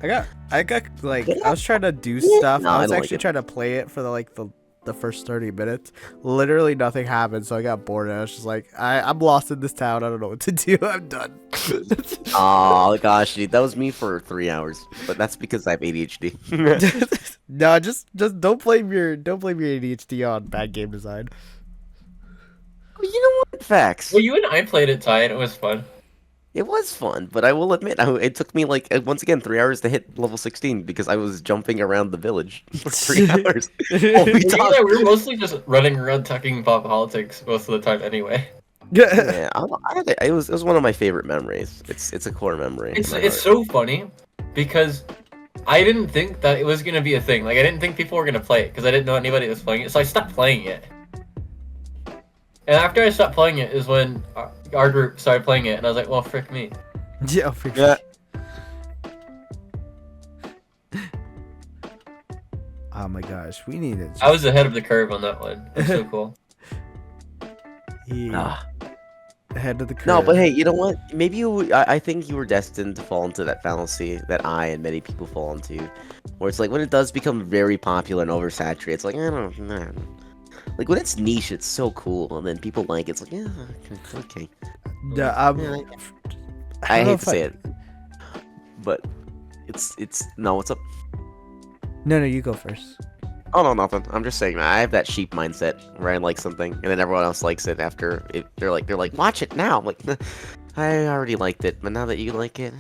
I got like, I was trying to do stuff. No, I I was don't like actually it. trying to play it for the first 30 minutes. Literally nothing happened, so I got bored and I was just like, I'm lost in this town. I don't know what to do. I'm done. Oh gosh, dude, that was me for 3 hours. But that's because I have ADHD. No, just don't blame your ADHD on bad game design. You know what? Facts. Well, you and I played it tight. It was fun. It was fun, but I will admit, it took me like once again 3 hours to hit level 16 because I was jumping around the village for 3 hours. Oh, we Well, you and talked. I, we were mostly just running around talking pop politics most of the time anyway. Yeah, it was one of my favorite memories. It's a core memory. in It's my it's heart. so funny because I didn't think that it was gonna be a thing. Like I didn't think people were gonna play it because I didn't know anybody was playing it. So I stopped playing it. And after I stopped playing it is when our group started playing it, and I was like, well, frick me. Yeah, for Yeah. Oh my gosh, we need it. I was ahead of the curve on that one. It's so cool. Ah. Ahead of the curve. No, but hey, you know what? Maybe I think you were destined to fall into that fallacy that I and many people fall into, where it's like when it does become very popular and oversaturated, it's like I don't know. Like when it's niche, it's so cool, and then people like it, it's like yeah, okay. No, Yeah, I I don't know hate if to say it, but it's no. What's up? No, you go first. Oh no, nothing. I'm just saying I have that sheep mindset where I like something and then everyone else likes it after it. They're like, watch it now. I'm like, I already liked it, but now that you like it,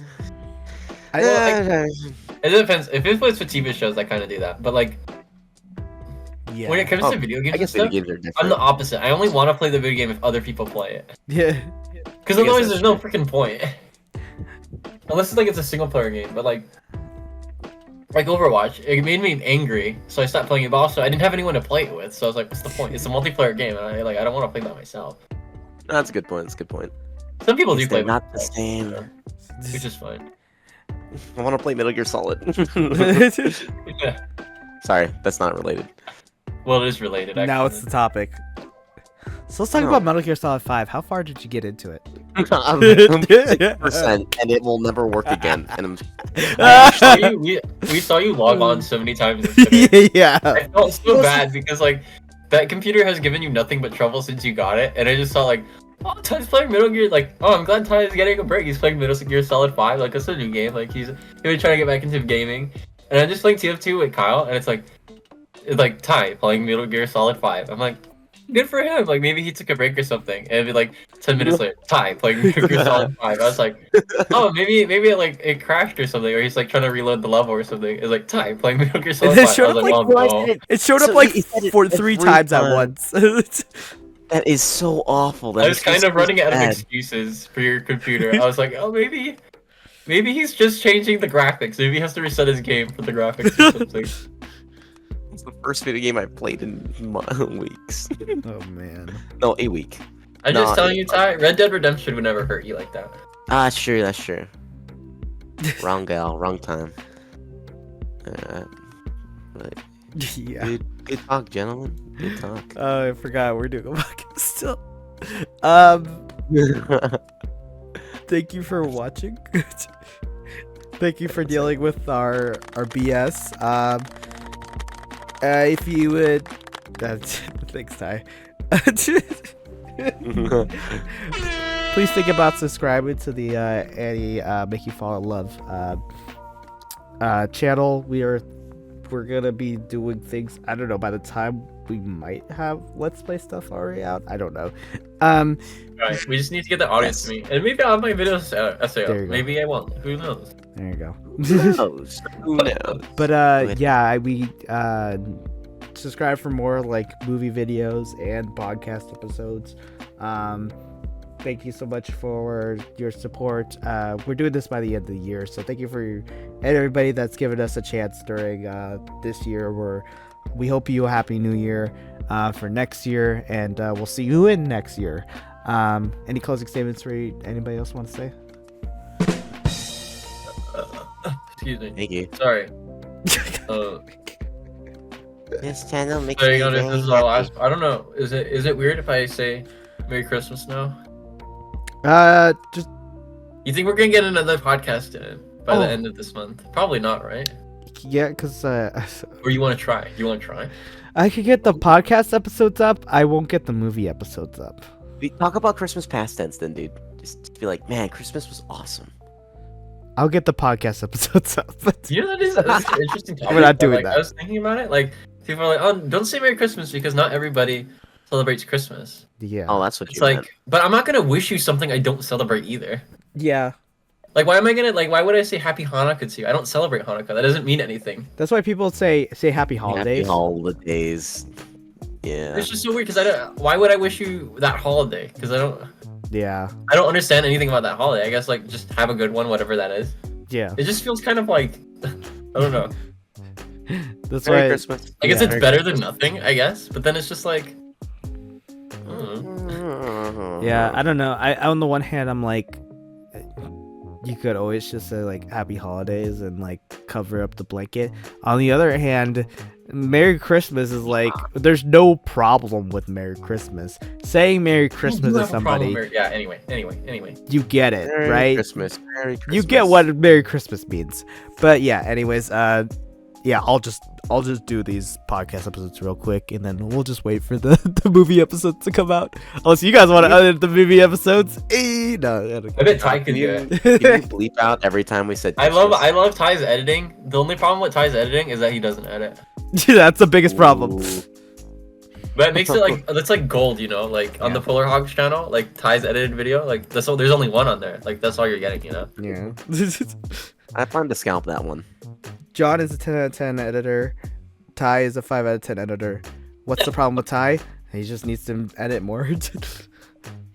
It depends. If it was for TV shows, I kind of do that. But like Yeah. when it comes Oh, to video games, I and guess video stuff, games are I'm different. the opposite. I only want to play the video game if other people play it. Yeah. Because I guess otherwise, that's there's no freaking point. Unless it's like it's a single player game, but like Overwatch, it made me angry, so I stopped playing it. But also, I didn't have anyone to play it with, so I was like, "What's the point? It's a multiplayer game, and I don't want to play by myself." No, that's a good point. That's a good point. Some people do They're play, not the with same. themselves, which is fine. I want to play Metal Gear Solid. Yeah. Sorry, that's not related. Well, it is related. Actually. Now it's the topic. So let's talk No. about Metal Gear Solid 5. How far did you get into it? I'm 6%, and it will never work again. And we saw you log on so many times yesterday. Yeah. I felt so bad because like that computer has given you nothing but trouble since you got it, and I just thought like, oh, Ty's playing Metal Gear. Like, oh, I'm glad Ty is getting a break. He's playing Metal Gear Solid 5. Like, it's a new game. Like, he's trying to get back into gaming. And I just playing TF2 with Kyle, and it's like Ty playing Metal Gear Solid 5. I'm like, good for him. Like, maybe he took a break or something. And it'd be like 10 minutes later, Ty playing Metal Gear Solid 5. I was like, oh, maybe it crashed or something, or he's like trying to reload the level or something. It's like Ty playing Metal Gear Solid 5. I was like, oh no. It showed up So like he said it for every 3 times at time. once. that is so awful. That I was is kind just of running out of bad. excuses for your computer. I was like, oh, maybe he's just changing the graphics. Maybe he has to reset his game for the graphics or something. It's the first video game I've played in weeks. Oh man. No, a week. I'm No, just telling you, Ty. Red Dead Redemption would never hurt you like that. That's true. That's true. Wrong gal, wrong time. But Yeah. good talk, gentlemen. Good talk. I forgot we're doing a podcast still. Thank you for watching. Thank you for dealing with our BS. If you would, thanks, Ty. Please think about subscribing to the Annie Make You Fall in Love channel. We're gonna be doing things. I don't know. By the time we might have Let's Play stuff already out. I don't know. Right. We just need to get the audience to me, and maybe I'll have my videos essay There you up. go. Maybe I won't. Who knows? There you go. Who knows? Who knows? But yeah, we subscribe for more like movie videos and podcast episodes. Thank you so much for your support. We're doing this by the end of the year, so thank you for everybody that's given us a chance during this year. We hope you a happy new year for next year, and we'll see you in next year. Any closing statements for anybody else want to say? Excuse me. Thank you. Sorry. This channel makes There me you go. very This is our happy. last. I don't know. Is it weird if I say Merry Christmas now? Just You think we're gonna get another podcast in by Oh. the end of this month? Probably not, right? yeah, because Or you want to try? You want to try? I could get the podcast episodes up. I won't get the movie episodes up. We talk about Christmas past tense, then, dude. Just be like, man, Christmas was awesome. I'll get the podcast episodes up. But You know that's an interesting topic. We're not but, doing like, that. I was thinking about it. Like people are like, "Oh, don't say Merry Christmas because not everybody celebrates Christmas." yeah, Oh, that's what It's you like, meant. but I'm not gonna wish you something I don't celebrate either. yeah. Like, why am I gonna like? Why would I say Happy Hanukkah to you? I don't celebrate Hanukkah. That doesn't mean anything. That's why people say happy holidays. Happy holidays. Yeah. It's just so weird because I don't. Why would I wish you that holiday? Because I don't Yeah, understand anything about that holiday. I guess like just have a good one, whatever that is. yeah. It just feels kind of like I don't know. That's Merry why. Christmas. I guess Yeah. it's better than nothing. I guess, but then it's just like. Yeah, I don't know. I on the one hand, I'm like, you could always just say like happy holidays and like cover up the blanket. On the other hand, Merry Christmas is like there's no problem with Merry Christmas. Saying Merry Christmas You to have a problem, somebody, Mary- yeah. Anyway. you get it, Merry right? Christmas. Merry Christmas. You get what Merry Christmas means. But yeah, anyways, yeah, I'll just do these podcast episodes real quick, and then we'll just wait for the movie episodes to come out. Unless you guys want to edit the movie episodes, no. I don't I bet Ty Can can do you, it. can you bleep out every time we said I love Christmas? Ty's editing. The only problem with Ty's editing is that he doesn't edit. That's the biggest problem. Ooh. But it makes it like that's like gold, you know, like on Yeah. the Polar Hogs channel, like Ty's edited video, like that's all. There's only one on there. Like that's all you're getting, you know. Yeah. I plan to scalp that one. John is a 10 out of 10 editor. Ty is a 5 out of 10 editor. What's the problem with Ty? He just needs to edit more.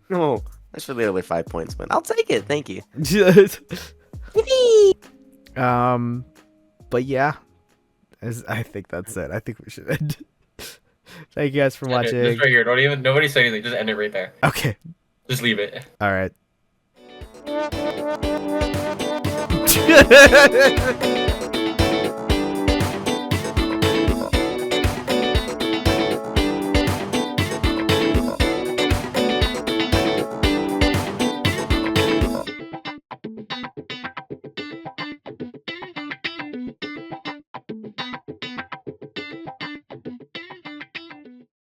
No, that's really only 5 points, but I'll take it. Thank you. But yeah, I think that's it. I think we should end. Thank you guys for watching. Just right here. Nobody say anything. Just end it right there. Okay. Just leave it. All right.